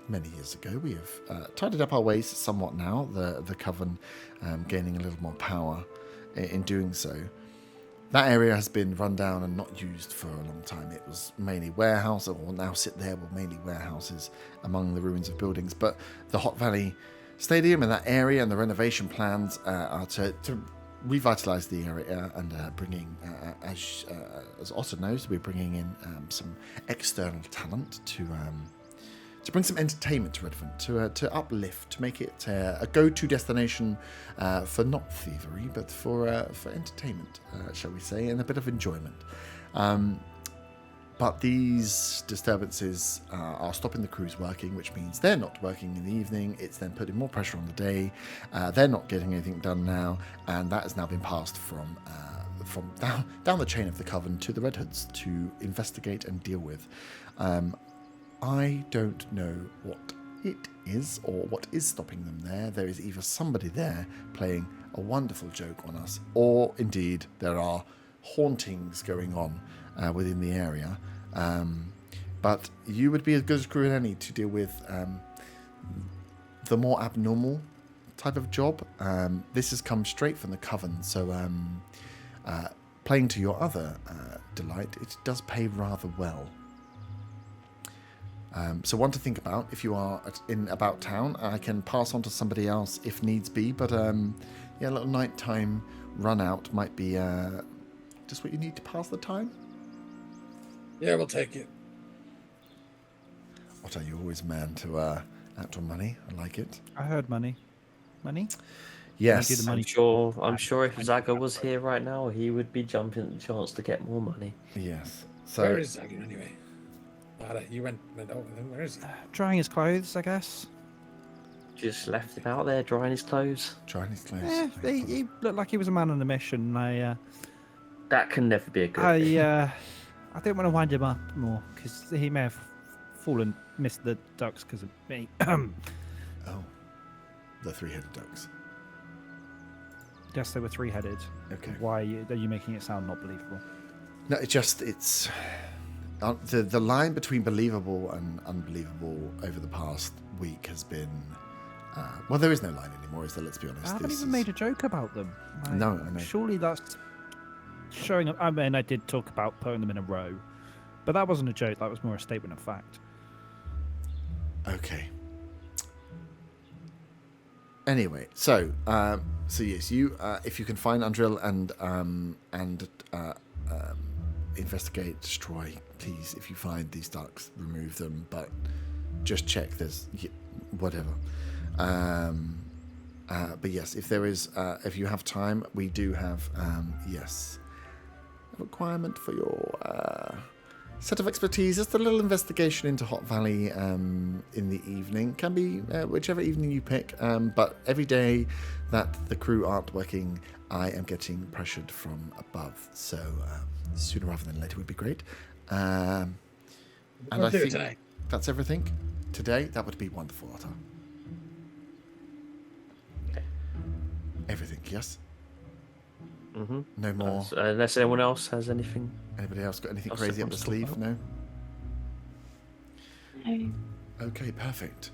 many years ago. We have tidied up our ways somewhat now, the Coven gaining a little more power in doing so. That area has been run down and not used for a long time. It was mainly warehouse, or will now sit there, were mainly warehouses among the ruins of buildings. But the Hot Valley Stadium and that area and the renovation plans are to revitalise the area and bringing, as Otter knows, we're bringing in some external talent to bring some entertainment to Redvant, to uplift, to make it a go-to destination for not thievery, but for entertainment, shall we say, and a bit of enjoyment. But these disturbances are stopping the crews working, which means they're not working in the evening. It's then putting more pressure on the day. They're not getting anything done now, and that has now been passed from down the chain of the Coven to the Red Hoods to investigate and deal with. I don't know what it is or what is stopping them there. There is either somebody there playing a wonderful joke on us, or indeed there are hauntings going on within the area. But you would be as good as crew as any to deal with the more abnormal type of job. This has come straight from the Coven, so playing to your other delight, it does pay rather well. So one to think about if you are in about town. I can pass on to somebody else if needs be, but a little nighttime run out might be just what you need to pass the time. Yeah, we'll take it. What are you always man to act on money? I like it. I heard money. Money? Yes. Maybe the money. I'm sure if Zaga was here right now, he would be jumping at the chance to get more money. Yes. So Where is Zaga anyway? You went over them. Where is he? Drying his clothes, I guess. Just left him out there drying his clothes. drying his clothes. He looked like he was a man on a mission. That can never be a good thing. I didn't want to wind him up more because he may have missed the ducks because of me. Oh, the three-headed ducks. Yes, they were three-headed. Okay. Why are you making it sound not believable? No, it's the line between believable and unbelievable over the past week has been well, there is no line anymore, is there? Let's be honest. I haven't even made a joke about them. No, I know. Surely that's showing up. I mean, I did talk about putting them in a row, but that wasn't a joke. That was more a statement of fact. Okay. Anyway, so yes, you if you can find Undrill and investigate, destroy, please. If you find these ducks, remove them, but just check there's whatever. But yes, if there is, if you have time, we do have yes, a requirement for your set of expertise. Just a little investigation into Hot Valley in the evening. Can be whichever evening you pick, but every day that the crew aren't working, I am getting pressured from above. So sooner rather than later would be great. And I think today. That's everything. Today, that would be wonderful, Otter. Everything, yes? Mm-hmm. No more. Unless anyone else has anything. Anybody else got anything else crazy they up the want to sleeve? talk No? No. Okay, perfect.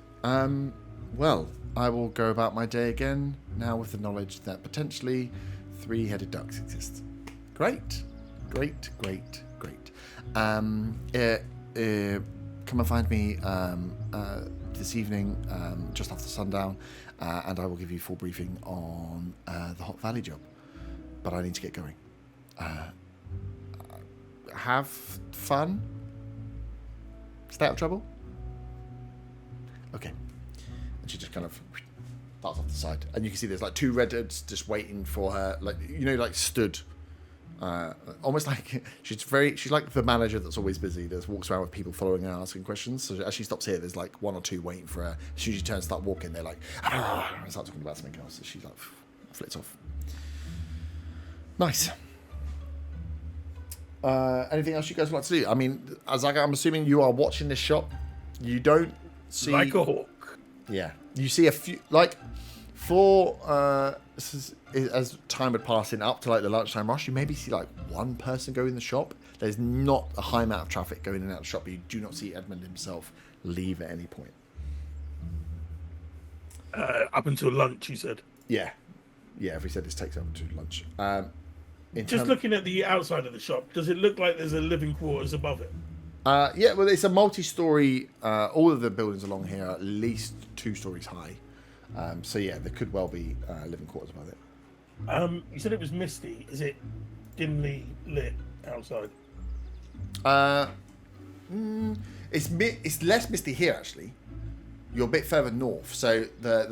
Well, I will go about my day again, now with the knowledge that potentially three-headed ducks exist. Great. Great, great, great. Come and find me this evening, just after sundown, and I will give you full briefing on the Hot Valley job. But I need to get going. Have fun. Stay out of trouble. Okay. And she just kind of darts off the side, and you can see there's like two redheads just waiting for her, like like stood Almost like she's like the manager that's always busy, that walks around with people following her, asking questions. So as she stops here, there's like one or two waiting for her. As soon as she turns, start walking, they're like, and start talking about something else. So she like flits off. Nice. Anything else you guys would like to do? I mean, Azaga, I'm assuming you are watching this shop. You don't see Like a hawk. Yeah, you see a few like for as time would pass in up to like the lunchtime rush, you maybe see like one person go in the shop. There's not a high amount of traffic going in and out of the shop, but you do not see Edmund himself leave at any point. Up until lunch, you said. Yeah, if we said this takes up to lunch. Just looking at the outside of the shop, does it look like there's a living quarters above it? Yeah, well, it's a multi-story. All of the buildings along here are at least 2 stories high. So yeah, there could well be living quarters above it. You said it was misty. Is it dimly lit outside? It's less misty here actually. You're a bit further north, so where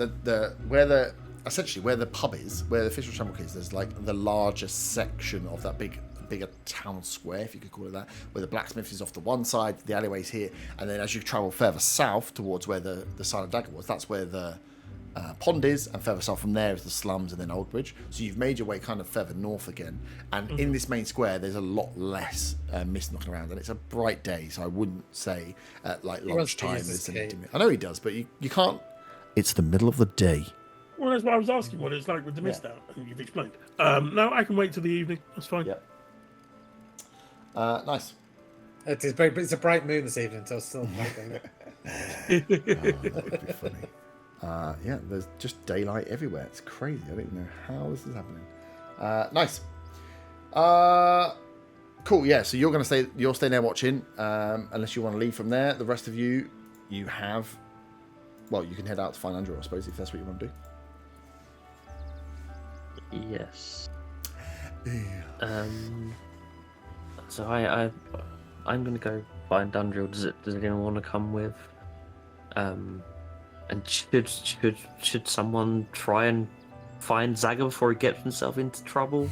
the pub is, where the Fish and Shamrock is, there's like the largest section of that bigger town square, if you could call it that, where the blacksmith is off the one side, the alleyway's here, and then as you travel further south towards where the Silent Dagger was, that's where the pond is, and further south from there is the slums and then Old Bridge. So you've made your way kind of further north again, and in this main square there's a lot less mist knocking around, and it's a bright day, so I wouldn't say at like lunchtime there's anything. I know he does, but you can't. It's the middle of the day. Well, that's what I was asking, what it's like with the mist out, and you've explained. No, I can wait till the evening. That's fine. Yeah. Nice. It's a bright moon this evening, so it's still bright. That would be funny. Yeah, there's just daylight everywhere. It's crazy. I don't even know how this is happening. Nice. Cool. Yeah. So you're staying there watching. Unless you want to leave from there. The rest of you have. Well, you can head out to find Andrew, I suppose, if that's what you want to do. Yes. So I'm gonna go find Dundrill. Does anyone want to come with? And should someone try and find Zaga before he gets himself into trouble?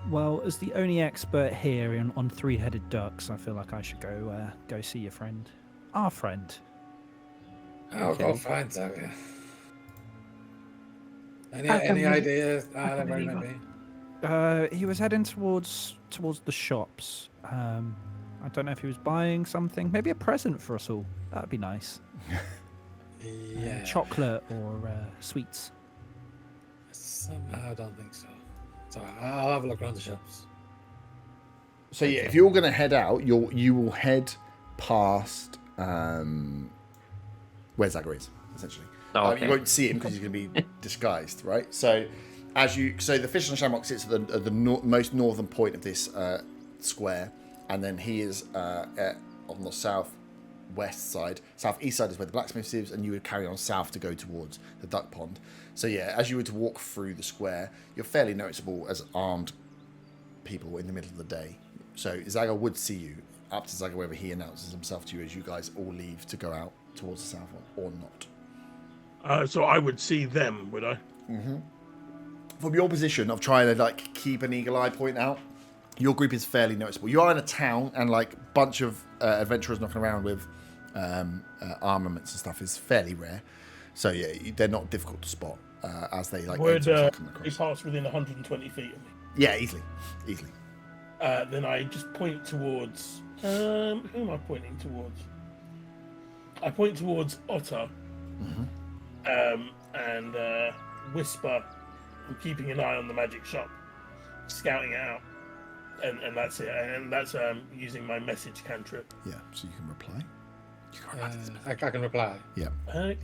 Well, as the only expert here on 3-headed ducks, I feel like I should go see your friend, our friend. I'll go find Zaga. Any idea where he might be? He was heading towards the shops. I don't know if he was buying something, maybe a present for us all. That'd be nice. Yeah. Chocolate or sweets. Somehow I don't think so. So I'll have a look around the shops. So yeah, if you're going to head out, you will head past where Zaga is, essentially. Oh, okay. You won't see him because he's going to be disguised, right? So the Fish and Shamrock sits at the most northern point of this square, and then he is on the southwest side. Southeast side is where the blacksmith is, and you would carry on south to go towards the duck pond. So yeah, as you were to walk through the square, you're fairly noticeable as armed people in the middle of the day. So Zaga would see you, up to Zaga whether he announces himself to you as you guys all leave to go out towards the south or not. So I would see them, would I? Mm-hmm. From your position of trying to like keep an eagle eye point out, your group is fairly noticeable. You are in a town, and like a bunch of adventurers knocking around with armaments and stuff is fairly rare. So yeah, they're not difficult to spot as they like. Would they come across. pass within 120 feet of me? Yeah, easily. Then I just point towards. Who am I pointing towards? I point towards Otter. Mm-hmm. And whisper. I'm keeping an eye on the magic shop, scouting it out, and that's it. And that's using my message cantrip. Yeah, so you can reply. You can't write this I can reply. Yeah.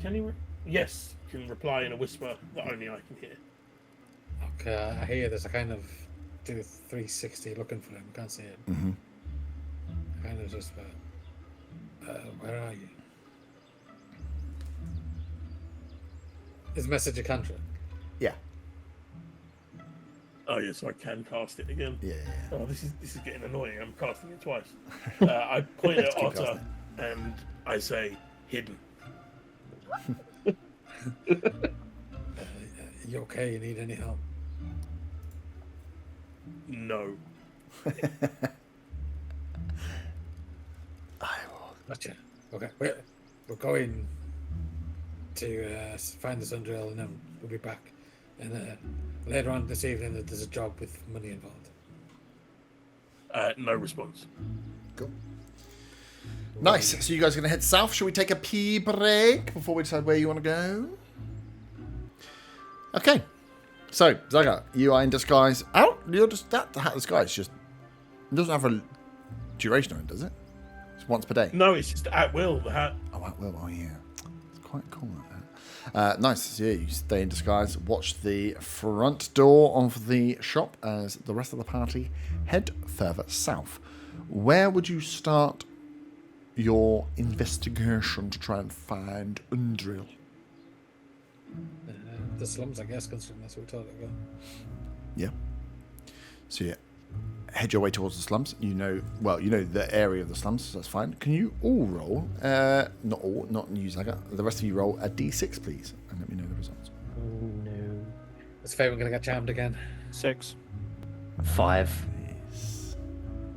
Can you? Yes, you can reply in a whisper that only I can hear. Okay, I hear this. I kind of do 360 looking for him. Can't see it. Mm-hmm. I kind of just where are you? Is message a cantrip? Yeah. Oh yeah, so I can cast it again. Yeah. Oh, this is getting annoying. I'm casting it twice. I point at Keep Otter casting. and I say, "Hidden." You okay? You need any help? No. Gotcha. Okay, we're going to find the Sundrill, and then we'll be back. And later on this evening, there's a job with money involved. No response. Cool. Nice. So you guys are going to head south. Should we take a pee break before we decide where you want to go? Okay. So, Zaga, you are in disguise. Oh, you're just that disguise just it doesn't have a duration on it, does it? It's once per day. No, it's just at will. The hat. Oh, at will. Oh, yeah. It's quite cool like that. Nice. So, yeah, you stay in disguise. Watch the front door of the shop as the rest of the party head further south. Where would you start your investigation to try and find Undrill? The slums, I guess, considering that's what we're talking about. Yeah. So yeah, head your way towards the slums. You know the area of the slums, so that's fine. Can you all roll? Not all, not you, Zaga. The rest of you roll a d6, please, and let me know the results. Oh no. It's fair we're going to get jammed again. 6. 5.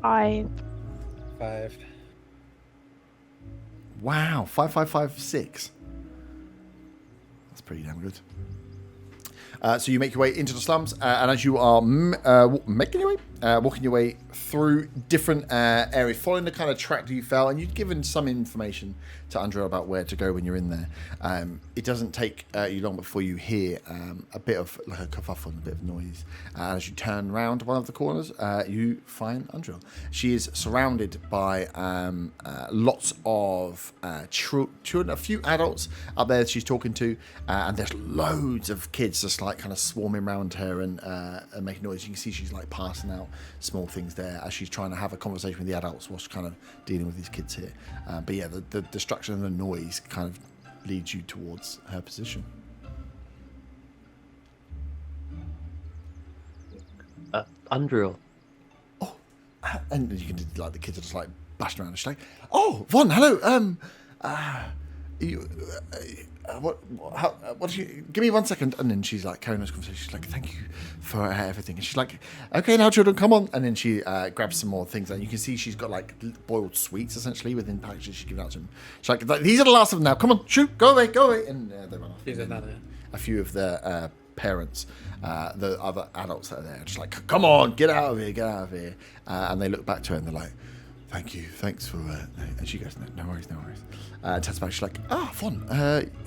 5. 5. Wow, 5, 5, 5, 6. That's pretty damn good. So you make your way into the slums, and as you are walking your way through different areas, following the kind of track that you fell, and you've given some information to Andrew about where to go when you're in there. It doesn't take you long before you hear a bit of like a kerfuffle and a bit of noise. As you turn around one of the corners, you find Andrew. She is surrounded by lots of children, a few adults up there that she's talking to, and there's loads of kids just like kind of swarming around her and making noise. You can see she's like passing out small things there as she's trying to have a conversation with the adults whilst kind of dealing with these kids here. But yeah, the distraction and the noise kind of leads you towards her position. Undrill. Oh, and you can like the kids are just like bashing around. She's like, "Oh, Von, hello. What did you give me 1 second?" And then she's like carrying this conversation. She's like, "Thank you for everything." And she's like, "Okay, now children, come on." And then she grabs some more things, and you can see she's got like boiled sweets essentially within packages she's giving out to them. She's like, "These are the last of them now. Come on, shoot, go away." And they run off. A few of the parents, the other adults that are there, just like, "Come on, get out of here. And they look back to her and they're like, "Thank you, thanks for..." And she goes, no worries. Turns back, she's like, Fawn,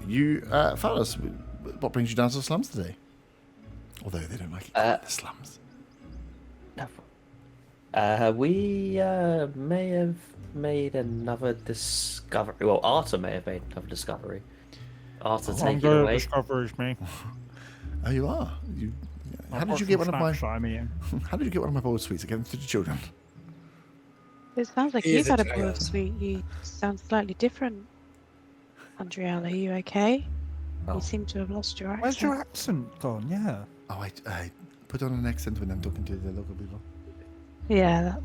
you found us. What brings you down to the slums today? Although they don't like it, the slums. We may have made another discovery. Well, Arthur may have made another discovery. Arthur, take it away. Discoveries me. Oh, you are? How did you get one of my... How did you get one of my boiled sweets? I gave them to the children. It sounds like you've had a bowl of sweet. You sound slightly different. Andriel, are you okay? Oh. You seem to have lost your accent. Where's your accent gone? Yeah. Oh, I put on an accent when I'm talking to the local people. Yeah,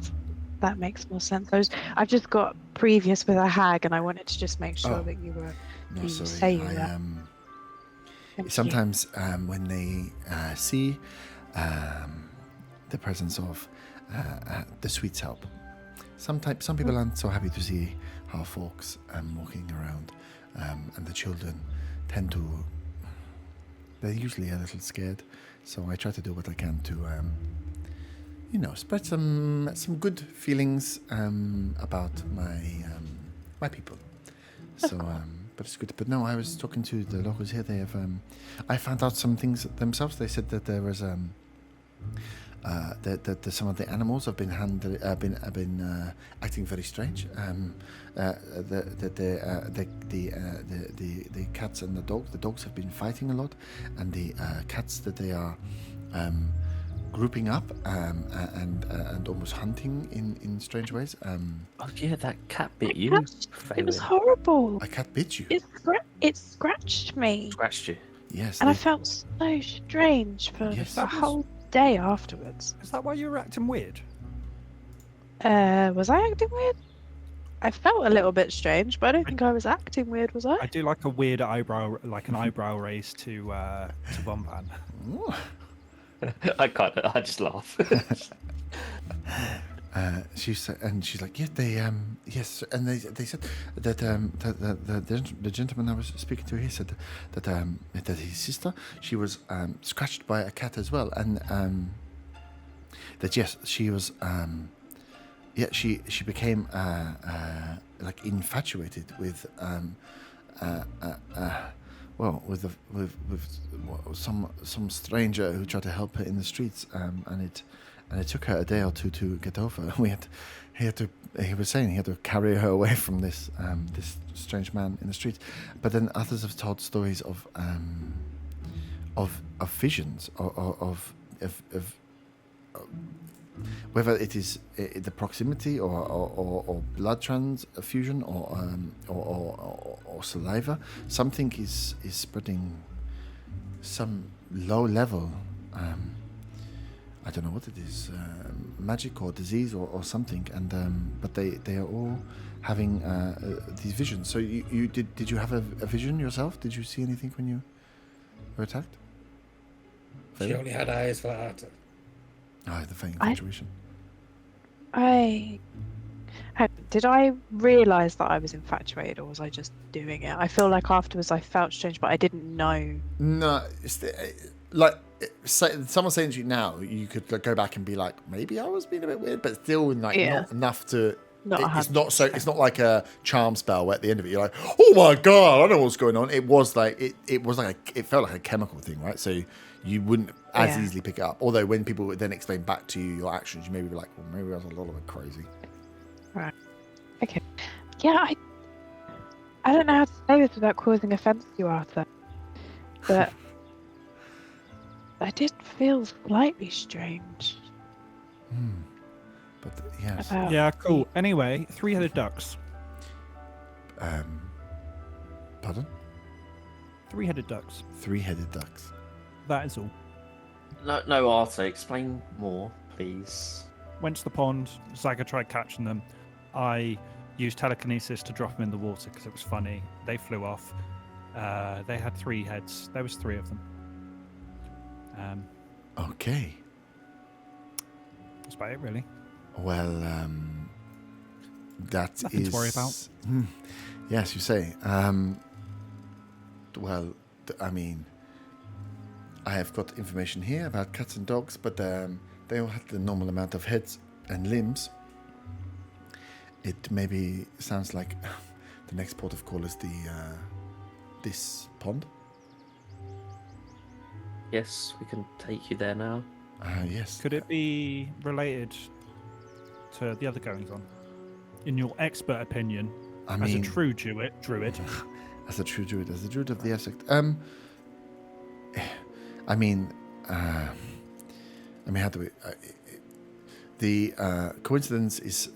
that makes more sense. I've just got previous with a hag, and I wanted to just make sure that you were. No, you sorry. say you were. Sometimes when they see the presence of the sweets help. Some people aren't so happy to see our folks walking around, and the children tend to. They're usually a little scared, so I try to do what I can to, spread some good feelings about my people. So, but it's good. But no, I was talking to the locals here. They have. I found out some things themselves. They said that there was that some of the animals have been acting very strange. The cats and the dogs have been fighting a lot, and the cats that they are grouping up and almost hunting in strange ways. Oh yeah, that cat bit you. It was horrible. A cat bit you. It scratched me. Scratched you. Yes. And I felt so strange for a whole day afterwards. Is that why you were acting weird? Was I acting weird? I felt a little bit strange, but I don't think I was acting weird, was I? I do like a weird eyebrow, like an eyebrow raise to Von Pan. I just laugh. She said, and she's like, yes, yes, and they said that the gentleman I was speaking to, he said that his sister, she was scratched by a cat as well, and that yes, she was she became like infatuated with with some stranger who tried to help her in the streets, and it took her a day or two to get over. He was saying he had to carry her away from this strange man in the street. But then others have told stories of visions of whether it is the proximity or blood transfusion or saliva. Something is spreading some low level. I don't know what it is, magic or disease or something, and but they are all having these visions. So you did you have a vision yourself? Did you see anything when you were attacked? She only had eyes for Arthur. The faint infatuation. Did I realise that I was infatuated, or was I just doing it? I feel like afterwards I felt strange, but I didn't know. No, it's like someone saying to you now, you could go back and be like, maybe I was being a bit weird, but still like not enough to. It's not so. It's not like a charm spell where at the end of it you're like, oh my god, I know what's going on. It was like it was like it felt like a chemical thing, right? So you wouldn't as easily pick it up. Although when people would then explain back to you your actions, you maybe be like, well, maybe I was a little bit crazy. Right. Okay. Yeah, I don't know how to say this without causing offence to you, Arthur, but I did feel slightly strange. But yes. Yeah, cool. Anyway, 3-headed ducks. Pardon? 3-headed ducks. 3-headed ducks. That is all. No, Arthur, explain more, please. Went to the pond. Zaga tried catching them. I used telekinesis to drop them in the water because it was funny. They flew off. They had 3 heads. There was 3 of them. Okay. That's about it, really. Well, that Nothing is to worry about. Yes, you say. Well, I mean, I have got information here about cats and dogs, but they all have the normal amount of heads and limbs. It maybe sounds like the next port of call is this pond. Yes, we can take you there now. Yes. Could it be related to the other goings on? In your expert opinion, I as a mean, true druid. As a true druid, as a druid of the insect. I mean, how do we? The coincidence is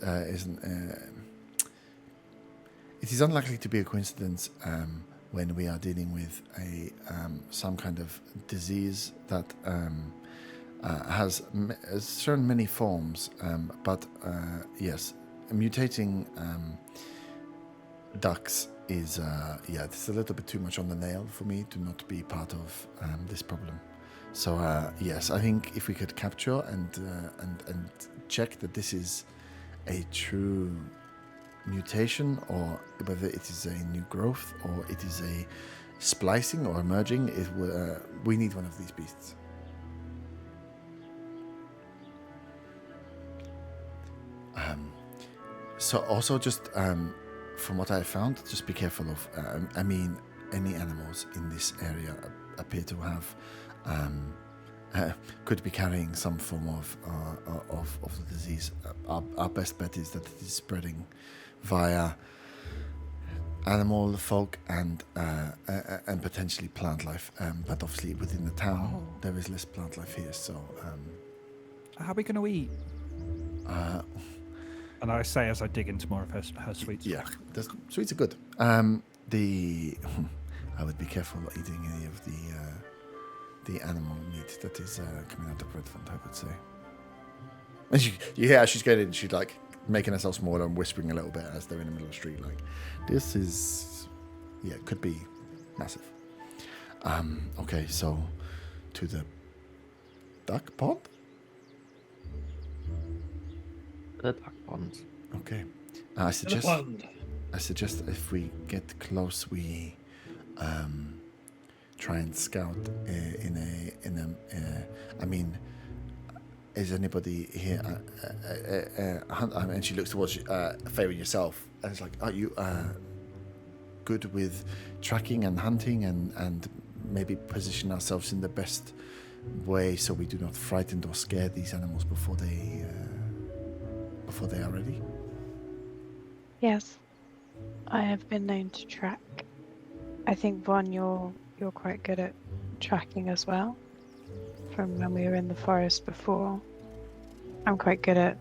it is unlikely to be a coincidence when we are dealing with some kind of disease that has shown many forms. But yes, mutating ducks is it's a little bit too much on the nail for me to not be part of this problem. So yes, I think if we could capture and check that this is a true mutation, or whether it is a new growth, or it is a splicing or merging, we need one of these beasts. So also just from what I found, just be careful of. Any animals in this area appear to have could be carrying some form of the disease. Our best bet is that it is spreading via animal, folk, and potentially plant life. But obviously within the town, there is less plant life here. So How are we going to eat? And I say as I dig into more of her sweets. yeah, the sweets are good. I would be careful eating any of the animal meat that is coming out of Redvant, I would say. And you hear she's going in, she's like making herself smaller and whispering a little bit as they're in the middle of the street, like, this is, could be massive. Okay, so to the duck pond? The duck ponds. Okay. In a pond. I suggest if we get close, we try and scout I mean, is anybody here? And she looks towards Faye yourself, and it's like, are you good with tracking and hunting and maybe position ourselves in the best way so we do not frighten or scare these animals before they are ready? Yes, I have been known to track. I think Von, you're quite good at tracking as well. From when we were in the forest before, I'm quite good at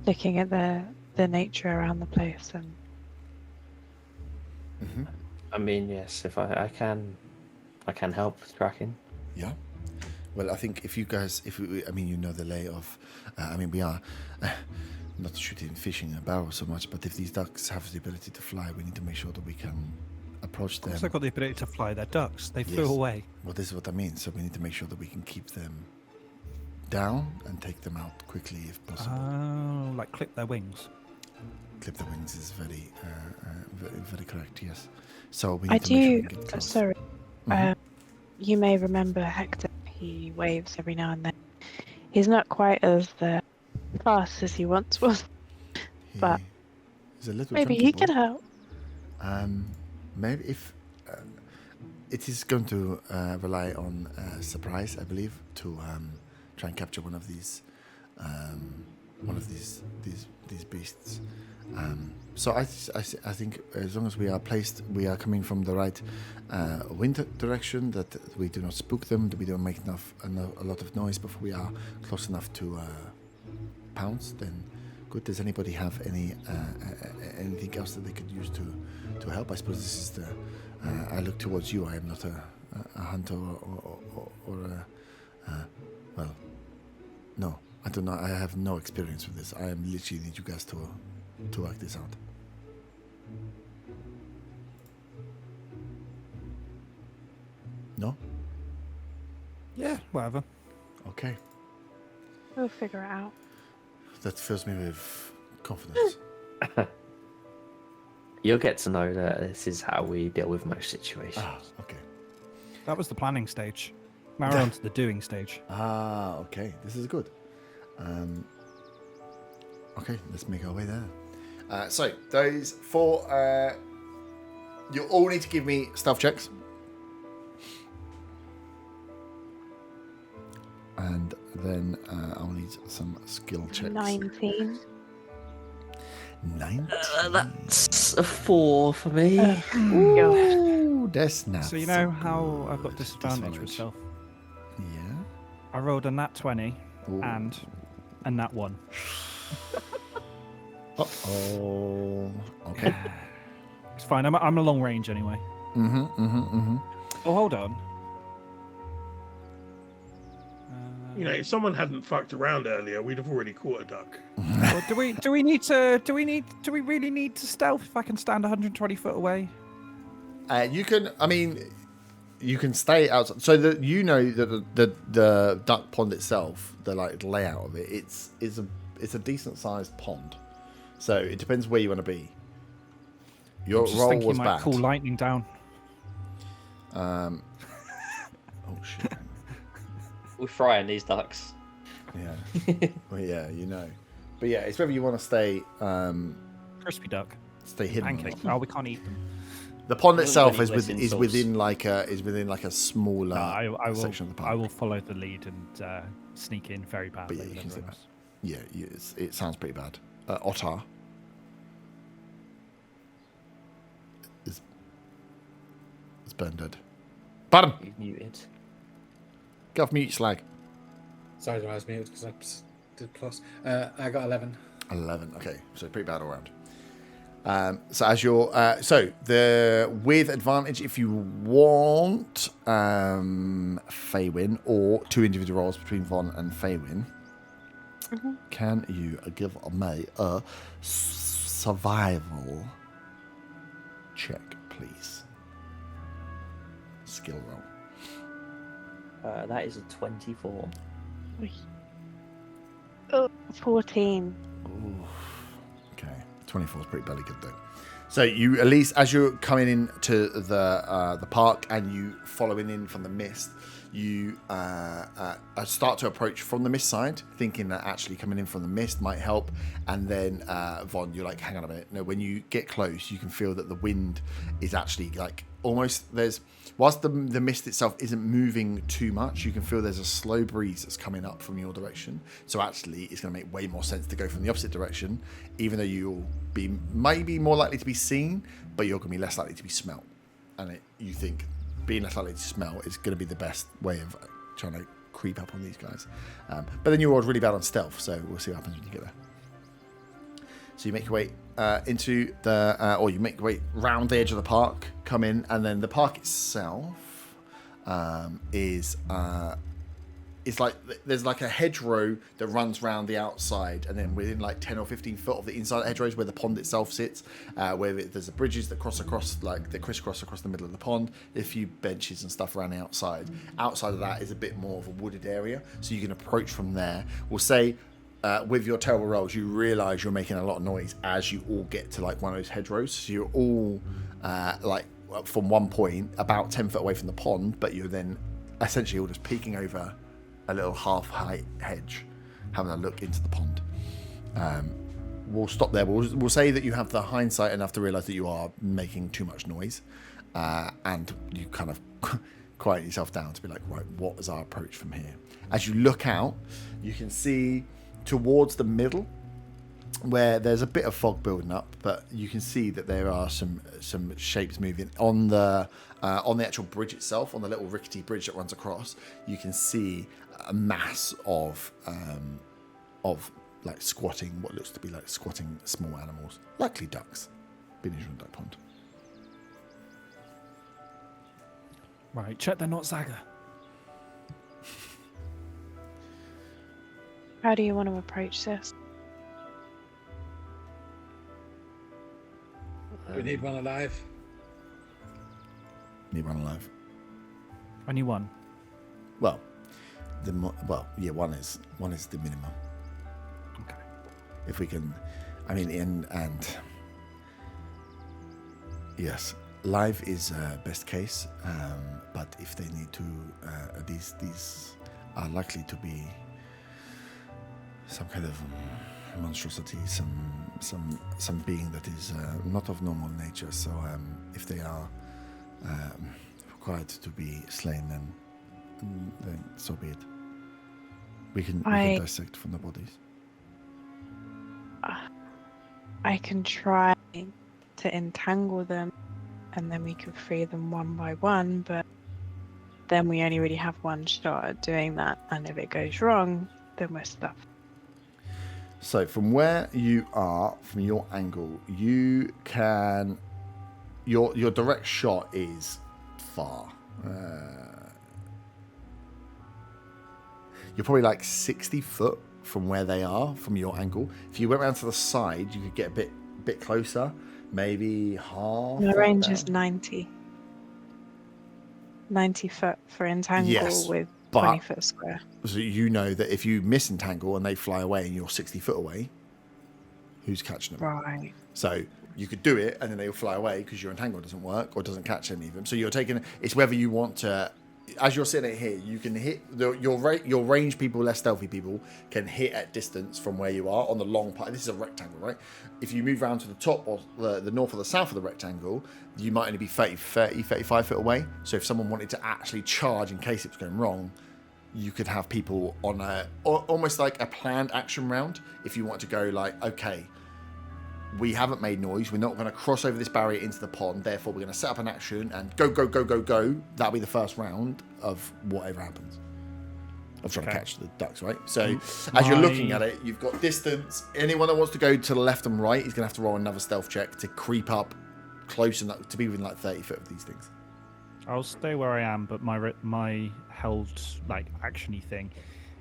looking at the nature around the place and. Mm-hmm. I mean, yes, if I can help with tracking. Yeah. Well, I think if you know the lay of, we are not shooting fish in a barrel so much, but if these ducks have the ability to fly, we need to make sure that we can approach them. Of course, they've got the ability to fly. They're ducks. They flew Yes. away. Well, this is what I mean. So we need to make sure that we can keep them down and take them out quickly if possible. Oh, like clip their wings. Clip the wings is very, very correct. Yes. So we I need to make sure we do. get close. Sorry. Mhm. You may remember Hector. He waves every now and then. He's not quite as fast as he once was. but he's a little Maybe chunky he boy. can help. Maybe if it is going to rely on surprise, I believe, to try and capture one of these beasts. So I think as long as we are coming from the right wind direction, that we do not spook them, that we don't make a lot of noise before we are close enough to pounce, then good. Does anybody have anything else that they could use to help? I suppose this is the. I look towards you. I am not a hunter or well, no. I don't know. I have no experience with this. I am literally need you guys to work this out. No? Yeah, whatever. Okay. We'll figure it out. That fills me with confidence. You'll get to know that this is how we deal with most situations. Okay. That was the planning stage. Now we're on to the doing stage. Okay. This is good. Okay, let's make our way there. So, those 4... you all need to give me stealth checks. And then I'll need some skill checks. 19. 19. That's a 4 for me. Gosh. Ooh, that's not So you know how I've got disadvantage with stealth? Yeah. I rolled a nat 20 Ooh. and a nat 1. Uh-oh. Okay. It's fine. I'm a long range anyway. Oh, hold on. You know, if someone hadn't fucked around earlier, we'd have already caught a duck. Well, do we really need to stealth if I can stand 120 foot away? You can stay outside. So that you know that the duck pond itself, the layout of it, it's a decent sized pond. So it depends where you want to be. Your Just roll thinking was you might bad. call lightning down. Oh shit. We're frying these ducks. Yeah. Well, yeah, you know. But yeah, it's whether you want to stay Crispy duck. stay hidden. or Pancake. not. Oh, we can't eat them. The pond Doesn't itself really is listen sauce. within like a smaller No, I will. section of the park. I will follow the lead and sneak in very badly. yeah, you with can everyone say else. Yeah, it sounds pretty bad. Otter is burned dead. Bottom. You muted. Get off mute, slag. Sorry, I was muted because I did plus. I got 11. 11. Okay, so pretty bad all around. So as you're with advantage, if you want, Faywin or 2 individual rolls between Von and Faywin. Can you give me a survival check, please? Skill roll. That is a 24. Oh, 14. Ooh. Okay, 24 is pretty bloody good though. So you, at least as you're coming into the park and you following in from the mist, you start to approach from the mist side, thinking that actually coming in from the mist might help. And then Von, you're like, hang on a minute. No, when you get close, you can feel that the wind is actually like almost whilst the mist itself isn't moving too much, you can feel there's a slow breeze that's coming up from your direction. So actually, it's going to make way more sense to go from the opposite direction, even though you'll be maybe more likely to be seen, but you're going to be less likely to be smelt. And you think being less likely to smell is going to be the best way of trying to creep up on these guys. But then you rolled really bad on stealth, so we'll see what happens when you get there. So you make your way into or you make your way round the edge of the park, come in, and then the park itself is like there's like a hedgerow that runs round the outside, and then within like 10 or 15 foot of the inside hedgerows where the pond itself sits, where there's the bridges that crisscross across the middle of the pond, a few benches and stuff around the outside. Outside of that is a bit more of a wooded area, so you can approach from there. We'll say with your terrible rolls, you realise you're making a lot of noise as you all get to like one of those hedgerows. So you're all like from one point about 10 foot away from the pond, but you're then essentially all just peeking over a little half-height hedge, having a look into the pond. We'll stop there. We'll say that you have the hindsight enough to realise that you are making too much noise, and you kind of quiet yourself down to be like, right, what is our approach from here? As you look out, you can see towards the middle where there's a bit of fog building up, but you can see that there are some shapes moving on the actual bridge itself, on the little rickety bridge that runs across. You can see a mass of like squatting, what looks to be like squatting small animals, likely ducks, being usual duck pond. Right, check they're not Zaga. How do you want to approach this? We need one alive. Need one alive. Only one. Well, one is the minimum. Okay. If we can, I mean, and yes, live is best case. But if they need to, these are likely to be some kind of monstrosity, some being that is not of normal nature. So if they are required to be slain, then so be it. We can dissect from the bodies. I can try to entangle them, and then we can free them one by one, but then we only really have one shot at doing that, and if it goes wrong, then we're stuffed. So from where you are, from your angle, you can... Your direct shot is far. You're probably like 60 foot from where they are, from your angle. If you went around to the side, you could get a bit closer, maybe half. The range is 90. 90 foot for entangle with 20 foot square. So you know that if you misentangle and they fly away and you're 60 foot away, who's catching them? Right. So you could do it and then they'll fly away because your entangle doesn't work or doesn't catch any of them. So you're taking, it's whether you want to, as you're sitting here, you can hit your range people, less stealthy people can hit at distance from where you are on the long part. This is a rectangle, right? If you move around to the top or the north or the south of the rectangle, you might only be 35 foot away. So if someone wanted to actually charge in case it was going wrong, you could have people on almost like a planned action round. If you want to go like, okay, we haven't made noise, we're not going to cross over this barrier into the pond, therefore we're going to set up an action and go. That'll be the first round of whatever happens. Of trying to catch the ducks, right? So as you're looking at it, you've got distance. Anyone that wants to go to the left and right is going to have to roll another stealth check to creep up close enough to be within like 30 foot of these things. I'll stay where I am, but my held like actiony thing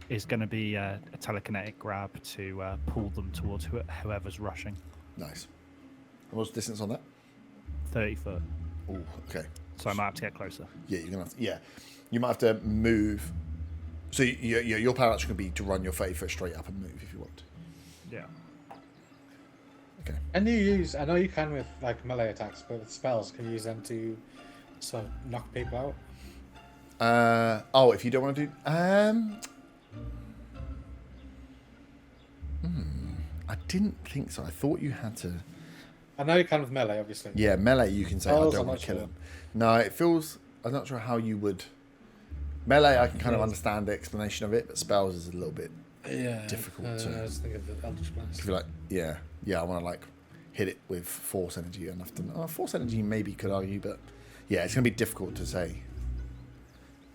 is going to be a telekinetic grab to pull them towards whoever's rushing. Nice. And what's the distance on that? 30 foot. Oh, okay. So I might have to get closer. Yeah, you're gonna. You might have to move. So your plan action could be to run your 30 foot straight up and move if you want. Yeah. Okay. Can you use? I know you can with like melee attacks, but with spells, can you use them to sort of knock people out? If you don't want to do. I didn't think so. I thought you had to. I know you can with melee, obviously. Yeah, melee. You can say Spells, I don't I'm want not to kill sure. him. No, it feels. I'm not sure how you would. Melee, I can kind of understand the explanation of it, but spells is a little bit difficult to. I was thinking of the Eldritch Blast. If you're like, I want to like hit it with force energy enough to. Force energy maybe could argue, but yeah, it's gonna be difficult to say.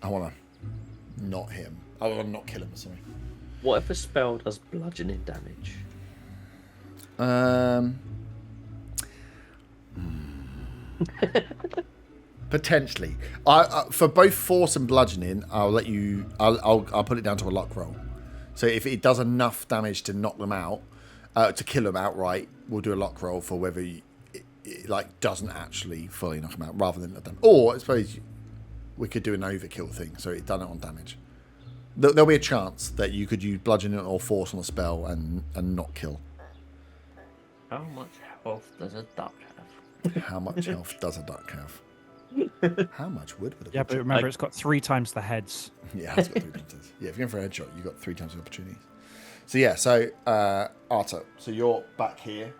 I want to not hit him. I want to not kill him. Sorry. What if a spell does bludgeoning damage? Potentially. For both force and bludgeoning, I'll let you. I'll put it down to a luck roll. So if it does enough damage to knock them out, to kill them outright, we'll do a luck roll for whether it like doesn't actually fully knock them out, rather than them. Or I suppose we could do an overkill thing, so it done it on damage. There'll be a chance that you could use bludgeoning or force on a spell and not kill. How much health does a duck have? How much health does a duck have? How much wood would a Yeah, but remember, it's got 3 times the heads. Yeah, it's got 3 times. Yeah, if you're going for a headshot, you've got 3 times the opportunities. So yeah, so Arta, so you're back here.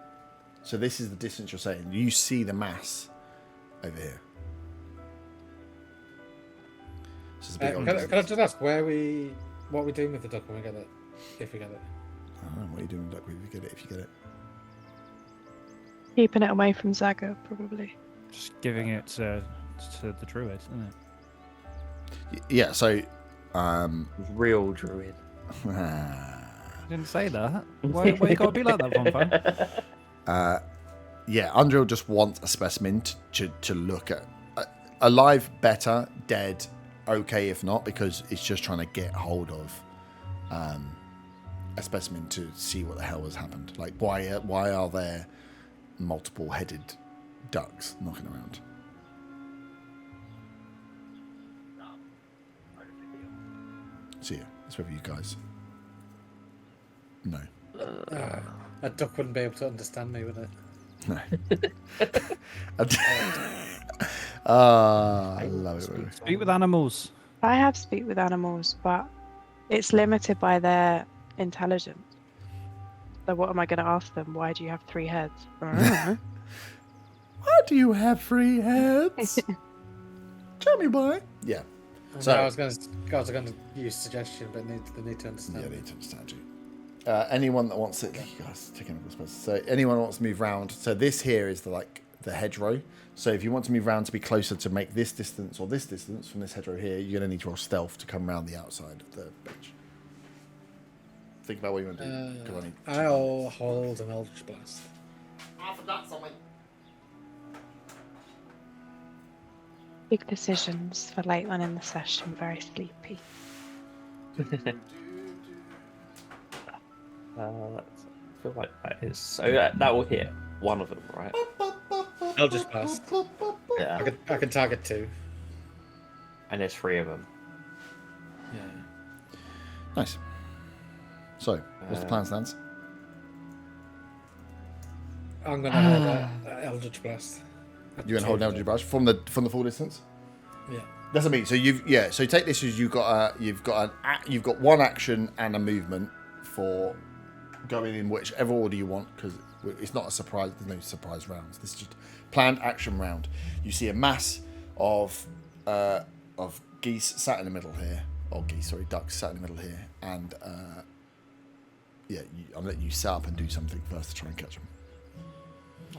So this is the distance you're saying. You see the mass over here. This is a big Can I just ask what are we doing with the duck when we get it? If we get it. I don't know what are you doing with duck if you get it. If you get it. Keeping it away from Zaga, probably. Just giving it to the druid, isn't it? Yeah. So. Real druid. I didn't say that. Why you got to be like that, Bonfire? Yeah, Undrill just wants a specimen to look at. Alive, better. Dead, okay if not, because it's just trying to get hold of a specimen to see what the hell has happened. Like, why are there multiple headed ducks knocking around? So yeah, that's whether you guys know. A duck wouldn't be able to understand me, would it? No. I love it. Speak with animals. I have speak with animals, but it's limited by their intelligence. So what am I going to ask them? Why do you have 3 heads? Why do you have 3 heads? Tell me why. Yeah. So I was going to use suggestion, but they need to understand. Yeah, they need to understand you. Anyone that wants to, you guys taking up the space. So anyone that wants to move round. So this here is the hedgerow. So if you want to move round to be closer to make this distance or this distance from this hedgerow here, you're going to need to roll stealth to come around the outside of the bench. Think about what you want to do. 'Cause I'll hold an Eldritch Blast. I forgot something. Big decisions for late on in the session. Very sleepy. I feel like that is so. That will hit one of them, right? Eldritch Blast. Yeah. I can target 2. And there's 3 of them. Yeah. Nice. So, what's the plan, Stance? I'm going to hold that Eldritch Blast. You're gonna hold an Eldritch Blast from the full distance. Yeah. That's what I mean. So So take this as you've got one action and a movement for going in whichever order you want, because it's not a surprise. There's no surprise rounds. This is just planned action round. You see a mass of geese sat in the middle here, ducks sat in the middle here, and I'm letting you set up and do something first to try and catch them.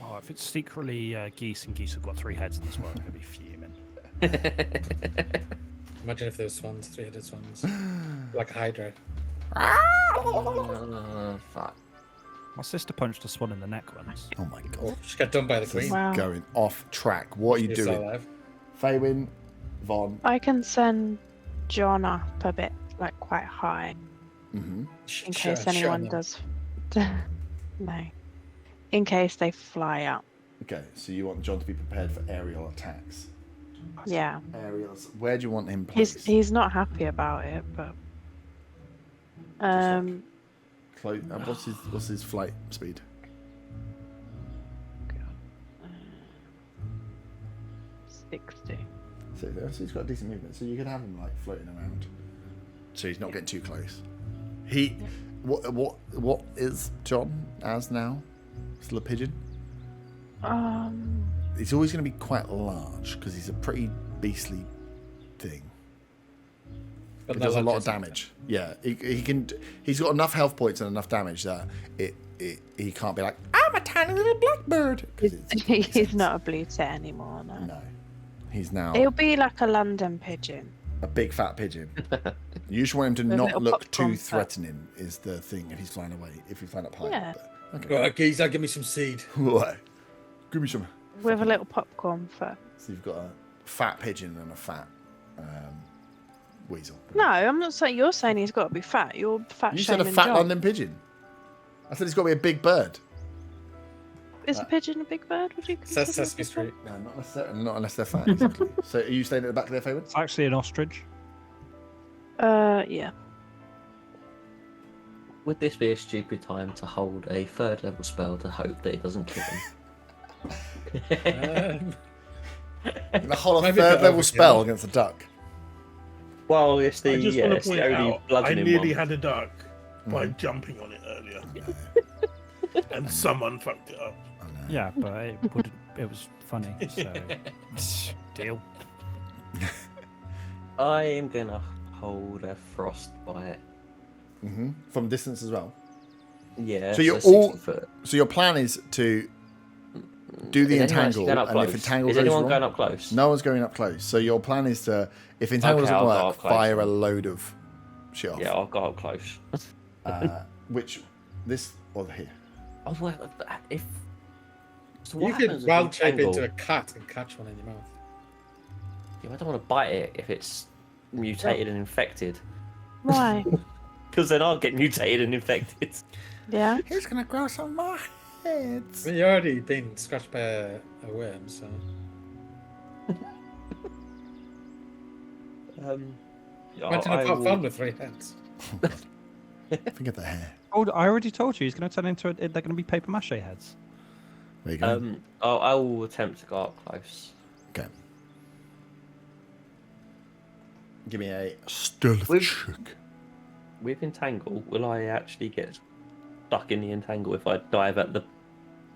Oh, if it's secretly geese and geese have got 3 heads in this world, I'm going to be fuming. Imagine if there was swans, 3-headed swans. Like a Hydra. Fuck. My sister punched a swan in the neck once. Oh my god! Oh, she got done by the This queen. is Wow. going off track. What are you She's still doing, alive. Faywin, Von? I can send John up a bit, like quite high, Mm-hmm. in case anyone does. No. In case they fly up. Okay, so you want John to be prepared for aerial attacks. Yeah. areas. Where do you want him placed? He's not happy about it, but What's his flight speed? 60. So he's got a decent movement. So you could have him like floating around. So he's not getting too close. What is John as now? Still a pigeon? He's always going to be quite large because he's a pretty beastly thing. But It no does a lot of luck, damage. Yeah, he can. He's got enough health points and enough damage that he can't be like, I'm a tiny little blackbird. He's not a blue tit anymore. No. No, he's now He'll be like a London pigeon. a big fat pigeon. You just want him to With a not little look popcorn too fat. threatening. Is the thing if he's flying away? If he's flying up high. Yeah. But, okay. Right, geezer, give me some seed. What? Give me some. With a little popcorn fur. So you've got a fat pigeon and a fat weasel. No, I'm not saying you're saying he's got to be fat. You're fat You said a shaming fat John. London pigeon. I said he's got to be a big bird. Is a pigeon a big bird? Would you consider Says it a Sesame big Street. No, not necessarily. Not unless they're fat. Exactly. So are you staying at the back of their favourite? It's actually an ostrich. bird? Yeah. Would this be a stupid time to hold a 3rd level spell to hope that it doesn't kill him? The whole Maybe a third bit level overkill. spell against a duck. Well, it's the I just yeah, want it's to the point only out, I bludgeoning nearly one. had a duck by jumping on it earlier, and someone fucked it up. Oh, no. Yeah, but it was funny. So deal. I am gonna hold a frostbite. From distance as well. Yeah. So you're 60 all- foot. So your plan is to do the Is anyone actually entangle, going up and if close? entangle Is goes anyone wrong, going up close? no one's going up close. So your plan is to, if entangle Okay, doesn't I'll go work, up close fire a then. load of shit off. Yeah, I'll go up close. Which this or here? Oh, well, if so, You what could happens if wild shape entangle- into a cat and catch one in your mouth. Yeah, I don't want to bite it if it's mutated and infected, Why? because then I'll get mutated and infected. Yeah. He's gonna grow some more heads. I mean, you're already been scratched by a worm, so. Yeah, Imagine I a pot will- farm with 3 heads. Forget the hair. Oh, I already told you he's going to turn into. They're going to be paper mache heads. There you go. I will attempt to go up close. Okay. Give me a stealth With- check. With entangle, will I actually get stuck in the entangle if I dive at the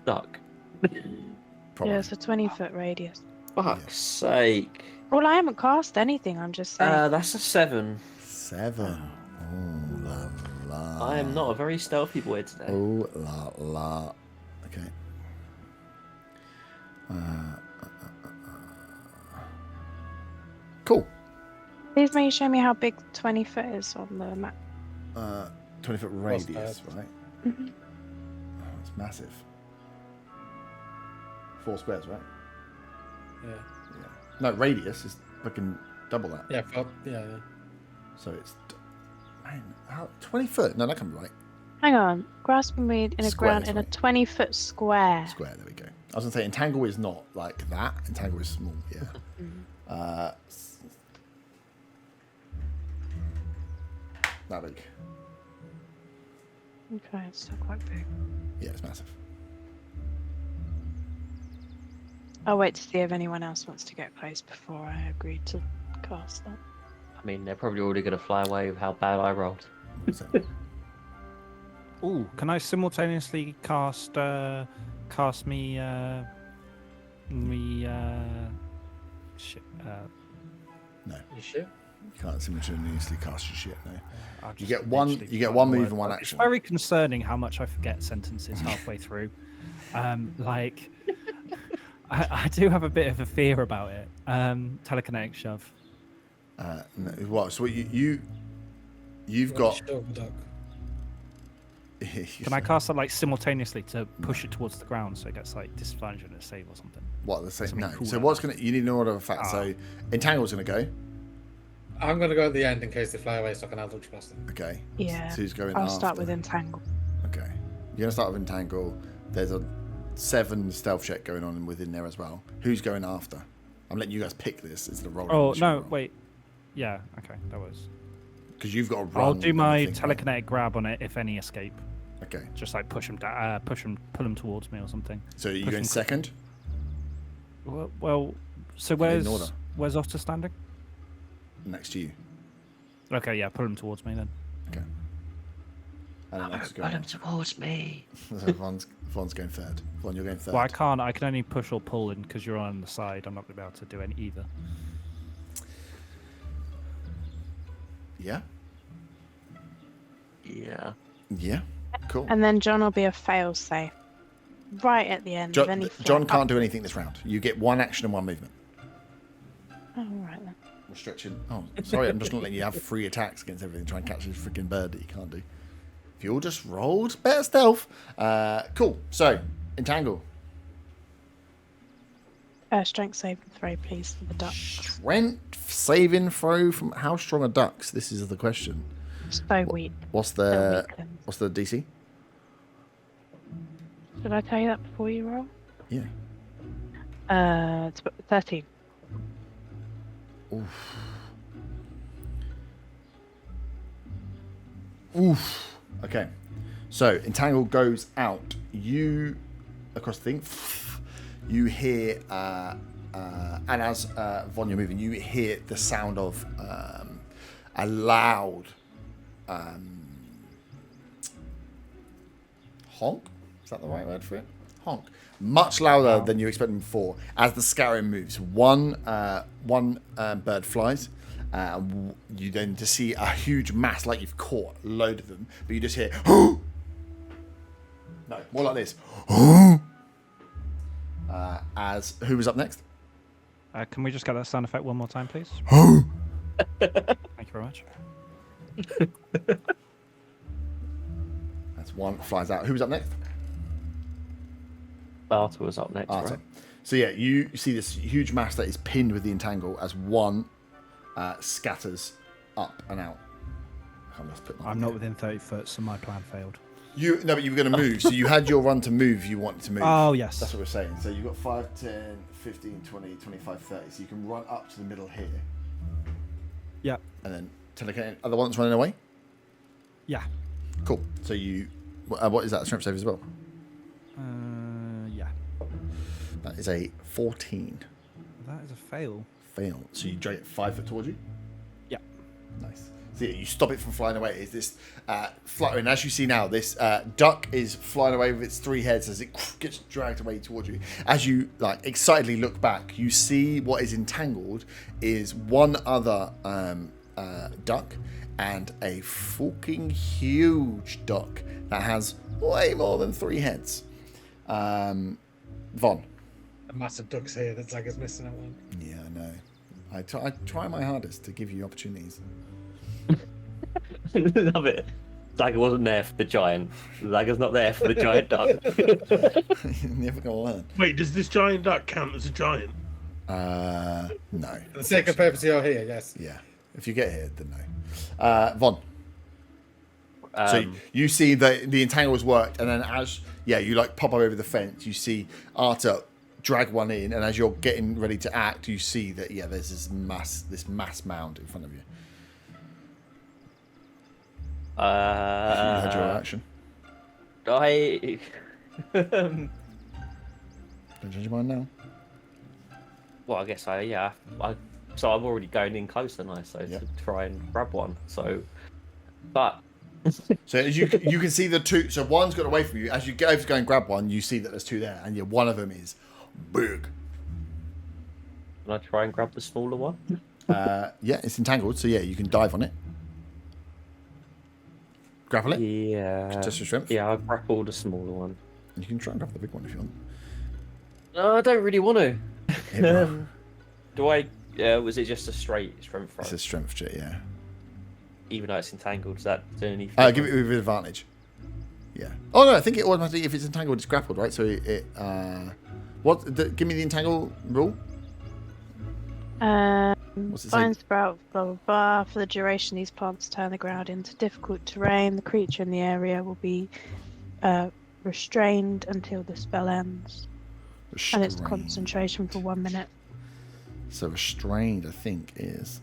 duck? Probably. Yeah, it's a 20-foot radius. Fuck's sake! Well, I haven't cast anything. I'm just saying. That's a 7. 7. Oh la la. I am not a very stealthy boy today. Oh la la. Okay. Cool. Please may you show me how big 20 foot is on the map. 20-foot radius, right? Mhm. Oh, it's massive. 4 squares, right? Yeah. Yeah. No, radius is fucking double that. Yeah, yeah. So it's. Man, how. 20 foot? No, that can't be right. Hang on. Grasping weed in a Square, ground in a sorry. 20-foot square. Square, there we go. I was going to say, entangle is not like that. Entangle is small, yeah. That big. Okay, it's still quite big. Yeah, it's massive. I'll wait to see if anyone else wants to get close before I agree to cast that. I mean, they're probably already going to fly away with how bad I rolled. So, Ooh, can I simultaneously cast me shit? no, You sure? you can't simultaneously cast your shit, no. I'll You just get one- literally you get forgot one the move word. and one It's action. very concerning how much I forget sentences halfway through. Like, I do have a bit of a fear about it. Telekinetic shove. No, what? So you've got. Sure, duck. Can I cast it like simultaneously to push it towards the ground so it gets like disadvantage on a save or something? What the same? Something No. cool So like what's that. gonna? You need an order of fact. So entangle's gonna go. I'm going to go at the end in case they fly away so I can Eldritch Blast them. Okay. Yeah. So who's going? I'll start after? with Entangle. Okay. You're gonna start with entangle. There's a 7 stealth check going on within there as well. Who's going after? I'm letting you guys pick this. It's the roll. Oh no, wait. Yeah, okay, that was. Because you've got to run. I'll do my anything, right? telekinetic grab on it if any escape. Okay. Just like pull them towards me or something. So you Push going them second? Well, so In order. where's Otter standing? Next to you. Okay, yeah, pull him towards me then. Okay. And then Ott's Pull going him towards me. So Von's going third. Von, you're going third. Well, I can't. I can only push or pull in because you're on the side. I'm not going to be able to do any either. Yeah. Yeah. Yeah. Cool. And then John will be a fail safe. Right at the end. of John, any John flip can't up. do anything this round. You get one action and one movement. Oh, right then. Restriction. Oh, sorry, I'm just not letting you have free attacks against everything. Try and catch this freaking bird that you can't do. If you all just rolled better stealth. Cool. So, entangle. Strength saving throw, please, for the duck. Strength saving throw from how strong are ducks? This is the question. So weak. What's They're the weaklings. what's the DC? Did I tell you that before you roll? Yeah. It's 13. Oof. Oof. Okay. So entangle goes out. You across the thing. You hear and as Von, you're moving, you hear the sound of a loud honk. Is that the right word for it? Honk. Much louder than you expected before. As the scattering moves, one bird flies. You then just see a huge mass, like you've caught a load of them, but you just hear. No, more like this. As who was up next? Can we just get that sound effect one more time, please? Thank you very much. That's one flies out. Who was up next? Barter was up next, Arthur. right? So yeah, you see this huge mass that is pinned with the entangle as one scatters up and out. I'm not within 30 foot, so my plan failed. But you were going to move. So you had your run to move. You wanted to move. Oh, yes. That's what we're saying. So you've got 5, 10, 15, 20, 25, 30. So you can run up to the middle here. Yeah. And then telekinetic. Are the ones running away? Yeah. Cool. So you. What is that? Strength save as well? Yeah. That is a 14. That is a fail. Fail. So you drag it 5 foot towards you? Yeah. Nice. So yeah, you stop it from flying away. It's this fluttering. As you see now, this duck is flying away with its 3 heads as it gets dragged away towards you. As you excitedly look back, you see what is entangled is one other duck and a fucking huge duck that has way more than 3 heads. Von. A massive duck's here that Zaga's missing out one. Yeah, I know. I try my hardest to give you opportunities. Love it. Dagger wasn't there for the giant. Dagger's not there for the giant duck. You're never gonna learn. Wait, does this giant duck count as a giant? No. For the sake of purpose, you're here, yes. Yeah. If you get here, then no. Von. So you see the entangle has worked, and then as you pop over the fence, you see Arta drag one in, and as you're getting ready to act, you see that there's this mass mound in front of you. You had your action. I Don't change your mind now. well, I guess so I'm already going in close, and to try and grab one. So, but So as you can see the two. So one's got away from you. As you go to go and grab one, you see that there's 2 there, and one of them is big. can I try and grab the smaller one? It's entangled. So you can dive on it. Grapple it. Yeah. Just your strength. Yeah, I'll grapple the smaller one. You can try and grab the big one if you want. No, I don't really want to. It will. Do I? Was it just a straight strength throw? It's a strength check, yeah. Even though it's entangled, does that do anything? Give it with advantage. Yeah. Oh no, I think it automatically, if it's entangled, it's grappled, right? So give me the entangle rule. What's it say? Vine sprout, blah blah blah. For the duration, these plants turn the ground into difficult terrain. The creature in the area will be restrained until the spell ends, and it's Restrain. concentration for 1 minute. So restrained, I think, is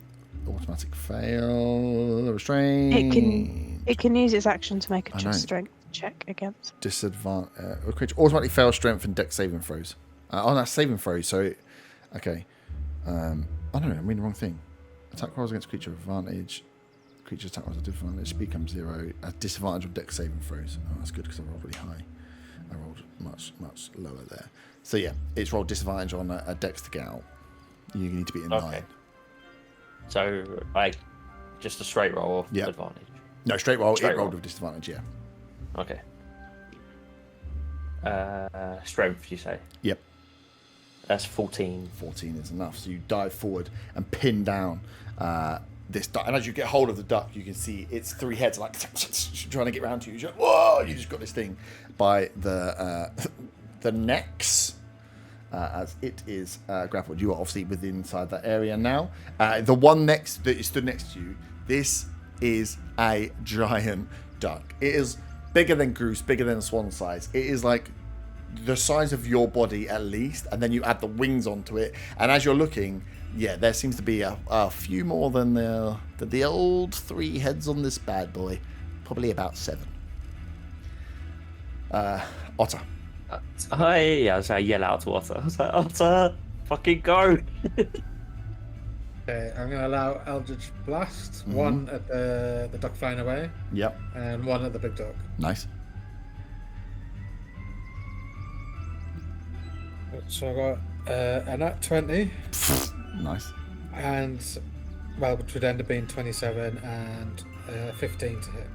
automatic fail. Restrained. It can use its action to make I a know. strength check against. Disadvantage. Creature automatically fails strength and dex saving throws. That's saving throws. So, okay. I don't know. I'm reading the wrong thing. Attack rolls against creature advantage. Creature's attack rolls at disadvantage. Speed becomes 0. At disadvantage on dex saving throws. Oh, that's good because I rolled really high. I rolled much lower there. So yeah, it's rolled disadvantage on a dex to get out. You need to be in 9. So like just a straight roll of Yep. advantage. No, straight roll. Straight It rolled roll. with disadvantage. Yeah. Okay. Strength, you say? Yep. That's 14. 14 is enough. So you dive forward and pin down this duck. And as you get hold of the duck, you can see its 3 heads are like trying to get around to you. You're like, whoa! You just got this thing by the necks. As it is grappled. You are obviously within inside that area now. The one next that stood next to you, this is a giant duck. It is bigger than goose, bigger than swan size. It is like the size of your body at least, and then you add the wings onto it. And as you're looking, yeah, there seems to be a few more than the old 3 heads on this bad boy. Probably about 7. Otter. So I yell out to Otter. I was like, Otter, fucking go! Okay, I'm going to allow Eldritch Blast. One at the duck flying away, Yep. and one at the big dog. Nice. So I got a nat 20, Nice. and well, which would end up being 27 and 15 to hit.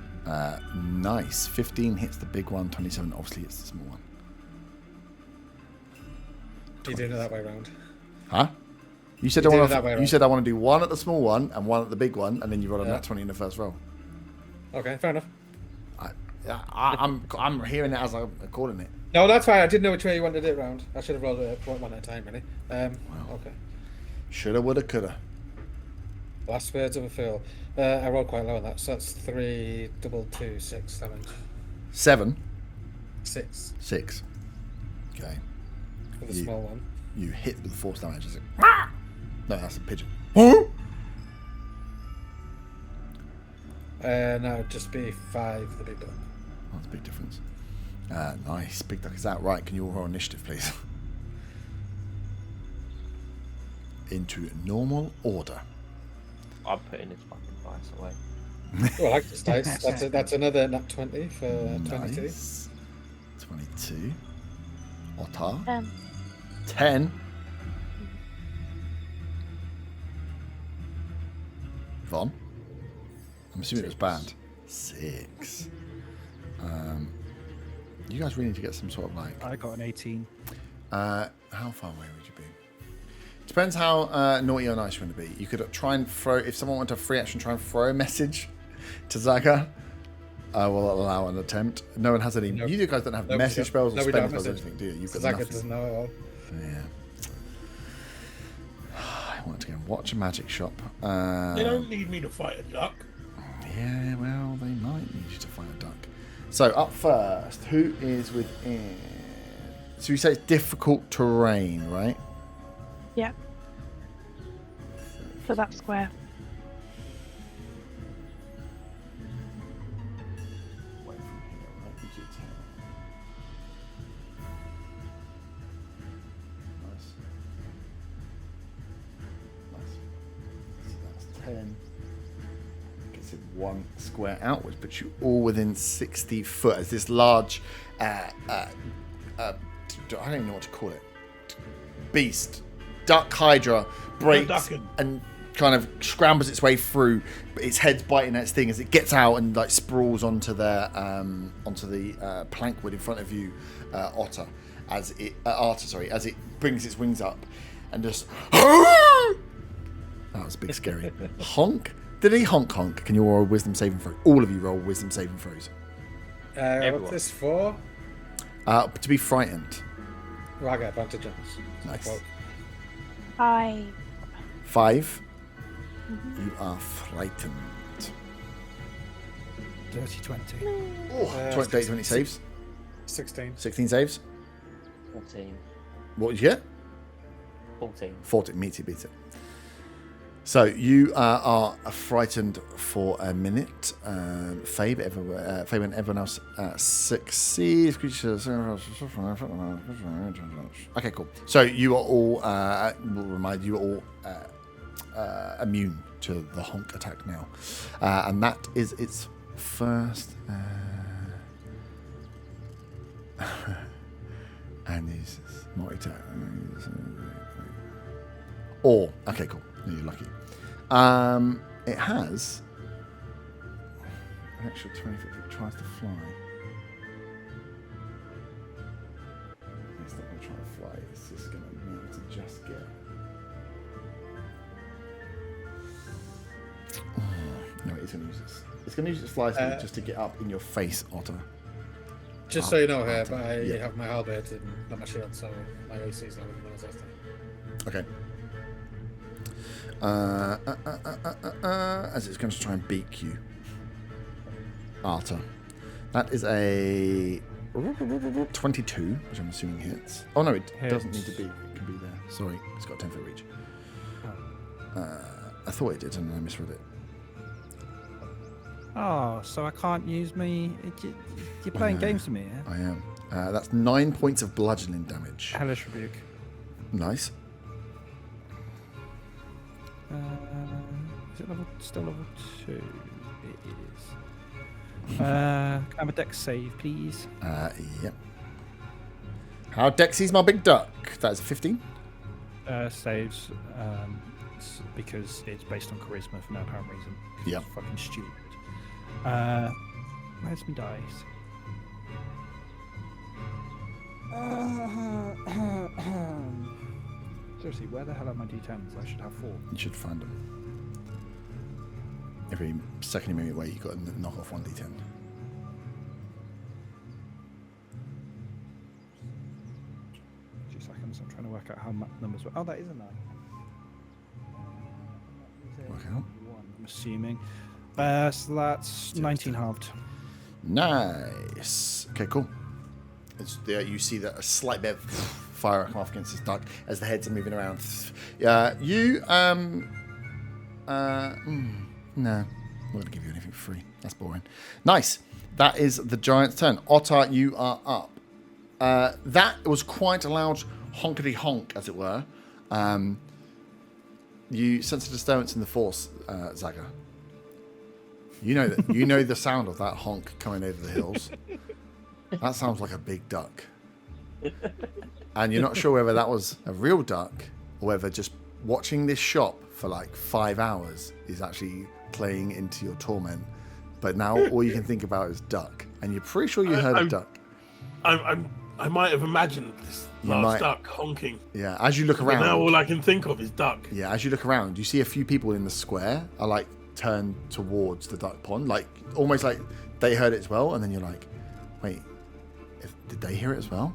Nice. 15 hits the big one. 27 obviously hits the small one. You're doing it that way around. Huh? You said You I did want it that way to. You around. said I want to do 1 at the small one and 1 at the big one, and then you roll a Yeah. nat 20 in the first roll. Okay, fair enough. I'm hearing it as I'm calling it. No, that's fine. I didn't know which way you wanted it round. I should have rolled it one at a time, really. Okay. Shoulda, woulda, coulda. Last words of a Phil. I rolled quite low on that, so that's 3, 2, 2, 6 damage. 7, 6 6. Okay. for the You- small one. You hit with the force damage. It's like, no, that's a pigeon. No, it'd just be 5 for the big dog. That's a big difference. Nice. Big duck is out. Right, can you all roll initiative, please? Into normal order. I'm putting this fucking dice away. Oh, I like this dice. That's another nat 20 for 22. Nice. 22. Otter. 10. 10. Von. I'm assuming it was bad. 6. You guys really need to get some sort of like. I got an 18. How far away would you be? Depends how naughty or nice you want to be. You could try and throw. If someone wanted to free action, try and throw a message to Zaga. I will allow an attempt. No one has any. No. You guys don't have No, we message don't. spells or No, we spell don't spells or message. anything, do you? You've got Zaga nothing. doesn't know at all. Yeah. I want to go and watch a magic shop. They don't need me to fight a duck. Yeah, well, they might need you to find a duck. So up first, who is within? So you say it's difficult terrain, right? Yeah. For that square. Away from here, right? You do 10. Nice. So that's 10. Gets it 1 square outwards, but you're all within 60 foot as this large, I don't even know what to call it, beast, duck hydra breaks ducking. and kind of scrambles its way through, but its head's biting at its thing as it gets out and like sprawls onto the plank wood in front of you, Otter, as it brings its wings up and just that was a big scary honk. Did he honk? Can you roll a wisdom saving throw? All of you roll wisdom saving throws. What's this for? To be frightened. Well, I get advantage on this. Nice. Well, 5. You are frightened. Dirty 20. Oh, 20 saves. 16. 16 saves. 14. What did you get? 14. 14 meets it, beats it. So you are frightened for a minute. Fabe and everyone else succeeds. Okay, cool. So you are all, will remind you are all immune to the honk attack now. And that is its first. And this is multi-attack. Or, okay, cool. You're lucky. It has an extra 20 foot if it tries to fly. It's not going to try and fly. It's just going to be able to just get. No, it's going to use this. It's going to use its fly speed just to get up in your face, Otter. Just so you know, here, Otter. but I Yeah. have my halberd and not my shield, so my AC is lower than those last time. Okay. As it's going to try and beak you, Arta. That is a 22, which I'm assuming hits. Oh no, it doesn't need to be. It can be there. Sorry, it's got 10 foot reach. I thought it did, and then I misread it. Oh, so I can't use me. You're playing games with me, yeah? I am. That's 9 points of bludgeoning damage. Hellish Rebuke. Nice. Is it still level 2? It is. Can I have a dex save, please? Yep. How Dexy's my big duck? That's a 15. Saves because it's based on charisma for no apparent reason. Yep. It's fucking stupid. Where's my dice? Seriously, where the hell are my d10s? I should have 4. You should find them. Every second you move away, you've got to knock off 1d10. 2 seconds. I'm trying to work out how numbers were. Oh, that is a 9. Work out. I'm assuming. So that's 19 halved. Nice. Okay, cool. It's there. You see that a slight bit of fire come off against this duck as the heads are moving around. You no, I'm not gonna give you anything for free. That's boring. Nice. That is the giant's turn. Otter, you are up. That was quite a loud honkety honk, as it were. You sense a disturbance in the force, Zaga. You know that. You know the sound of that honk coming over the hills. That sounds like a big duck. And you're not sure whether that was a real duck or whether just watching this shop for like 5 hours is actually playing into your torment. But now all you can think about is duck. And you're pretty sure you heard a duck. I might have imagined this last duck honking. Yeah, as you look But around. now all I can think of is duck. Yeah, as you look around, you see a few people in the square are like turned towards the duck pond. Like almost like they heard it as well. And then you're like, wait, did they hear it as well?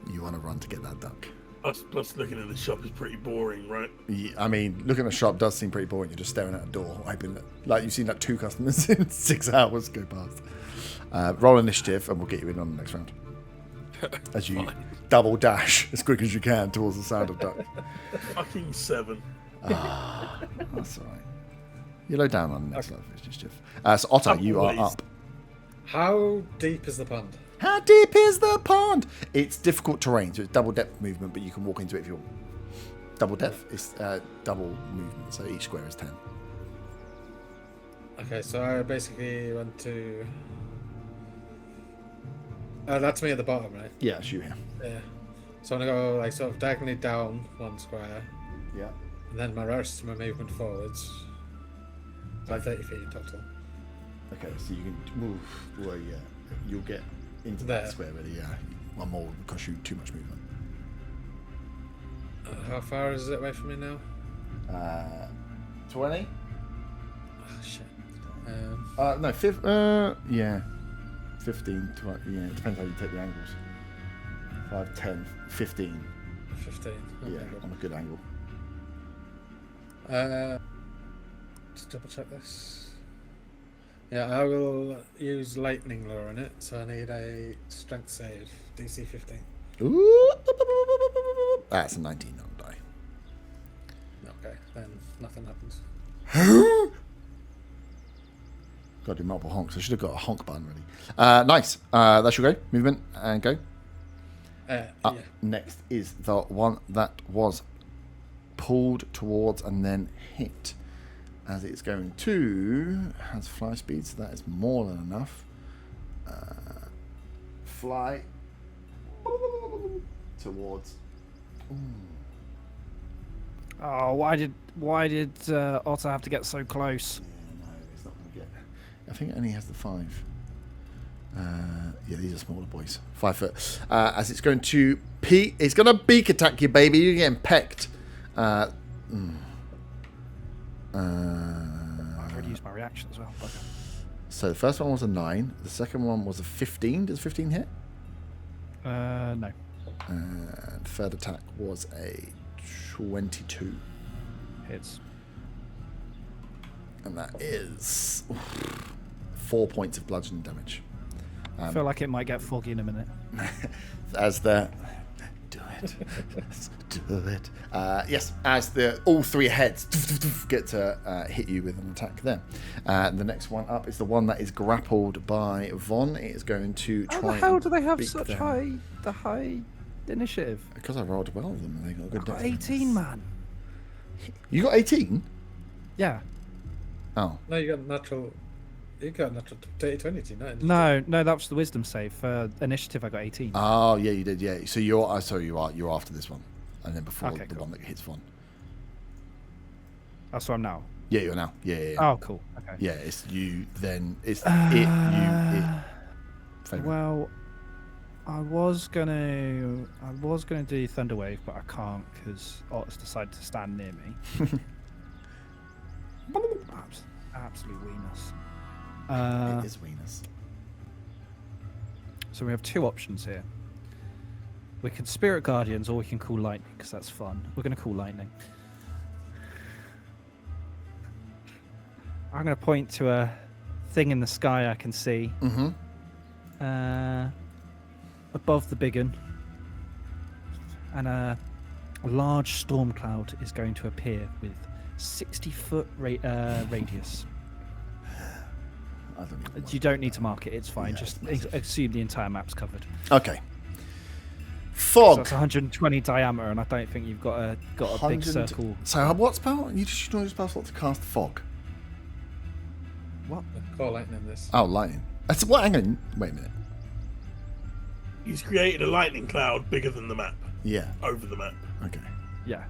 You want to run to get that duck. Plus looking at the shop is pretty boring, right? Yeah, I mean, looking at the shop does seem pretty boring. You're just staring at a door, hoping that, like, you've seen like 2 customers in 6 hours go past. Roll initiative, and we'll get you in on the next round. As you double dash as quick as you can towards the sound of duck. Fucking 7. That's all right. You're low down on the next level initiative. So Otter, you are up. How deep is the pond? How deep is the pond? It's difficult terrain, so it's double depth movement, but you can walk into it if you want. Double depth is double movement, so each square is 10. Okay, so I basically went to. That's me at the bottom, right? Yeah, it's you here. Yeah. So I'm gonna go like sort of diagonally down 1 square, Yeah. and then my rest of my movement forwards. It's like 30 feet in total. Okay, so you can move. Well, yeah, you'll get into There. that square, really. Yeah, one more would cost you too much movement. How far is it away from me now? 20? Oh, shit. No, yeah, 15, 20, yeah, it depends how you take the angles. 5, 10, 15. 15. Okay, Yeah, good. on a good angle. Just double check this. Yeah, I will use lightning lure on it, so I need a strength save, DC 15. Ooh, that's a 19 on die. and nothing happens. Got to do multiple honks. I should have got a honk button ready. Nice. That should go. Movement and go. Up Yeah. next is the one that was pulled towards and then hit. As it's going to... Has fly speed, so that is more than enough. Fly towards... Oh, why did Otter have to get so close? Yeah, no, it's not going to get... I think it only has the 5. Yeah, these are smaller boys. 5 foot. As it's going to peek... It's going to beak attack you, baby. You're getting pecked. I've already used my reaction as well. Bugger. So the first one was a 9. The second one was a 15. Does 15 hit? No. And third attack was a 22. Hits. And that is 4 points of bludgeoning damage. I feel like it might get foggy in a minute. As the... Do it. Do it. Yes, as the all 3 heads get to hit you with an attack there. The next one up is the one that is grappled by Von. It is going to try... How the hell do they have beat such them. high initiative? Because I rolled well with them and they got a good Got dex. 18, man. You got 18? Yeah. Oh. No, you got natural 20, No, that was the wisdom save. For initiative, I got 18. Oh, yeah, you did, yeah. So you're... sorry, you're after this one. And then before Okay, the cool. one that hits Von. That's what I'm now. Yeah, you're now. Yeah. Oh, cool. Okay. Yeah, it's you, then it's Favorite. Favorite. Well, I was gonna do Thunderwave, but I can't because Otis decided to stand near me. Absolute weenus. It is Venus. So we have 2 options here. We can Spirit Guardians or we can call Lightning because that's fun. We're going to call Lightning. I'm going to point to a thing in the sky I can see. Mm-hmm. Above the big one. And a large storm cloud is going to appear with 60-foot radius. I don't even You don't need to mark it, it's fine. Yeah, Just it's massive. assume the entire map's covered. Okay. So Fog. that's 120 diameter, and I don't think you've got a big 100 circle. So what spell? You just know your spell slot to cast fog. What? Call lightning this. Oh, lightning. That's what. Hang on. Wait a minute. He's created a lightning cloud bigger than the map, Yeah. over the map. Okay. Yeah.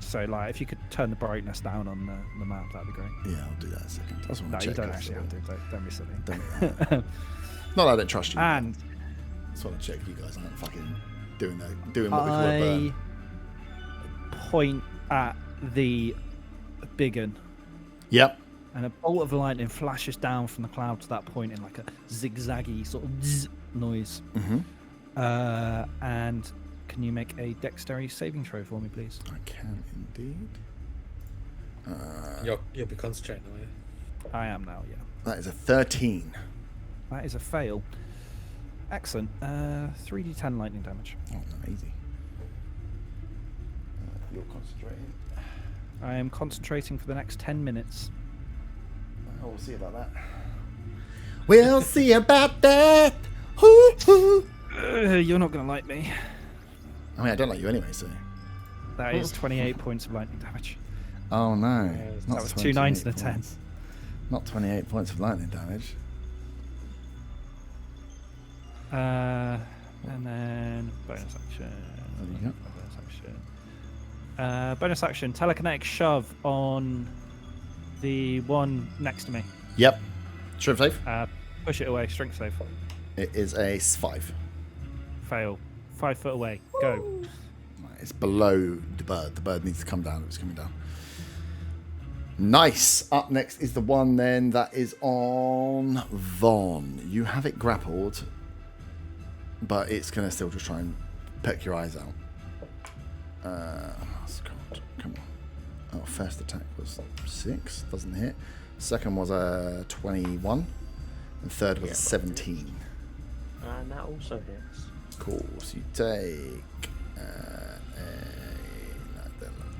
So, like, if you could turn the brightness down on the map, that'd be great. Yeah, I'll do that in a second. I just want No, to you check. don't it's, actually have to. Don't be silly. Don't, not that I don't trust you. And I just want to check you guys aren't fucking doing what we call a burn. I point at the big one, Yep. and a bolt of lightning flashes down from the cloud to that point in like a zigzaggy sort of zzz noise. Mm-hmm. And can you make a dexterity saving throw for me, please? I can indeed. You'll be concentrating on it. I am now, yeah. That is a 13. That is a fail. Excellent. 3d10 lightning damage. Oh, amazing. You're concentrating. I am concentrating for the next 10 minutes. Oh, we'll see about that. We'll see about that. Hoo-hoo. You're not going to like me. I mean, I don't like you anyway, so. That is 28 points of lightning damage. Oh no! That was 2 9s and a 10. points. Not 28 points of lightning damage. And then bonus action. What do you Bonus action. Telekinetic shove on the one next to me. Yep. Strength save. Push it away. Strength save. It is a 5. Fail. 5 foot away. Go. Right, it's below the bird. The bird needs to come down. It's coming down. Nice. Up next is the one then that is on Von. You have it grappled, but it's going to still just try and peck your eyes out. Come on. Oh, first attack was 6. Doesn't hit. Second was a 21. And third was a 17. And that also hits. Cool. So you take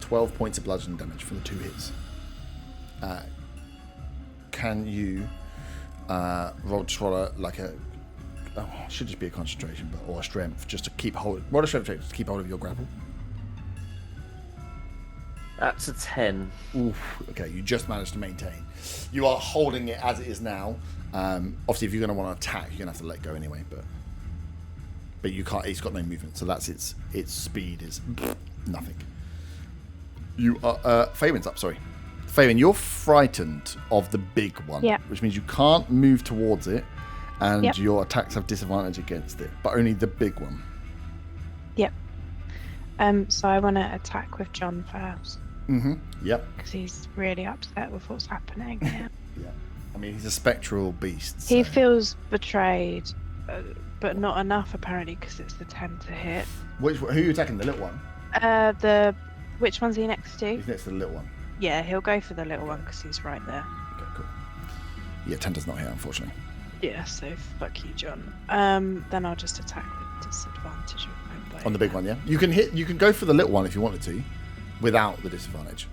12 12 points of bludgeoning damage for the 2 hits. Can you roll like a... Oh, it should just be a concentration, or a strength, just to keep hold... Roll a strength check to keep hold of your grapple. That's a 10. Oof, okay, you just managed to maintain. You are holding it as it is now. Obviously, if you're going to want to attack, you're going to have to let go anyway, but you can't. It's got no movement, so that's its speed is nothing. You are Fabian's up. Sorry, Fabian, you're frightened of the big one, which means you can't move towards it, and your attacks have disadvantage against it, but only the big one. Yep. So I want to attack with John first. Mm-hmm. Yep. Because he's really upset with what's happening here. Yeah. I mean, he's a spectral beast. He so- feels betrayed, but not enough apparently because it's the 10 to hit. Who are you attacking? The little one? Which one's he next to? He's next to the little one. Yeah, he'll go for the little one because he's right there. Okay, cool. Yeah, 10 does not hit, unfortunately. Yeah, so fuck you, John. Then I'll just attack with disadvantage with my bow. On the big one, yeah. You can hit. You can go for the little one if you wanted to, without the disadvantage.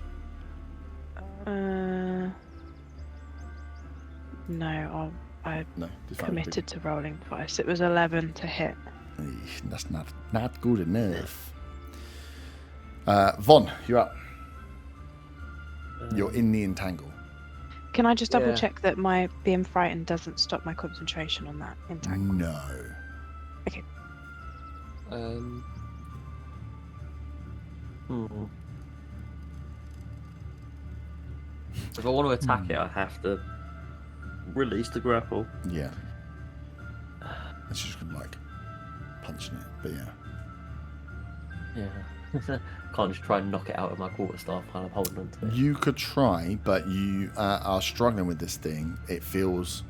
No, I No, disadvantage. committed to rolling twice. It was 11 to hit. That's not good enough. Von, you're up. You're in the entangle. Can I just double Yeah. check that my being frightened doesn't stop my concentration on that entangle? No. Okay. If I want to attack it, I have to release the grapple. Yeah. It's just gonna like punching it, but yeah. Yeah. Can't just try and knock it out with my quarterstaff while I'm holding on to it. You could try, but you are struggling with this thing. It feels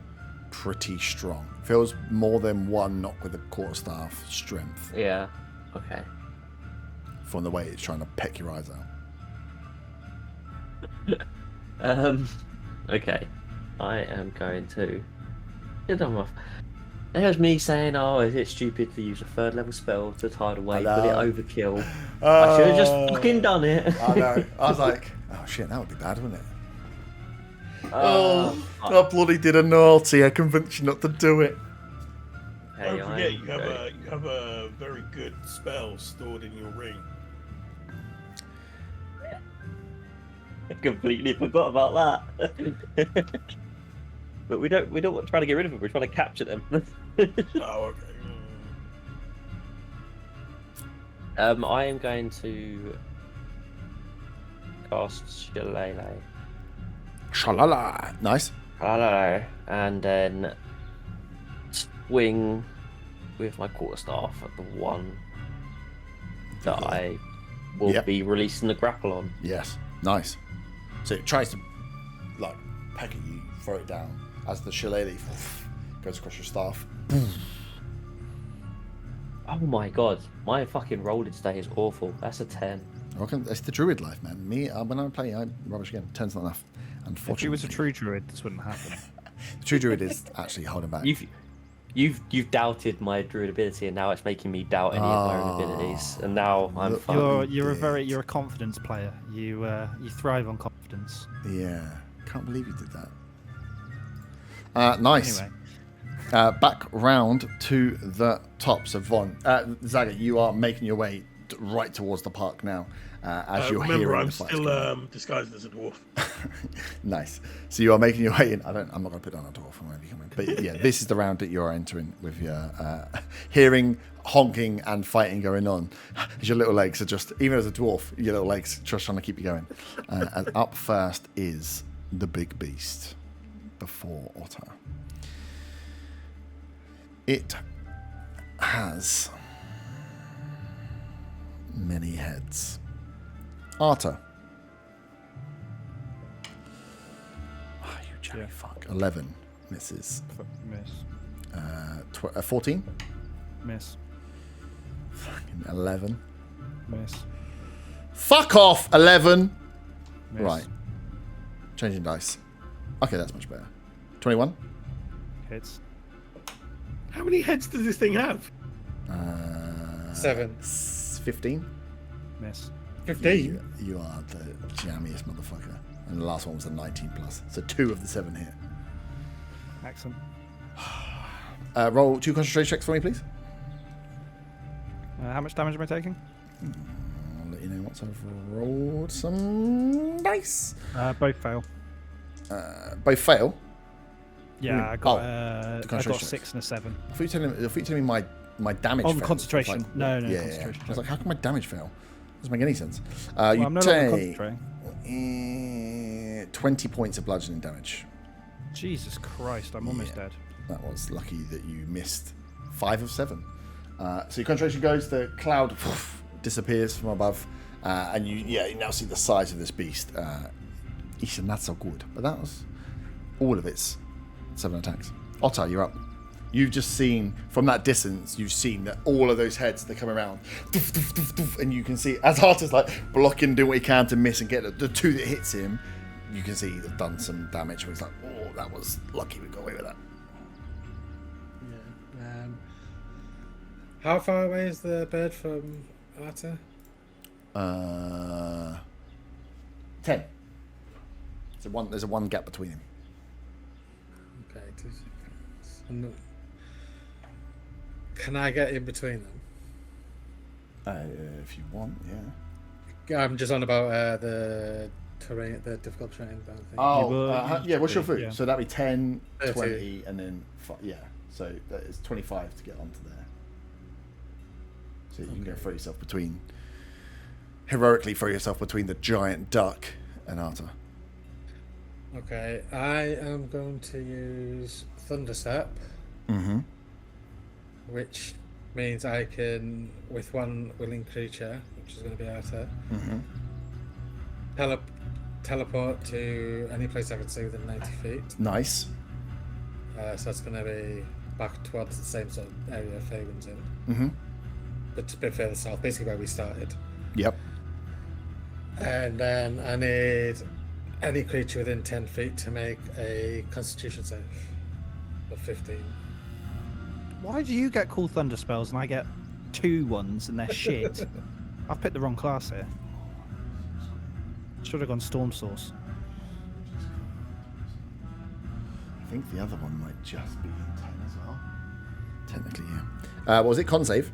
pretty strong. Feels more than one knock with a quarterstaff strength Yeah. Okay. from the way it's trying to peck your eyes out. Okay. I am going to. There's me saying, "Oh, is it stupid to use a 3rd level spell to tide away? Would it overkill? I should have just fucking done it." I know. I was like, oh shit, that would be bad, wouldn't it? I bloody did a naughty. I convinced you not to do it. Okay, Don't forget, you have a very good spell stored in your ring. I completely forgot about that. But we don't want to try to get rid of them. We're trying to capture them. Oh, okay. I am going to cast Shillelagh. Shalala. Nice. Hello, and then swing with my quarterstaff at the one that I will Yep. be releasing the grapple on. Yes. Nice. So it tries to like peck at you, throw it down as the shillelagh goes across your staff. Oh my god, my fucking rolling today is awful. That's a 10. Welcome. It's the druid life, man. Me, when I play, I'm rubbish again. 10's not enough. Unfortunately, If you was a true druid, this wouldn't happen. the true druid is actually holding back. You've doubted my druid ability, and now it's making me doubt any of my own abilities. And now I'm Look, fucked. You're a confidence player. You thrive on confidence. Yeah, can't believe you did that. Nice. Anyway, Back round to the top. So Von, Zaga, you are making your way right towards the park now. As you're Remember, hearing I'm the fights going on. still disguised as a dwarf. Nice. So you are making your way in. I'm not going to put down a dwarf. But yeah, this is the round that you're entering with your hearing, honking, and fighting going on. As your little legs are just, even as a dwarf, your little legs just trying to keep you going. And up first is the big beast before Otter. It has many heads. Arta. Oh, you jelly fuck. 11 misses. miss, 14. miss, Fucking 11. miss, Fuck off! 11. miss. Right. Changing dice. Okay, that's much better. 21. Hits. How many heads does this thing have? 7. 15. Miss. 15. You are the jammiest motherfucker. And the last one was a 19 plus. So 2 of the 7 hit. Excellent. Roll 2 concentration checks for me, please. How much damage am I taking? I'll let you know once I've rolled some dice. Both fail. Both fail. Yeah, I got concentration 6 and a 7. I thought you were telling me my damage On failed. concentration. Like, No, yeah, concentration. I was like, how can my damage fail? Doesn't make any sense. Well, You I'm no longer take concentrating. 20 points of bludgeoning damage. Jesus Christ, I'm almost dead. That was lucky that you missed 5 of 7. So your concentration goes, the cloud disappears from above, and you now see the size of this beast. It's not so good, but that was all of its 7 attacks. Otter, you're up. You've just seen, from that distance, you've seen that all of those heads, they come around, and you can see, as Otter's like blocking, doing what he can to miss and get the 2 that hits him, you can see they've done some damage. Where he's like, oh, that was lucky we got away with that. Yeah. How far away is the bird from Arta? 10. There's a 1 gap between him. Okay, 2 seconds. Can I get in between them? If you want, yeah. I'm just on about the terrain, the difficult terrain thing. Yeah, what's your food? Yeah. So that'd be 10, 30. 20, and then, yeah. So that is 25 to get onto there. So you can go throw yourself between, heroically throw yourself between the giant duck and Arta. Okay, I am going to use Thunderstep, which means I can, with one willing creature, which is going to be Arta, teleport to any place I can see within 90 feet. Nice. So it's going to be back towards the same sort of area Fabian's in. But a bit further south, basically where we started. Yep. And then I need any creature within 10 feet to make a Constitution save of 15. Why do you get cool thunder spells and I get 2 ones and they're shit? I've picked the wrong class here. Should have gone Storm Source. I think the other one might just be 10 as well. Technically, yeah. What was it? Con save?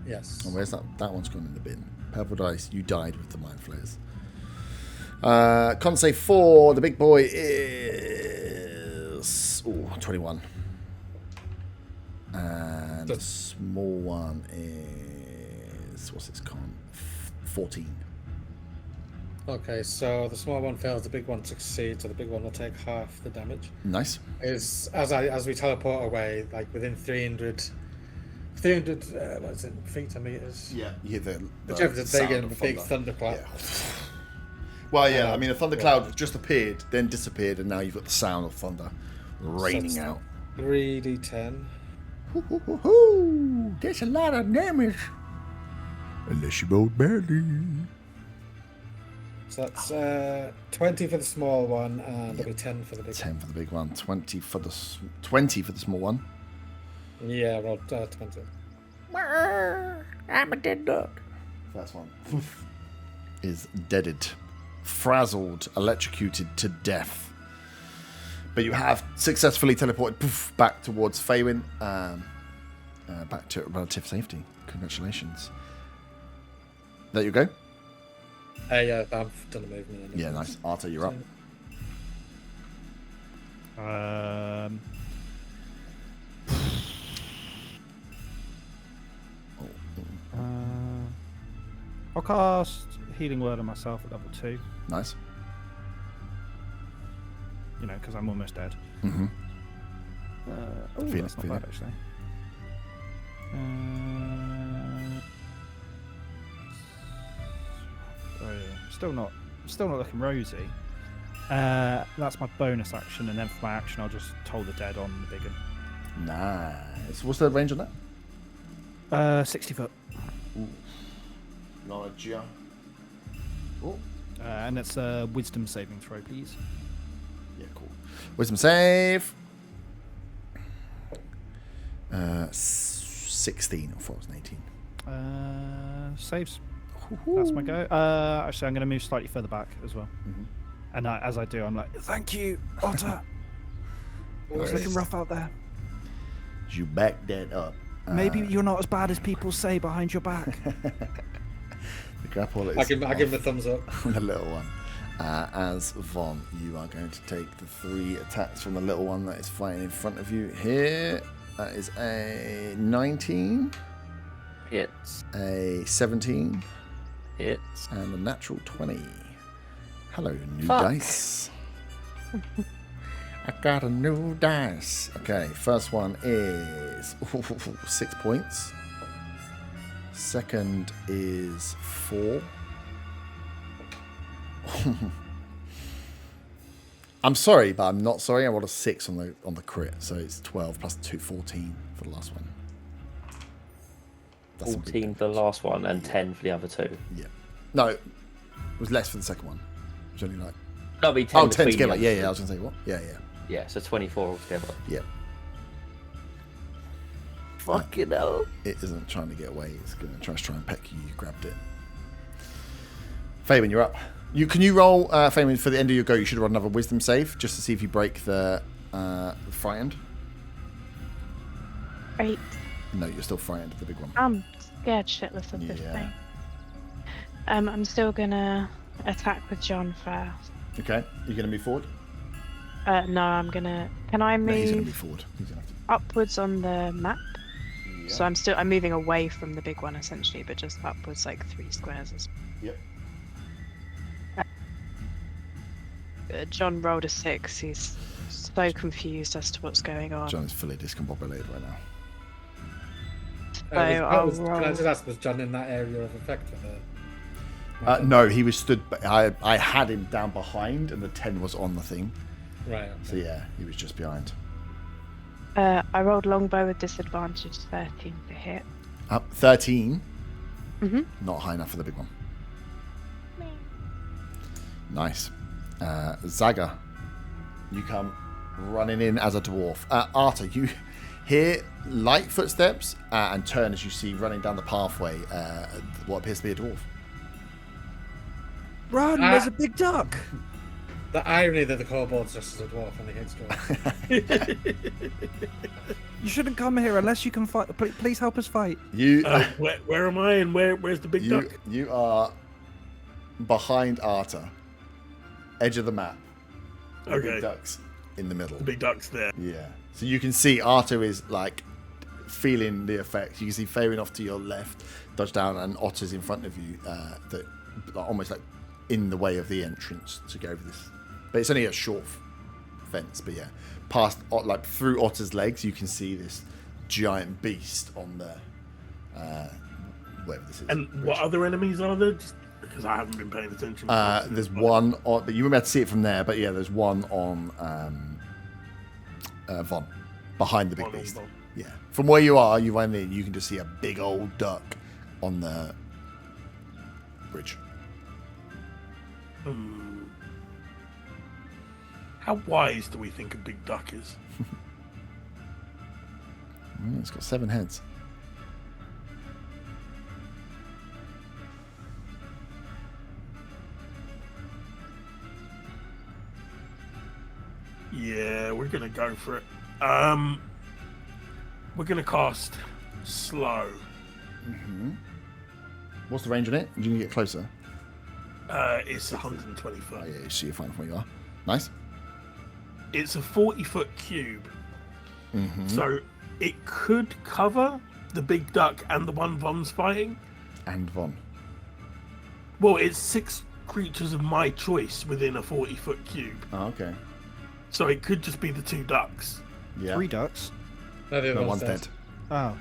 Yes. Oh, where's that? That one's gone in the bin. Purple dice, you died with the mind flayers. Con save 4, the big boy is 21. And the small one is, what's its con? 14. Okay, so the small one fails, the big one succeeds, so the big one will take half the damage. Nice. Is as we teleport away, like within 300 what is it, feet or meters? Yeah. You hear the Whichever the sound big, of the big thunder. thunderclap. Yeah. Well, yeah, I mean, a thundercloud just appeared, then disappeared, and now you've got the sound of thunder raining So out. 3d10. That's a lot of damage. Unless you rolled badly. So that's 20 for the small one, and it'll be 10 for the big 10 for the big one, 20 for the small one. one. Yeah, I rolled 20. I'm a dead duck. First one is deaded, frazzled, electrocuted to death. But you have successfully teleported back towards Faywin, back to relative safety. Congratulations. There you go. Yeah, I've done a movement. Yeah, nice. Arta, you're up. I'll cast Healing Word on myself at level 2. Nice. You know, because I'm almost dead. Mm-hmm. Oh, Feel that's it, not feel bad it. actually. Oh yeah, still not looking rosy. That's my bonus action, and then for my action, I'll just toll the dead on the big one. Nice. What's the range on that? 60 foot. Knowledge, yeah. Oh. And it's a wisdom saving throw, please. Yeah, cool. Wisdom save. 16. I thought it was an 18. Saves. That's my go. Actually, I'm going to move slightly further back as well. Mhm. And as I do, I'm like, thank you, Otter. It was looking rough out there. You back that up. Maybe you're not as bad as people say behind your back. The grapple is I give him a thumbs up. the little one. As Von, you are going to take the 3 attacks from the little one that is fighting in front of you here. That is a 19, Hits. a 17, Hits. and a natural 20. Hello, new Fuck. dice. I got a new dice. Okay, first one is 6 points. Second is 4. I'm sorry, but I'm not sorry. I rolled a 6 on the crit, so it's 12 plus 2, 14 for the last one. That's some big 14 for the last one and 10 for the other 2. Yeah. No, it was less for the second one. It was only like... That'll be 10 10 between together. the Yeah, other I two. was going to say what? Yeah. Yeah, so 24 altogether. Yeah. Fucking hell. It isn't trying to get away. It's going to try and peck you. You grabbed it. Fabian, you're up. Can you roll, Fabian, for the end of your go, you should roll another wisdom save just to see if you break the frightened. 8. No, you're still frightened, the big one. I'm scared shitless of this Yeah. thing. I'm still gonna attack with John first. Okay, you're going to move forward? No, I'm gonna. Can I No, he's going to move move forward. He's going to have upwards on the map? to... So I'm moving away from the big one essentially, but just upwards like 3 squares. Yep. John rolled a 6. He's so confused as to what's going on. John is fully discombobulated right now. So I'll roll. Can I just ask, was John in that area of effect for the... No, he was stood... I had him down behind, and the 10 was on the thing. Right, okay. So yeah, he was just behind. I rolled longbow with disadvantage, 13 to hit. 13. Mhm. Not high enough for the big one. Nice. Zaga, you come running in as a dwarf. Arta, you hear light footsteps and turn as you see running down the pathway what appears to be a dwarf. Run! There's a big duck! The irony that the kobold's just as a dwarf and he hates dwarves. You shouldn't come here unless you can fight. Please help us fight. You Where am I and where's the big duck? you are behind Arta, edge of the map. The Okay. big ducks in the middle. The big duck's there. Yeah. So you can see Arta is like feeling the effect. You can see Farin off to your left, dodge down, and Otter's in front of you. That almost like in the way of the entrance to go over this. But it's only a short fence. But yeah, past like through Otter's legs, you can see this giant beast on the whatever this is. And what other enemies are there? Just because I haven't been paying attention. There's one on, but you won't be able to see it from there. But yeah, there's one on Von, behind the big One on beast. Von. Yeah, from where you are, you run in, you can just see a big old duck on the bridge. How wise do we think a big duck is? It's got 7 heads. Yeah, we're gonna go for it. We're gonna cast slow. What's the range on it? You can get closer. It's 120 Oh, foot. yeah, you see, you're fine from where you are. Nice. It's a 40-foot cube, so it could cover the big duck and the one Von's fighting. And Von. Well, it's 6 creatures of my choice within a 40-foot cube, Oh, okay. so it could just be the 2 ducks. Yeah. 3 ducks. No, the other No, one's dead. dead. Oh.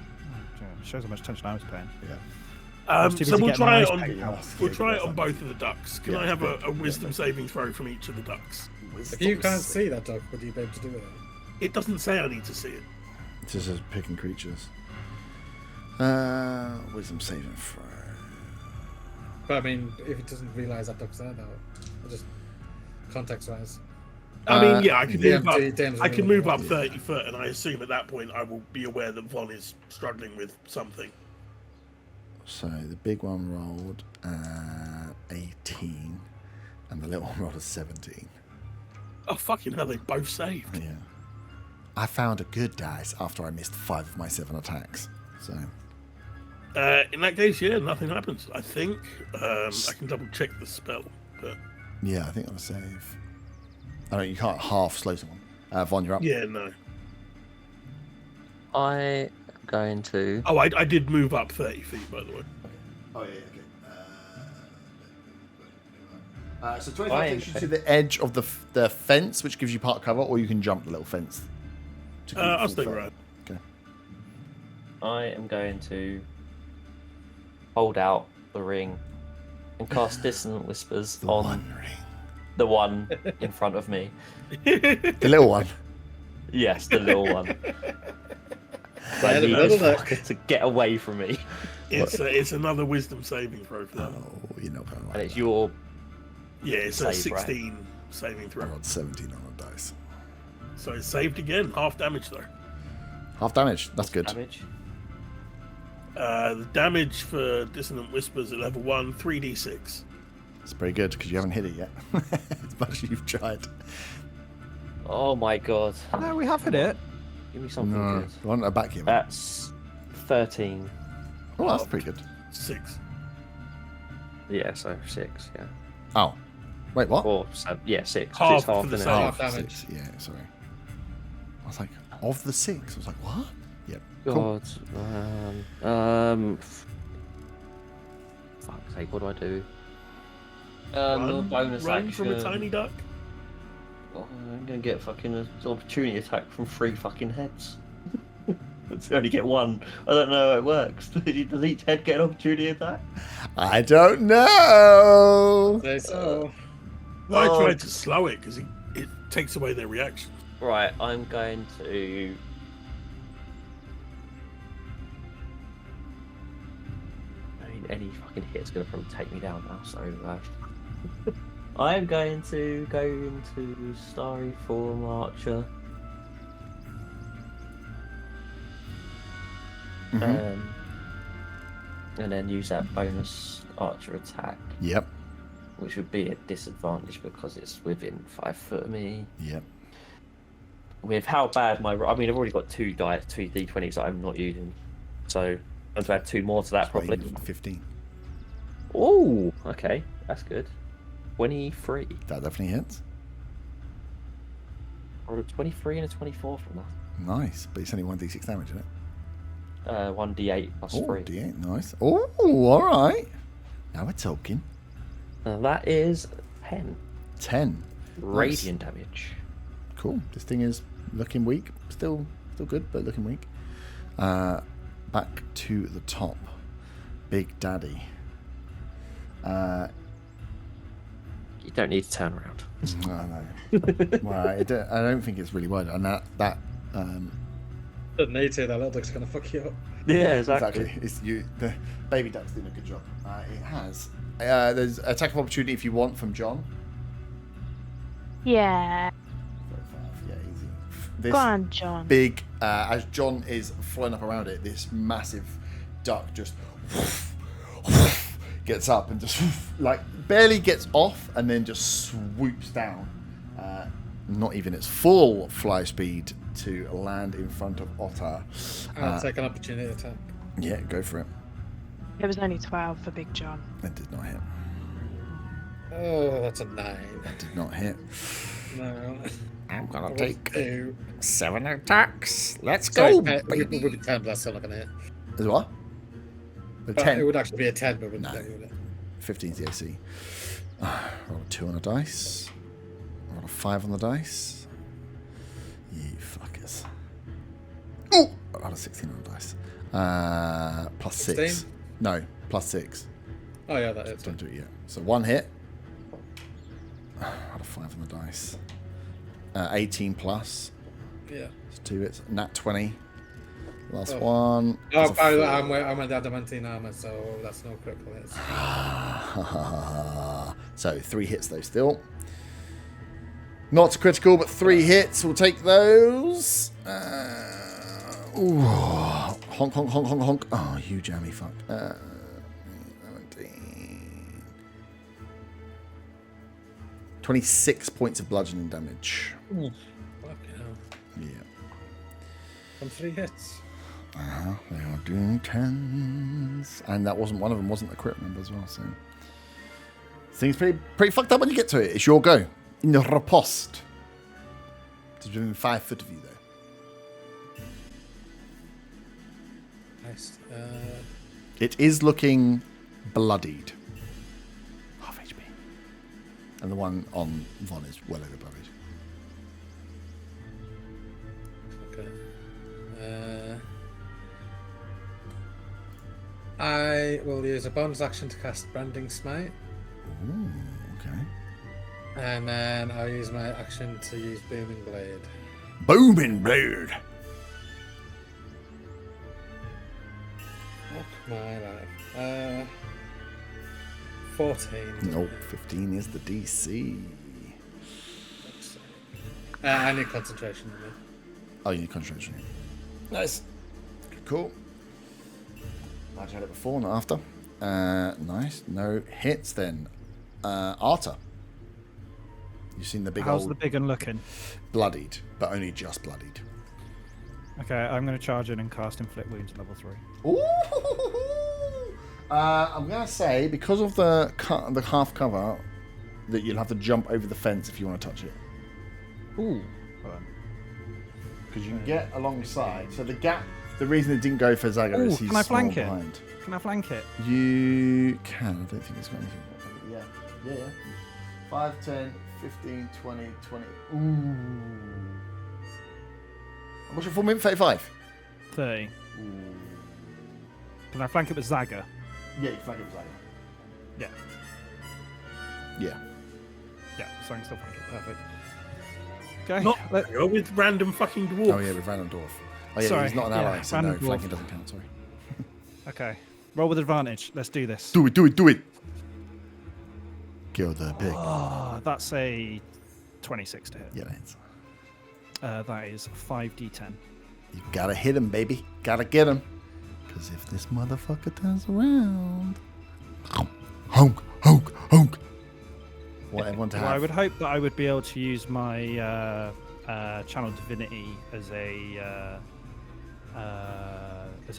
Shows how much attention I was paying. Yeah. was too So busy we'll getting try my it eyes on. pegged out. We'll try it on both of the ducks. Can Yeah, I have good. a wisdom saving throw from each of the ducks? If you can't see that dog, would you be able to do it? It doesn't say I need to see it. It just says picking creatures. Wisdom saving throw. But I mean, if it doesn't realise that dog's there, though, just context-wise. I mean, yeah, I can DM's move up. really I can move up yeah. 30 foot, and I assume at that point I will be aware that Von is struggling with something. So the big one rolled 18, and the little one rolled a 17. Oh, fucking hell, they both saved. Yeah. I found a good dice after I missed 5 of my 7 attacks. So In that case, yeah, nothing happens. I think I can double check the spell, but yeah, I think I'll save. I don't. You can't half slow someone. Von, you're up. yeah, no. I am going to. Oh, I did move up 30 feet, by the way. Oh yeah. Okay. So 25 I takes you am- to the edge of the fence, which gives you part cover, or you can jump the little fence. to keep I'll full stay fire. right. Okay. I am going to hold out the ring and cast Dissonant Whispers The on one ring. the one in front of me. The little one. Yes, the little one. Yeah, I the need this middle fucker to get away from me. It's another wisdom saving throw for that. Oh, you're not going to like And it's that. your. Yeah, it's a Save, right? 16 saving I throw. rolled 17 on the dice. So it's saved again. Half damage though. Half damage. That's good. Damage. The damage for Dissonant Whispers at level 1, 3d6. It's pretty good because you haven't hit it yet. As much as you've tried. Oh my god. No, we have hit it. Give me something No. good. You want a back here? That's 13. Oh, that's pretty good. 6. Yeah, so 6, yeah. Oh. Wait, what? Or, so, yeah, 6. Half It's half, for the isn't it? save. Half damage. 6. Yeah, sorry. I was like, of the 6? I was like, what? Yep. Cool. God. Fuck's sake, what do I do? Little bonus run action. from a tiny duck. Oh, I'm gonna get fucking an opportunity attack from 3 fucking heads. Let's only get 1. I don't know how it works. Does each head get an opportunity attack? I don't know. Say so. I Oh. tried to slow it because it takes away their reaction. Right, I'm going to. I mean, any fucking hit's gonna probably take me down now, so. I'm going to go into Starry Form Archer. Mhm. And then use that bonus Archer attack, Yep. which would be a disadvantage because it's within 5 foot of me. Yep. With how bad my, I mean, I've already got 2 d20s that I'm not using, so I'm to add 2 more to that probably. 15. Oh, okay, that's good. 23. That definitely hits. Or a 23 and a 24 from that. Nice. But it's only 1d6 damage, isn't it? 1d8 plus Oh, 3. d8. Nice. Oh, all right. Now we're talking. That is 10 10. radiant damage. Cool. This thing is looking weak. Still good, but looking weak. Back to the top. Big Daddy. You don't need to turn around. I know. Well, I don't think it's really wide. And that Doesn't need to. That little duck's gonna fuck you up. Yeah, exactly. It's you. The baby duck's doing a good job. It has. There's attack of opportunity if you want from John. Yeah. 35. Yeah, easy. This Go on, John. big, as John is flying up around it, this massive duck just gets up and just like barely gets off and then just swoops down. Not even its full fly speed to land in front of Otter. I'll take an opportunity attack. Yeah, go for it. It was only 12 for Big John. That did not hit. Oh, that's a 9. That did not hit. No. I'm gonna That was 2. 7 attacks. Let's Sorry, go, it would baby. be 10, but that's still not gonna hit. Is what? The But 10. It would actually be a 10, but wouldn't No. it? 15's the AC. Roll a 2 on a dice. Roll a 5 on the dice. You fuckers. Oh! I rolled a 16 on the dice. Plus 6. 16? No, plus 6. Oh yeah, that is. Don't do it yet. So 1 hit. Roll a 5 on the dice. 18 plus. Yeah. It's 2 hits. Nat 20. Last Oh. one. Oh, is a by the way, 4. I'm at adamantine armor, so that's no critical hits. So 3 hits though still. Not critical, but 3 hits. We'll take those. Ooh. Honk, honk, honk, honk, honk. Oh, you jammy fuck. 26 points of bludgeoning damage. Fucking hell. Yeah. From 3 hits. They are doing 10s. And that wasn't one of them, wasn't a crit, remember, as well. So things pretty fucked up when you get to it. It's your go. In the riposte. It's within 5 foot of you, though. Nice. It is looking bloodied. Half HP. And the one on Von is well over bloodied. Okay. I will use a bonus action to cast Branding Smite. Ooh, okay. And then I'll use my action to use Booming Blade. Booming Blade! Fuck my life. 14. No, 15 is the DC. I need concentration. On me. Oh, you need concentration. Nice. Cool. I've had it before, not after. Nice. No hits then. Arta. You've seen the big How's old the big one looking? bloodied, but only just bloodied. Okay, I'm going to charge in and cast Inflict Wounds level 3. Ooh! I'm going to say, because of the half cover, that you'll have to jump over the fence if you want to touch it. Ooh. Because you can get alongside. So the gap, the reason it didn't go for Zaga Ooh, is he's can I small flank it? behind. Can I flank it? You can. I don't think it's got anything. Yeah. 5, 10, 15, 20, 20. Ooh. What's your full movement? 35? 30. Ooh. Can I flank it with Zaga? Yeah, you flank it with Zaga. Yeah. Yeah. Yeah, so I can still flank it. Perfect. Okay. Not let- go with random fucking dwarf. Oh, yeah, with random dwarf. Oh, yeah, Sorry, he's not an yeah, ally, so no, random dwarf. flanking doesn't count, sorry. Okay. Roll with advantage. Let's do this. Do it! Kill the pig. Oh, that's a 26 to hit. Yeah, that's. That is 5d10. You gotta hit him, baby. Gotta get him. Because if this motherfucker turns around. Honk, honk, honk. Want everyone to Well, I have. would hope that I would be able to use my Channel Divinity as a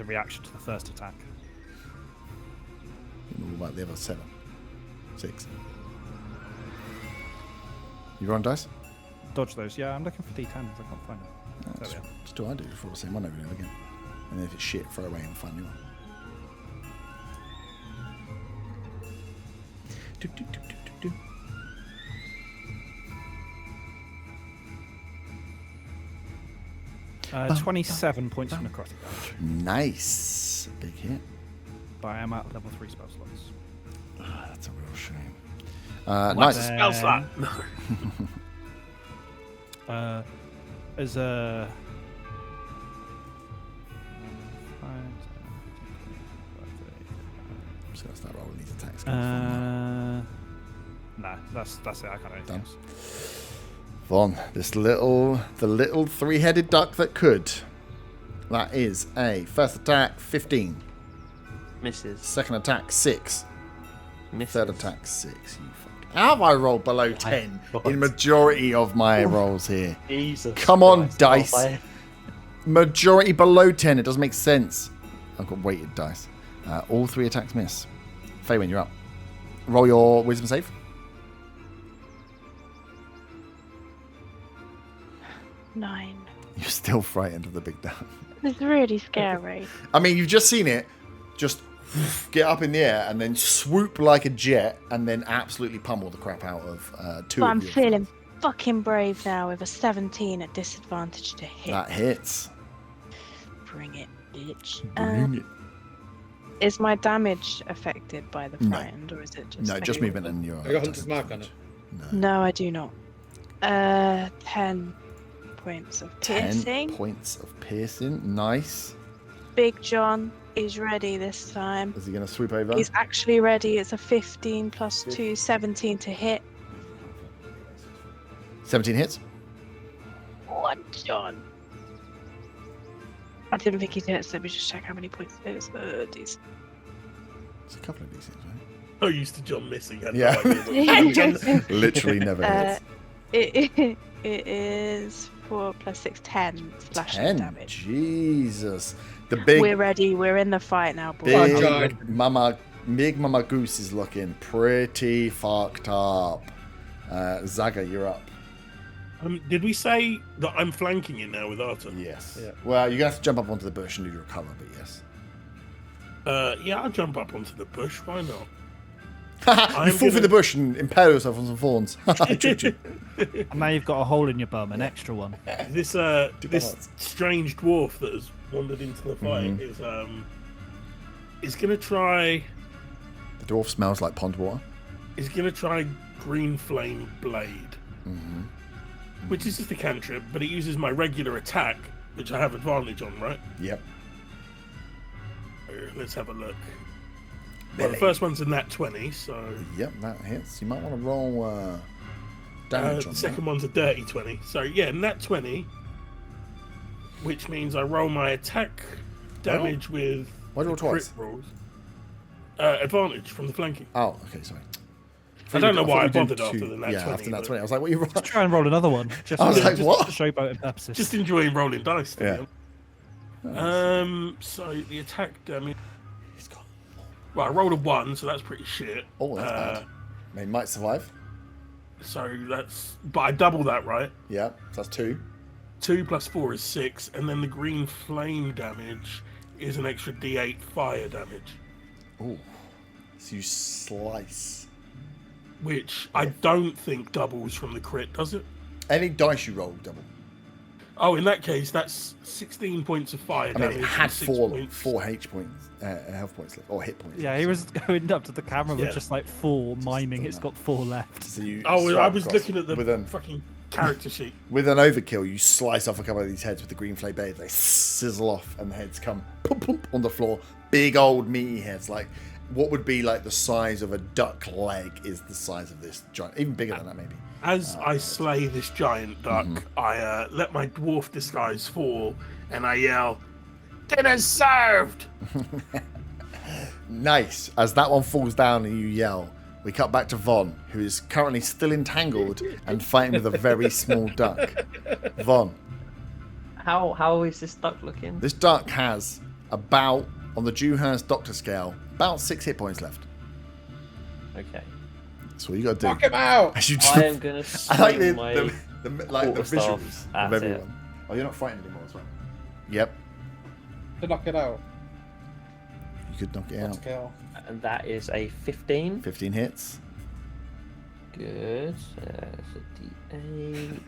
reaction to the first attack. What about the other 7? 6. You roll on dice? Dodge those. Yeah, I'm looking for d10s. I can't find them. There we are. Just do what I do. Just roll the same one over and over again. And then if it's shit, throw away and find a new one. Do, do, do, do, do, do. Uh, 27 points of necrotic damage. Nice. Big hit. But I am at level 3 spell slots. That's a real shame. What's Nice. a spell slot? No. As a... I'm just going to start rolling these attacks. Nah, that's it. I can't do anything Done. else. Von, the little three-headed duck that could. That is a first attack 15, Misses. second attack 6, Misses. third attack 6. You fuck. How have I rolled below 10 in majority of my rolls here? Jesus. Come on, Christ. dice. Oh, Majority below 10. It doesn't make sense. I've got weighted dice. All 3 attacks miss. Faywin, you're up. Roll your wisdom save. Nine. You're still frightened of the big duck. It's really scary. I mean, you've just seen it just get up in the air and then swoop like a jet and then absolutely pummel the crap out of 2 But of I'm you. feeling fucking brave now with a 17 at disadvantage to hit. That hits. Bring it, bitch. Bring it. Is my damage affected by the No. frightened, or is it just... No, just okay. movement and your... I got Hunter's Mark on it. No. No, I do not. 10 points of 10 piercing. points of piercing. Nice. Big John is ready this time. Is he going to swoop over? He's actually ready. It's a 15 plus 2, 17 to hit. 17 hits. One John. I didn't think he'd hit, so let me just check how many points it is. These. It's a couple of these things, right? So used to John missing. Had Yeah. no idea what Literally never hits. It is 4 + 6, 10 slashing 10. damage. Jesus. The We're big, ready. We're in the fight now, boys. big Mama Goose is looking pretty fucked up. Zaga, you're up. Did we say that I'm flanking you now with Arthur? Yes. Yeah. Well, you're going to have to jump up onto the bush and do your cover, but yes. Yeah, I'll jump up onto the bush. Why not? You fall through the bush and impale yourself on some thorns. I tricked you. And now you've got a hole in your bum, an extra one. This strange dwarf that has wandered into the fight is gonna try. The dwarf smells like pond water. Is gonna try Green Flame Blade, which is just a cantrip, but it uses my regular attack, which I have advantage on, right? Yep. Let's have a look. Well, the first one's a nat 20, so. Yep, that hits. You might want to roll damage on The second one's a dirty 20. So, yeah, nat 20, which means I roll my attack damage with. Why do you roll twice? crit rolls. Advantage from the flanking. Oh, okay, sorry. I don't know why I thought you bothered did after two- the nat yeah, 20. after nat but 20. I was like, what are you rolling? Try and roll another one. Just I was like, just what? for showboating purposes. Just enjoying rolling dice. to be Yeah. honest. So the attack damage. Well, I rolled a 1, so that's pretty shit. Oh, that's bad. They might survive. So that's. But I double that, right? Yeah, so that's 2. 2 + 4 is 6, and then the green flame damage is an extra d8 fire damage, Ooh. So you slice. which I don't think doubles from the crit, does it? Any dice you roll, double. Oh, in that case, that's 16 points of fire I damage. mean, it and had 6 four points. H points, health points left, or hit points. Yeah, he was going up to the camera Yeah. with just like 4, miming done it's that. got 4 left. So you Oh, I swipe was across looking at the with an fucking character sheet. with an overkill. You slice off a couple of these heads with the green flame blade. They sizzle off, and the heads come pump, pump, on the floor. Big old meaty heads, like what would be like the size of a duck leg, is the size of this giant, even bigger than that maybe. As I slay this giant duck, I let my dwarf disguise fall, and I yell, "Dinner's served!" Nice. As that one falls down and you yell, we cut back to Von, who is currently still entangled and fighting with a very small duck. Von, How is this duck looking? this duck has about, on the Dewhurst Doctor scale, about 6 hit points left. Okay. That's all you got to do. Knock him out! As you just, I am gonna I like swing my the quarterstaff visuals at of it. everyone. Oh, you're not frightened anymore as well. Yep, To knock it out. you could knock it Let's out. go. and that is a 15. 15 hits. Good. It's a d8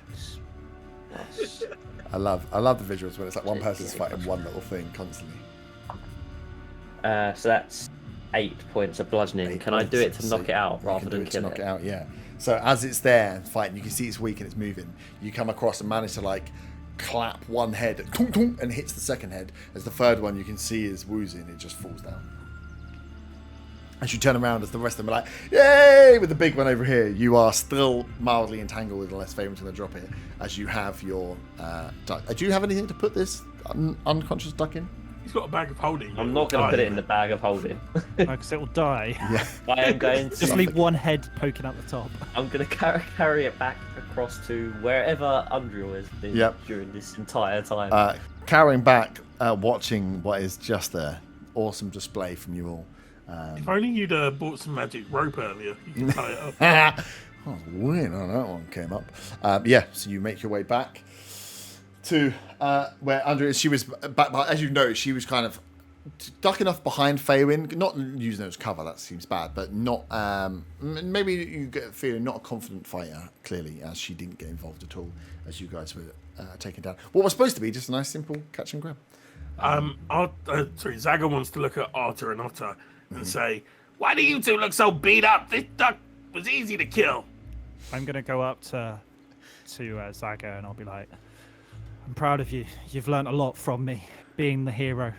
plus. I love the visuals when it's like one person's fighting one little thing constantly. So that's 8 points of bludgeoning. 8 Can I do it points, to so knock it out you rather can do than it to kill knock it? it out, yeah. So as it's there and fighting, you can see it's weak and it's moving. You come across and manage to like clap one head and hits the second head. As the third one you can see is woozy and it just falls down. As you turn around, as the rest of them are like, "Yay!" with the big one over here, you are still mildly entangled with the less famous going to drop it. As you have your duck. Do you have anything to put this unconscious duck in? He's got a bag of holding. I'm not going to put it in the bag of holding. Because it will die. Yeah. I am going Just to. leave one head poking out the top. I'm going to carry it back across to wherever Undreal has been Yep. during this entire time. Carrying back, watching what is just an awesome display from you all. If only you'd bought some magic rope earlier, you can tie it up. I was waiting on that one came up. Yeah, so you make your way back to where Andrea, she was back, as you know, she was kind of ducking off behind Faywin, not using it as cover, that seems bad, but not, maybe you get a feeling not a confident fighter, clearly, as she didn't get involved at all, as you guys were taken down. What was supposed to be just a nice, simple catch and grab. Zaga wants to look at Arthur and Otter and say, "Why do you two look so beat up? This duck was easy to kill." I'm going to go up to Zaga and I'll be like, "I'm proud of you. You've learnt a lot from me, being the hero."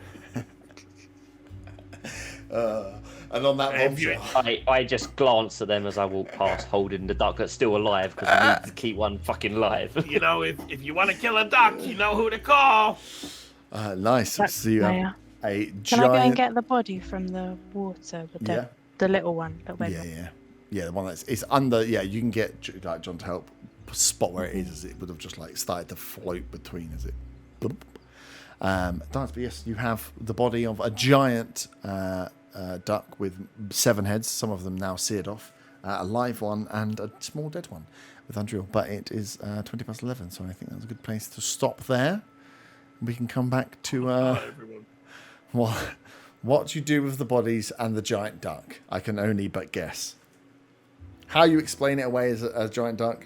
And on that bombshell, I just glance at them as I walk past, holding the duck that's still alive because we need to keep one fucking alive. You know, if you want to kill a duck, you know who to call. nice. So you have a Can I go and giant... get the body from the water with Yeah. the the little one, little baby. Yeah. The one that's it's under. Yeah, you can get like John to help spot where it is, as it would have just like started to float between as it. Bloop. But yes, you have the body of a giant duck with 7 heads. Some of them now seared off, a live one and a small dead one with Undreal. But it is 20 past 11, so I think that's a good place to stop there. We can come back to everyone. what you do with the bodies and the giant duck. I can only but guess. How you explain it away as a giant duck,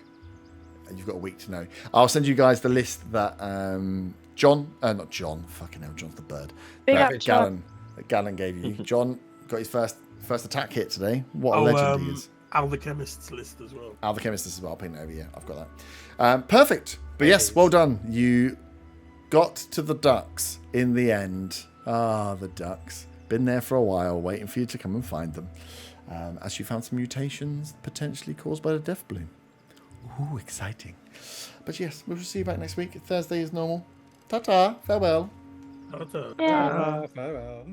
you've got a week to know. I'll send you guys the list that not John, fucking hell, John's the bird. Big that up, John. Gallon gave you. John got his first attack hit today. What a legend he is. Al the Chemist's list as well. Al the Chemist as well. I'll ping it over. Yeah, I've got that. Perfect. But yes, well done. You got to the ducks in the end. The ducks. Been there for a while, waiting for you to come and find them. As you found some mutations potentially caused by the death bloom. Ooh, exciting. But yes, we'll see you back next week. Thursday is normal. Ta-ta. Farewell. Ta-ta. Yeah. Farewell.